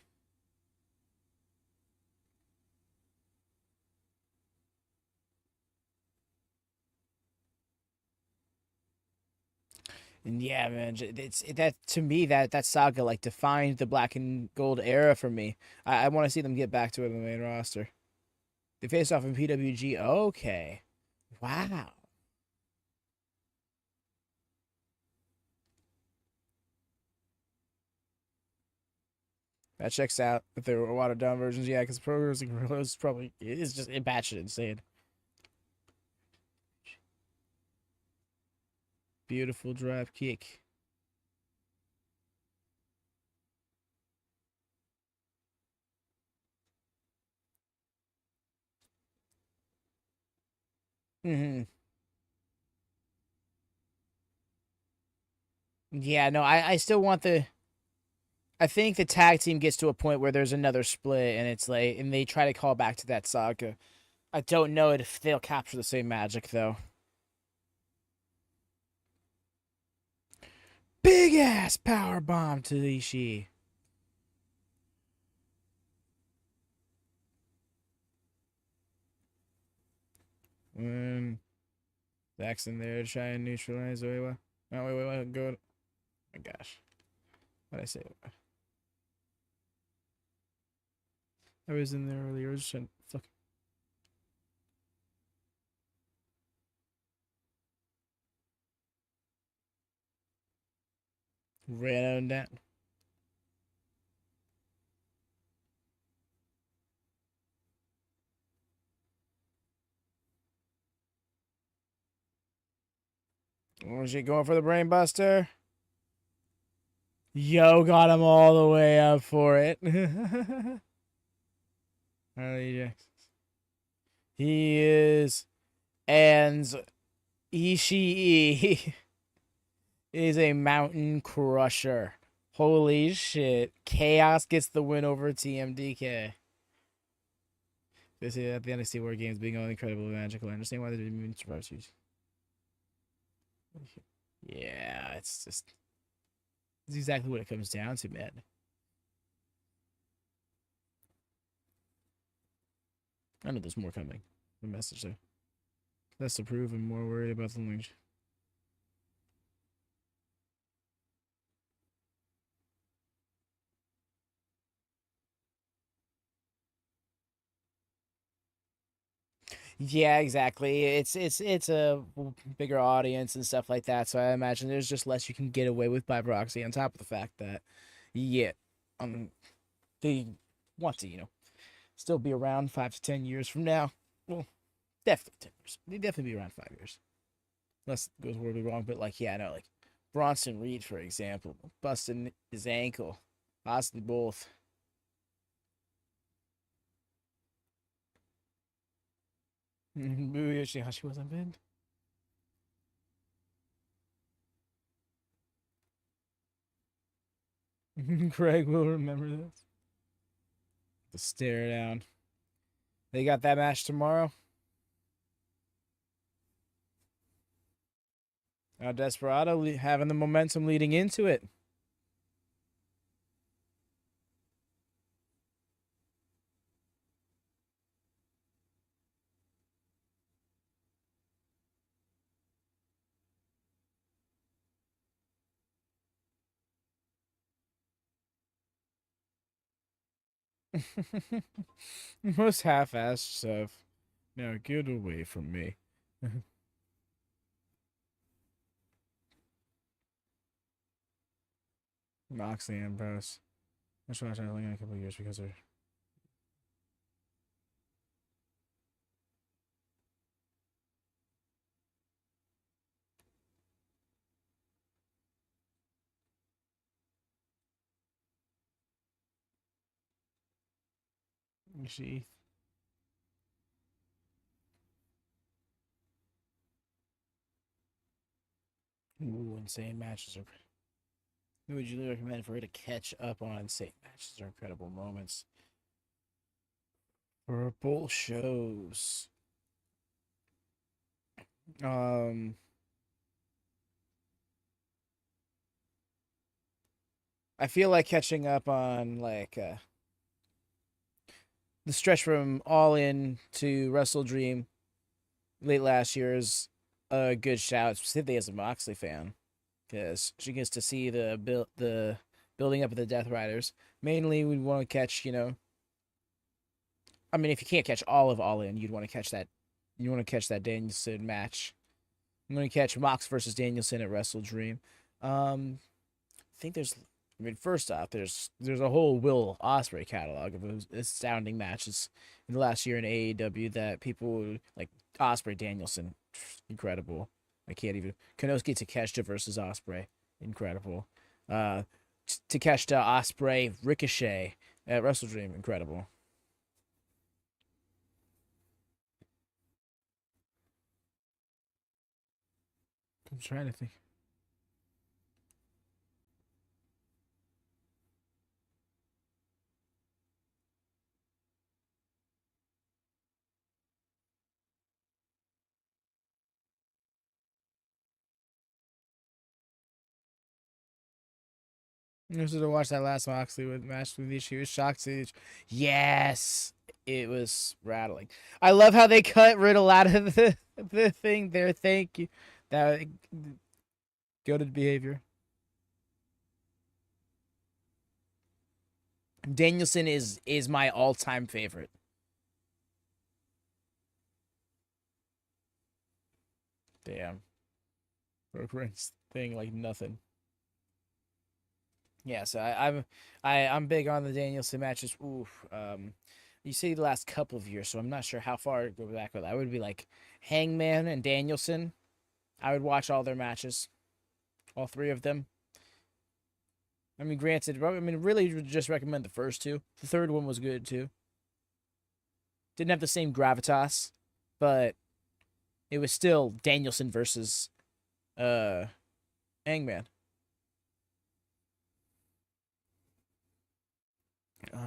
And yeah, man, that to me that saga like defined the black and gold era for me. I want to see them get back to it in the main roster. They faced off in PWG. Okay, wow, that checks out. If they were watered down versions, yeah, because Pro Wrestling Guerrillas probably is just batshit insane. Beautiful drop kick. Mm-hmm. Yeah, no, I still want the. I think the tag team gets to a point where there's another split, and it's like, and they try to call back to that saga. I don't know if they'll capture the same magic though. Big ass power bomb to Ishii. Zach's in there to try and neutralize. Wait, what? Oh, wait, go. Oh my gosh. What did I say? I was in there earlier. I was just trying to fuck. Ran on down. Oh, she going for the brain buster? Yo, got him all the way up for it. Harley Jackson. He is. And Ishii. is a mountain crusher. Holy shit. Chaos gets the win over TMDK. They say at the NXT War Games being all incredible and magical. I understand why they're doing surprise. Yeah, it's exactly what it comes down to, man. I know there's more coming. The message there. Less to prove and more worried about the link. Yeah, exactly. It's a bigger audience and stuff like that. So I imagine there's just less you can get away with by proxy. On top of the fact that, yeah, they want to still be around 5 to 10 years from now. Well, definitely 10 years. They definitely be around 5 years, unless it goes horribly wrong. But like, yeah, I know, like Bronson Reed, for example, busting his ankle, possibly both. Yoshihashi wasn't bad. Craig will remember this. The stare down. They got that match tomorrow. Desperado having the momentum leading into it. Most half-assed stuff. Now get away from me. Moxley and Bros. I'm sure I'm only in a couple of years because they're. She. Ooh, insane matches are. Who would you recommend for her to catch up on insane matches or incredible moments? For both shows. Um, I feel like catching up on like the stretch from All In to Wrestle Dream late last year is a good shout, specifically as a Moxley fan, because she gets to see the building up of the Death Riders. Mainly, we want to catch, I mean, if you can't catch all of All In, you'd want to catch that. You want to catch that Danielson match. I'm going to catch Mox versus Danielson at Wrestle Dream. I think there's. I mean, first off, there's a whole Will Ospreay catalog of astounding matches in the last year in AEW that people like. Ospreay Danielson, incredible. I can't even. Konosuke Takeshita versus Ospreay, incredible. Takeshita Ospreay Ricochet at Wrestle Dream, incredible. I'm trying to think. I was to watch that last Moxley with match with Ishii. Was shocked to. Yes, it was rattling. I love how they cut Riddle out of the thing there. Thank you. That goated behavior. Danielson is my all-time favorite. Damn. Brokers thing like nothing. Yeah, so I'm big on the Danielson matches. Oof. You see the last couple of years, so I'm not sure how far to go back with that. I would be like Hangman and Danielson. I would watch all their matches, all three of them. I mean, granted, I mean, really would just recommend the first two. The third one was good too. Didn't have the same gravitas, but it was still Danielson versus uh Hangman. Oh.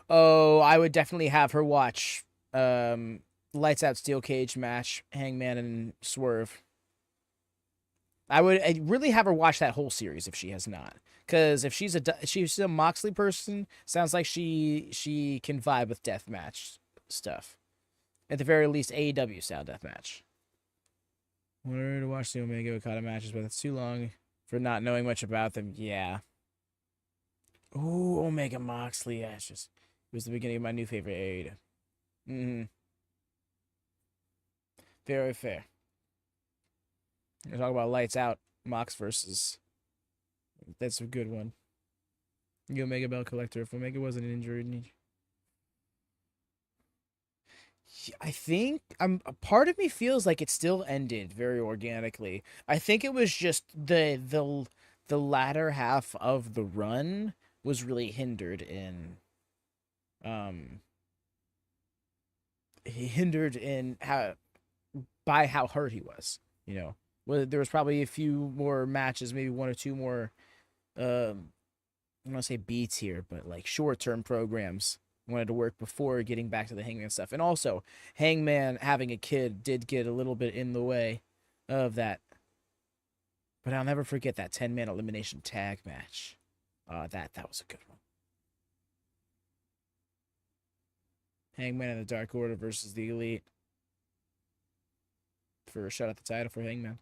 Oh, I would definitely have her watch Lights Out Steel Cage match, Hangman and Swerve. I'd really have her watch that whole series if she has not. Because if she's a Moxley person, sounds like she can vibe with deathmatch stuff. At the very least, AEW style deathmatch. Wanted to watch the Omega Okada matches, but it's too long for not knowing much about them. Yeah. Ooh, Omega Moxley. Yeah, it was the beginning of my new favorite AEW. Mm-hmm. Very fair. You're talking about Lights Out, Mox versus. That's a good one. You Omega Bell Collector. If Omega wasn't injured, I think a part of me feels like it still ended very organically. I think it was just the latter half of the run was really um hindered in how by how hurt he was. You know, well, there was probably a few more matches, maybe one or two more. I don't want to say beats here, but like short-term programs wanted to work before getting back to the Hangman stuff. And also, Hangman having a kid did get a little bit in the way of that. But I'll never forget that 10-man elimination tag match. That was a good one. Hangman and the Dark Order versus the Elite for a shot at the title for Hangman.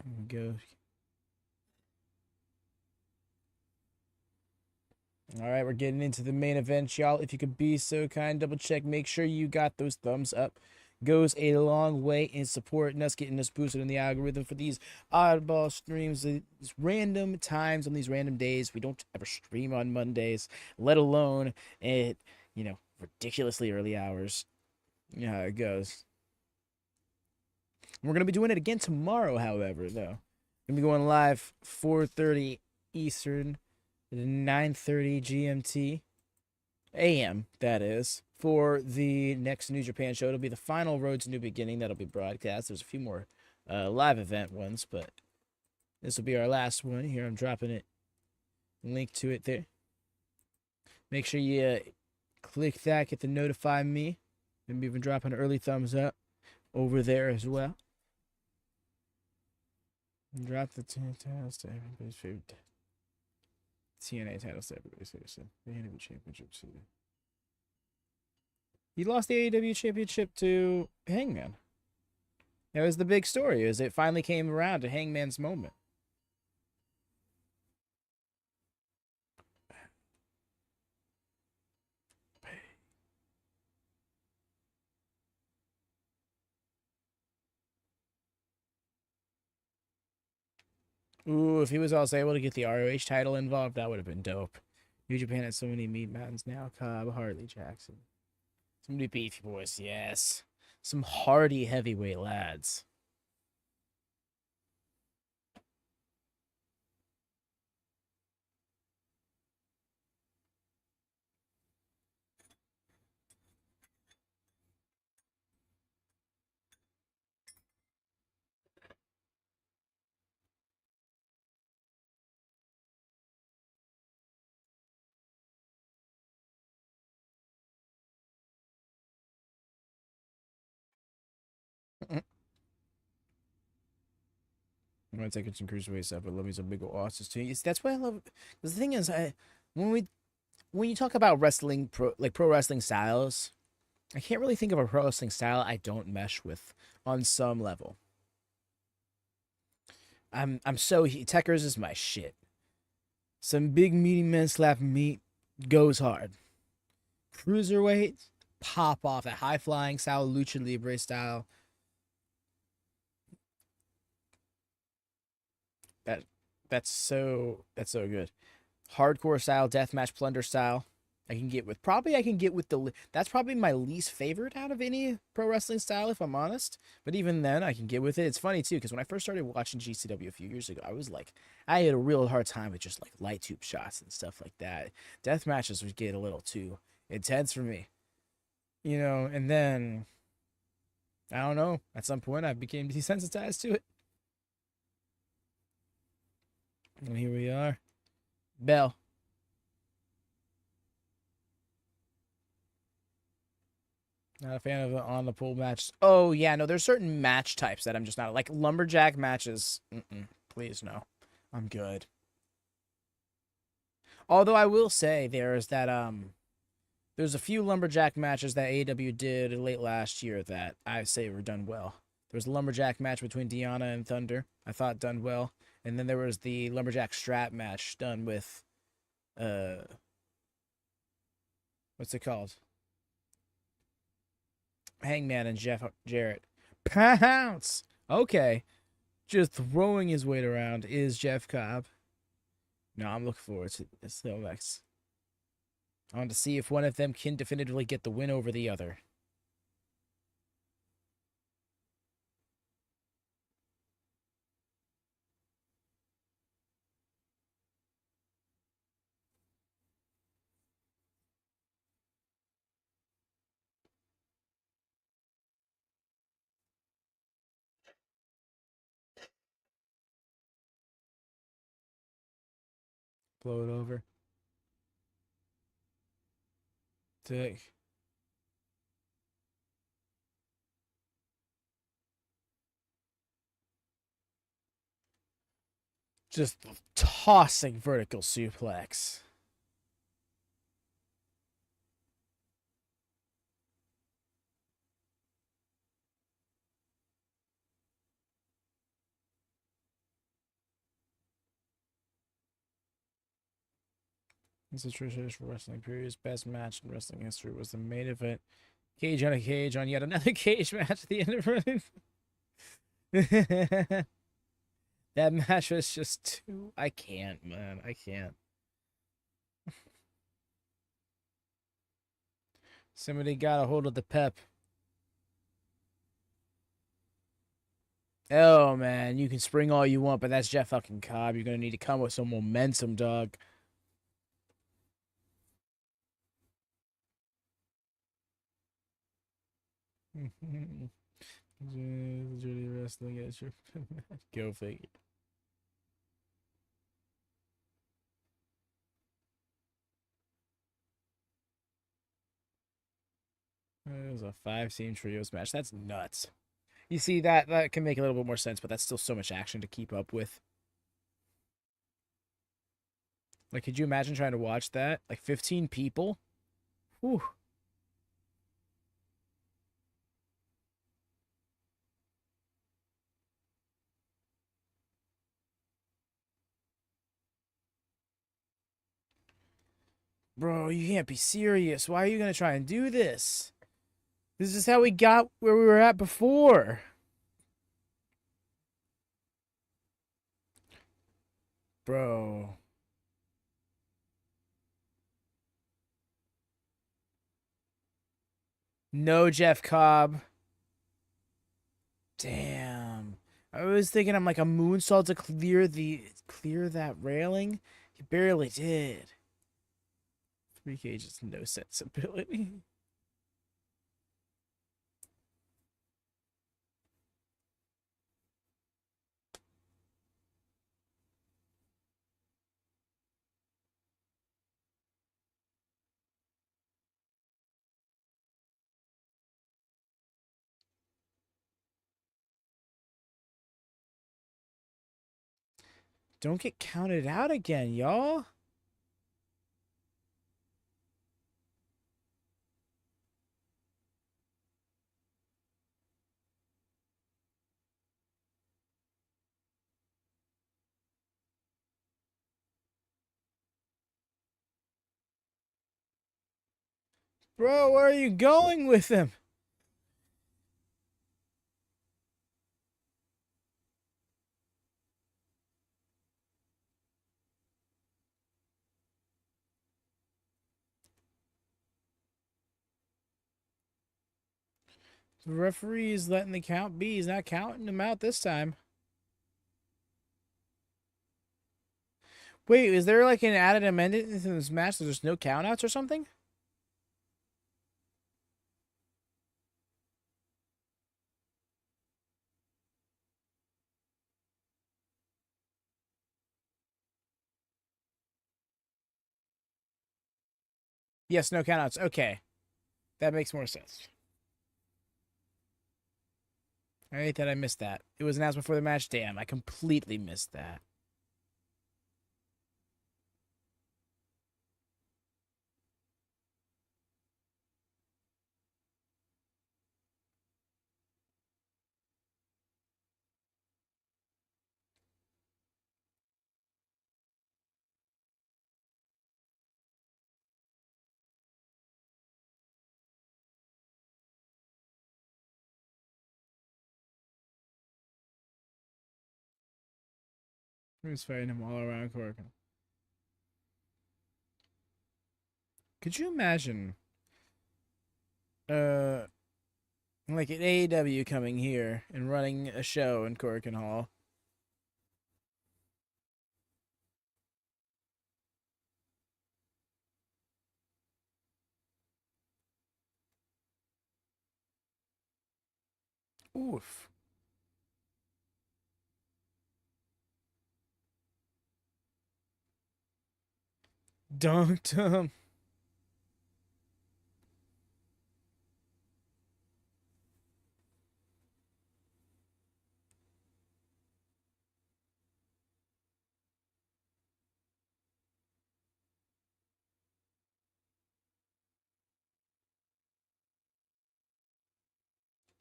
There we go. All right, we're getting into the main event, y'all. If you could be so kind, double check, make sure you got those thumbs up. Goes a long way in supporting us, getting us boosted in the algorithm for these oddball streams, these random times on these random days. We don't ever stream on Mondays, let alone at, ridiculously early hours. You know how it goes. We're going to be doing it again tomorrow, however, though. We're going to be going live 4:30 Eastern, 9:30 GMT, AM, that is, for the next New Japan show. It'll be the final Road to New Beginning that'll be broadcast. There's a few more live event ones, but this will be our last one. Here, I'm dropping it. Link to it there. Make sure you click that, get the notify me. Maybe even drop an early thumbs up over there as well. And drop the titles to everybody's favorite. TNA titles to everybody's favorite. The AEW Championship too. He lost the AEW Championship to Hangman. That was the big story, is it finally came around to Hangman's moment. Ooh, if he was also able to get the ROH title involved, that would have been dope. New Japan has so many meat mountains now. Cobb, Harley, Jackson. So many beefy boys, yes. Some hardy heavyweight lads. I'm gonna take some cruiserweight stuff, but love me some big old asses too. That's why I love. The thing is, when you talk about wrestling, pro wrestling styles, I can't really think of a pro wrestling style I don't mesh with on some level. Techers is my shit. Some big meaty men slapping meat goes hard. Cruiserweight pop off at high flying style, lucha libre style. That's so good. Hardcore style, deathmatch plunder style. I can get with probably I can get with the that's probably my least favorite out of any pro wrestling style if I'm honest. But even then I can get with it. It's funny too because when I first started watching GCW a few years ago, I was like I had a real hard time with just like light tube shots and stuff like that. Death matches would get a little too intense for me, you know. And then I don't know. At some point I became desensitized to it, and here we are. Bell. Not a fan of the on the pool match. Oh yeah, no. There's certain match types that I'm just not like lumberjack matches. Please no, I'm good. Although I will say there's that there's a few lumberjack matches that AEW did late last year that I say were done well. There was a lumberjack match between Deanna and Thunder. I thought done well, and then there was the lumberjack strap match done with uh what's it called? Hangman and Jeff Jarrett. Pounce. Okay. Just throwing his weight around is Jeff Cobb. No, I'm looking forward to this next. I want to see if one of them can definitively get the win over the other. Blow it over. Tick. Just tossing vertical suplex. This is traditional wrestling period's best match in wrestling history was the main event. Cage on a cage on yet another cage match at the end of it. That match was just too. I can't, man. I can't. Somebody got a hold of the pep. Oh, man. You can spring all you want, but that's Jeff fucking Cobb. You're going to need to come with some momentum, dog. Dirty wrestling at your go figure. It was a 5-team trios match. That's nuts. You see that can make a little bit more sense, but that's still so much action to keep up with. Like, could you imagine trying to watch that? Like 15 people? Whew. Bro, you can't be serious. Why are you going to try and do this? This is how we got where we were at before. Bro. No Jeff Cobb. Damn. I was thinking I'm like a moonsault to clear that railing. He barely did. 3 cages, no sensibility. Don't get counted out again, y'all. Bro, where are you going with him? The referee is letting the count be. He's not counting them out this time. Wait, is there like an added amendment in this match? There's no countouts or something? Yes, no countouts. Okay. That makes more sense. I hate that I missed that. It was announced before the match. Damn, I completely missed that. Who's fighting him all around Korakuen? Could you imagine, uh, like an AEW coming here and running a show in Korakuen Hall? Oof. Dunked him.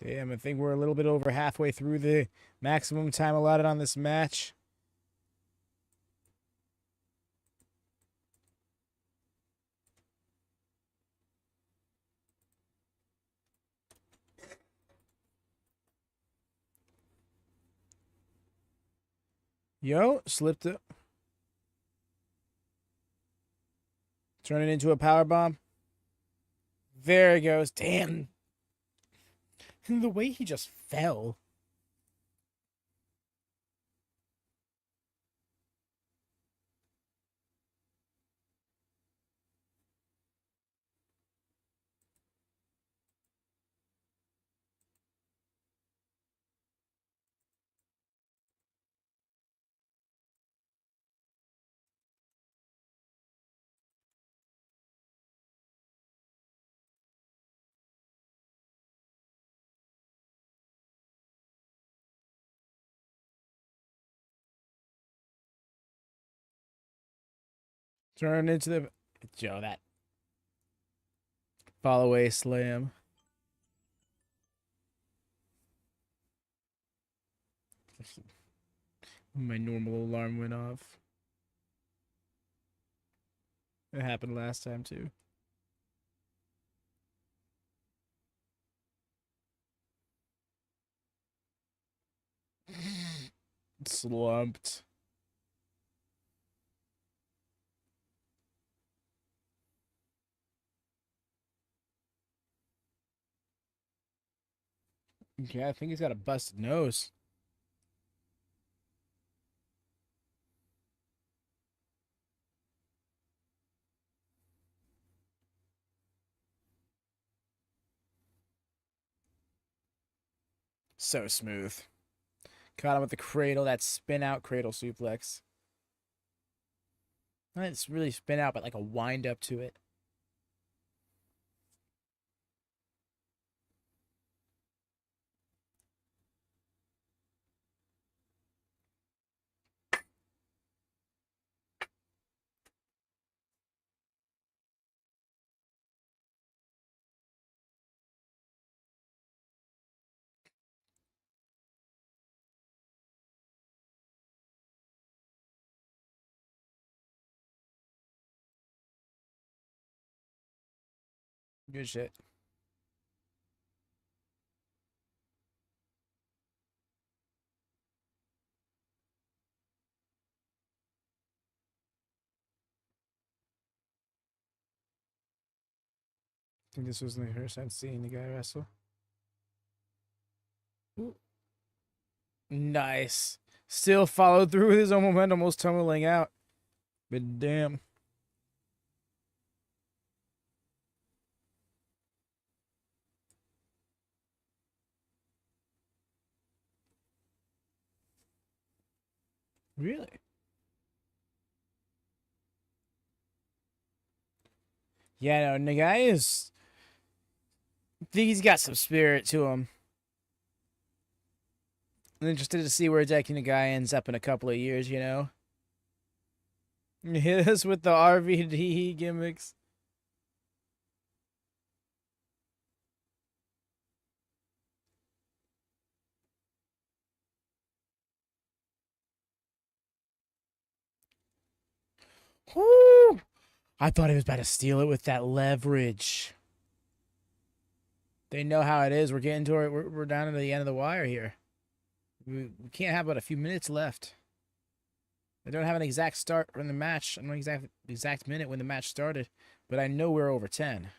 Damn, I think we're a little bit over halfway through the maximum time allotted on this match. Yo, slipped it. Turn it into a power bomb. There it goes. Damn. The way he just fell. Turn into the Joe that fall away slam. My normal alarm went off. It happened last time too. Slumped. Yeah, I think he's got a busted nose. So smooth. Caught him with the cradle, that spin out cradle suplex. It's really spin out, but like a wind up to it. Good shit. I think this was the first time seeing the guy wrestle. Ooh. Nice. Still followed through with his own momentum, almost tumbling out. But damn. Really? Yeah, no, Nagai is. I think he's got some spirit to him. I'm interested to see where Daiki Nagai ends up in a couple of years, you know? Hit us with the RVD gimmicks. Whoo! I thought he was about to steal it with that leverage. They know how it is. We're getting to it. We're down to the end of the wire here. We can't have but a few minutes left. I don't have an exact start in the match. I don't know exact minute when the match started, but I know we're over 10.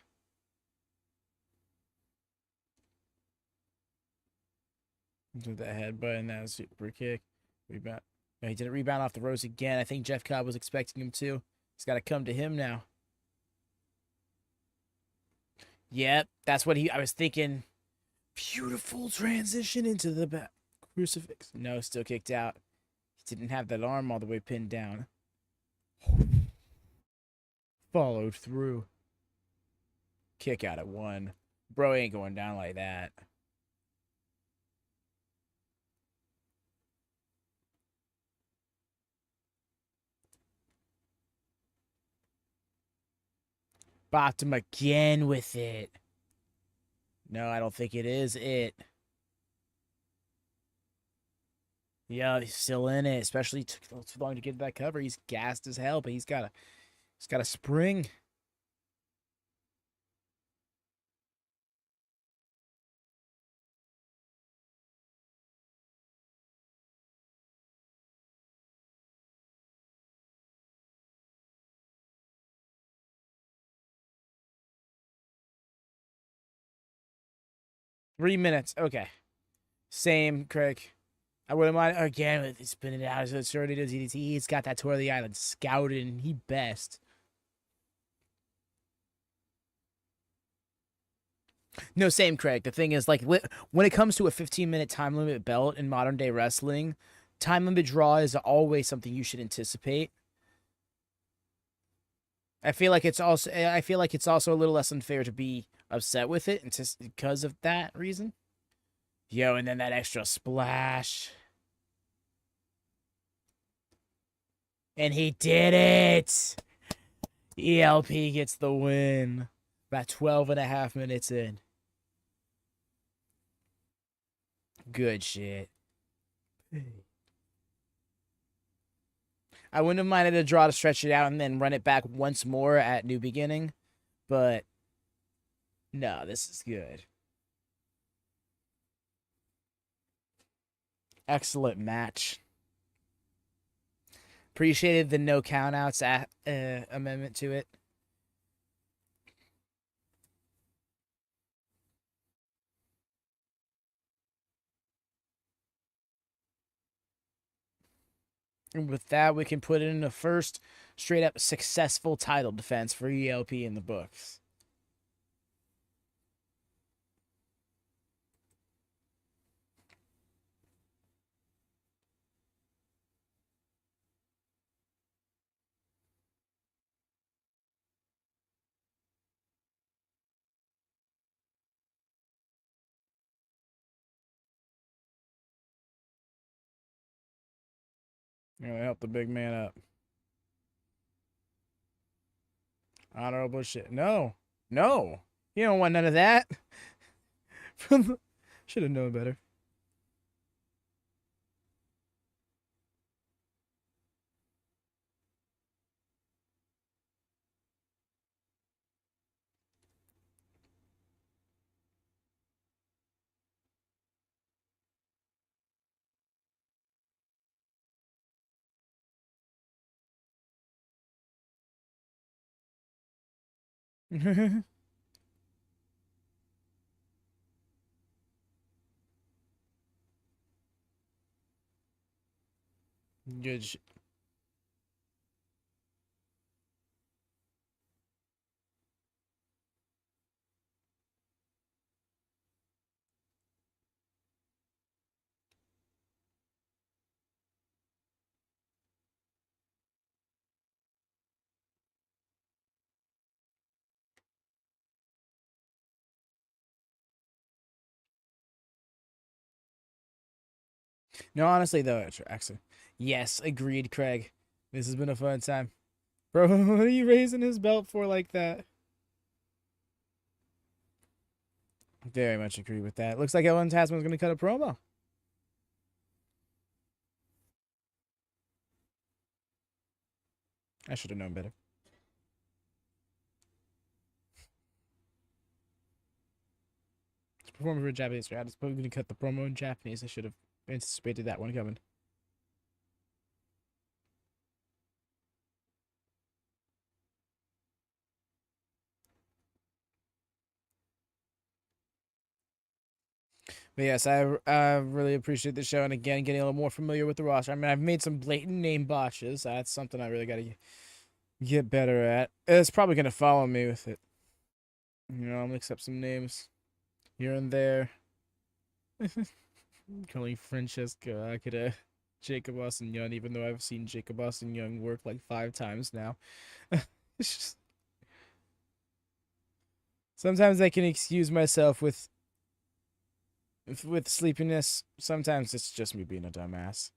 With that headbutt and that super kick. Rebound. No, he didn't rebound off the ropes again. I think Jeff Cobb was expecting him to. He's got to come to him now. Yep, that's what I was thinking. Beautiful transition into the back. Crucifix. No, still kicked out. He didn't have that arm all the way pinned down. Followed through. Kick out at 1. Bro ain't going down like that. Bopped him again with it. No, I don't think it is it. Yeah, he's still in it. Especially took too long to get that cover. He's gassed as hell, but he's got a spring. $3 minutes. Okay. Same, Craig. I wouldn't mind again with spinning it out. So it's already does DDT. He's got that tour of the island scouted, and he best. No, same, Craig. The thing is, like, when it comes to a 15-minute time limit belt in modern day wrestling, time limit draw is always something you should anticipate. I feel like it's also a little less unfair to be upset with it because of that reason. Yo, and then that extra splash. And he did it! ELP gets the win. About 12.5 minutes in. Good shit. I wouldn't have minded a draw to stretch it out and then run it back once more at New Beginning. But, no, this is good. Excellent match. Appreciated the no countouts amendment to it. And with that, we can put in the first straight up successful title defense for ELP in the books. You know, help the big man up. Honorable shit. No. No. You don't want none of that. Should have known better. Good. No, honestly though, actually, yes, agreed, Craig. This has been a fun time, bro. What are you raising his belt for like that? Very much agree with that. Looks like Ellen Tasman's gonna cut a promo. I should have known better. It's performing for a Japanese crowd. It's probably gonna cut the promo in Japanese. I should have anticipated that one coming. But yes, I really appreciate the show, and again, getting a little more familiar with the roster. I mean, I've made some blatant name botches. That's something I really got to get better at. It's probably gonna follow me with it. You know, I'm gonna accept some names here and there. Calling Francesco, Akira, Jacob Austin Young, even though I've seen Jacob Austin Young work like 5 times now. It's just, sometimes I can excuse myself with sleepiness. Sometimes it's just me being a dumbass.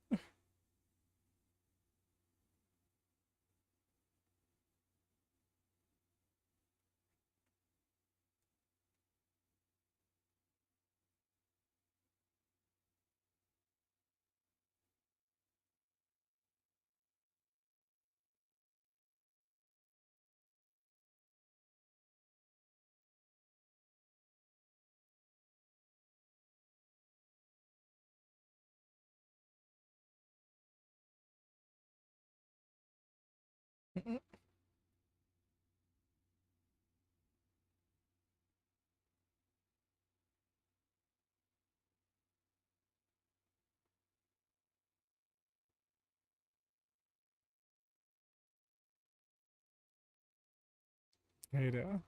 I know.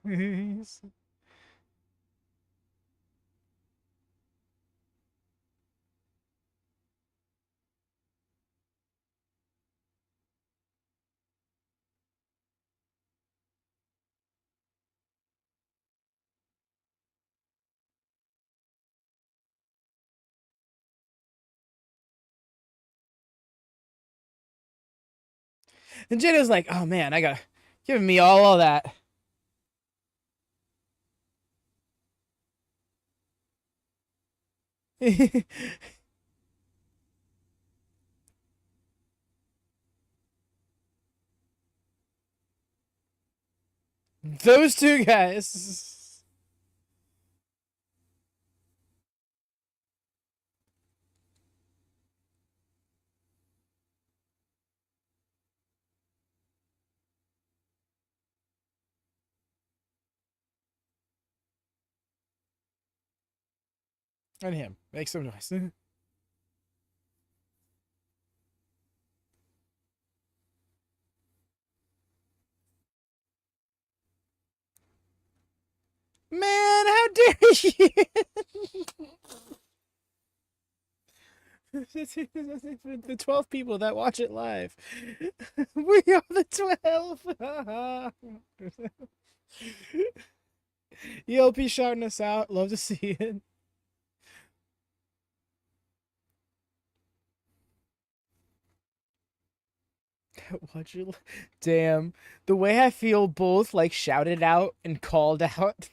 And Jada's like, oh man, I got giving me all that. Those two guys. And him. Make some noise. Man, how dare you? The 12 people that watch it live. We are the 12. ELP shouting us out. Love to see it. Watch it. Damn. The way I feel both like shouted out and called out.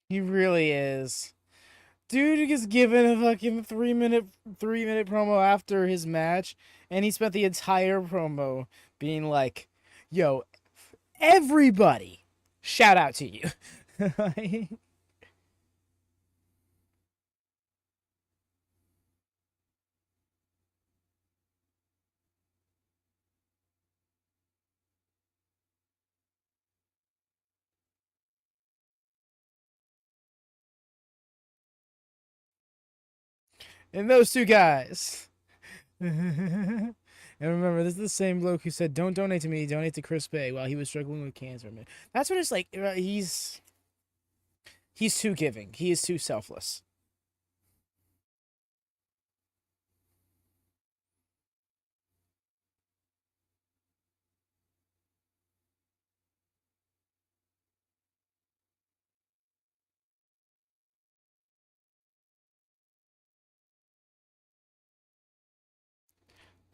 He really is. Dude is given a fucking 3 minute promo after his match, and he spent the entire promo being like, "Yo, everybody, shout out to you." And those two guys. And remember, this is the same bloke who said, "Don't donate to me, donate to Chris Bay," while he was struggling with cancer. Man, that's what it's like. He's too giving. He is too selfless.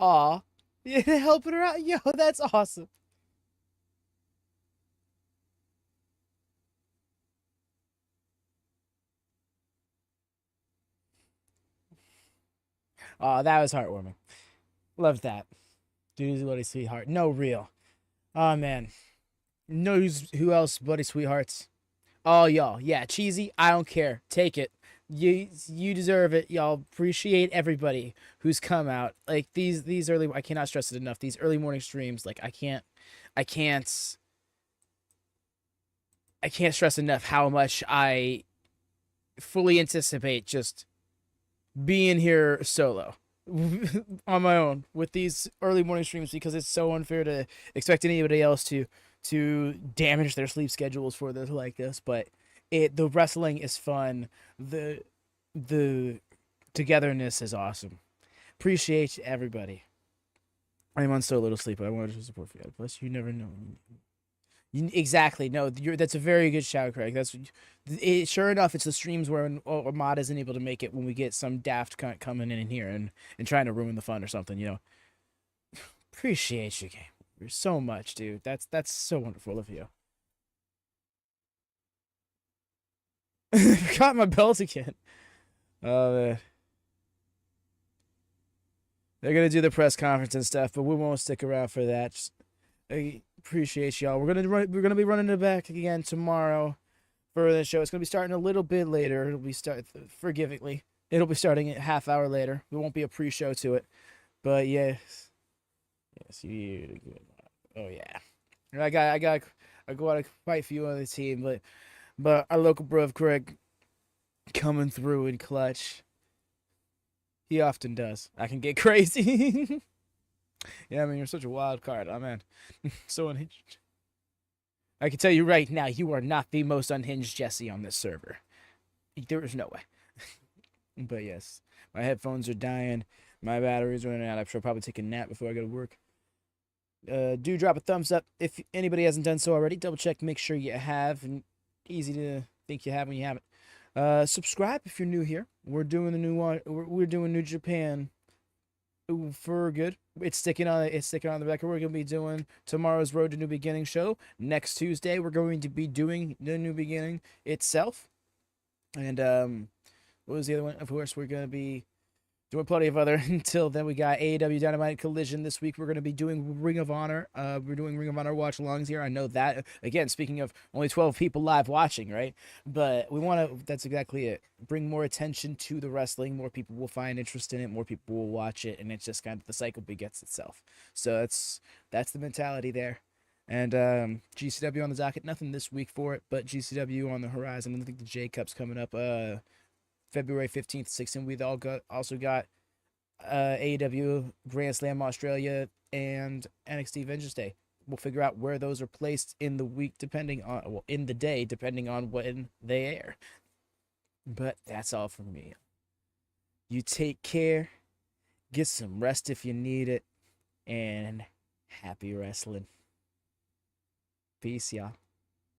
Aw, yeah, helping her out. Yo, that's awesome. Aw, that was heartwarming. Loved that. Dude's buddy sweetheart. No real. Oh man. Knows who else, buddy sweethearts? Oh y'all. Yeah, cheesy. I don't care. Take it. You deserve it. Y'all appreciate everybody who's come out. Like these early I cannot stress it enough. These early morning streams, like I can't I can't stress enough how much I fully anticipate just being here solo on my own with these early morning streams because it's so unfair to expect anybody else to damage their sleep schedules for this like this. But the wrestling is fun. The togetherness is awesome. Appreciate everybody. I'm on so little sleep. I wanted to support you. Plus, you never know. Exactly. No, that's a very good shout, Craig. That's it. Sure enough, it's the streams where Ahmad isn't able to make it when we get some daft cunt coming in here and trying to ruin the fun or something. Appreciate you, Gabe. You're so much, dude. That's so wonderful of you. Forgot my belt again. Man. They're gonna do the press conference and stuff, but we won't stick around for that. I appreciate y'all. We're gonna be running it back again tomorrow for the show. It's gonna be starting a little bit later. It'll be forgivingly. It'll be starting a half hour later. There won't be a pre-show to it, but yes, you. Oh yeah, I got quite a few on the team, but our local bro of Craig coming through in clutch. He often does. I can get crazy. Yeah, I mean, you're such a wild card. Oh man, so unhinged. I can tell you right now, you are not the most unhinged Jesse on this server. There is no way. But yes, my headphones are dying. My battery's running out. I should probably take a nap before I go to work. Do drop a thumbs up if anybody hasn't done so already. Double check, make sure you have, and easy to think you have when you haven't. Subscribe if you're new here. We're doing the new one. We're doing New Japan for good. It's sticking on. It's sticking on the record. We're gonna be doing tomorrow's Road to New Beginning show. Next Tuesday, we're going to be doing the New Beginning itself. And what was the other one? Of course, we're gonna be doing plenty of other. Until then, we got AEW Dynamite Collision this week. We're going to be doing Ring of Honor. We're doing Ring of Honor watch-alongs here. I know that. Again, speaking of only 12 people live watching, right? But we want to, that's exactly it. Bring more attention to the wrestling. More people will find interest in it. More people will watch it. And it's just kind of, the cycle begets itself. So that's the mentality there. And GCW on the docket. Nothing this week for it, but GCW on the horizon. I think the J Cup's coming up February 15th, 16th. We've also got AEW Grand Slam Australia and NXT Vengeance Day. We'll figure out where those are placed in the week, in the day, depending on when they air. But that's all from me. You take care, get some rest if you need it, and happy wrestling. Peace, y'all.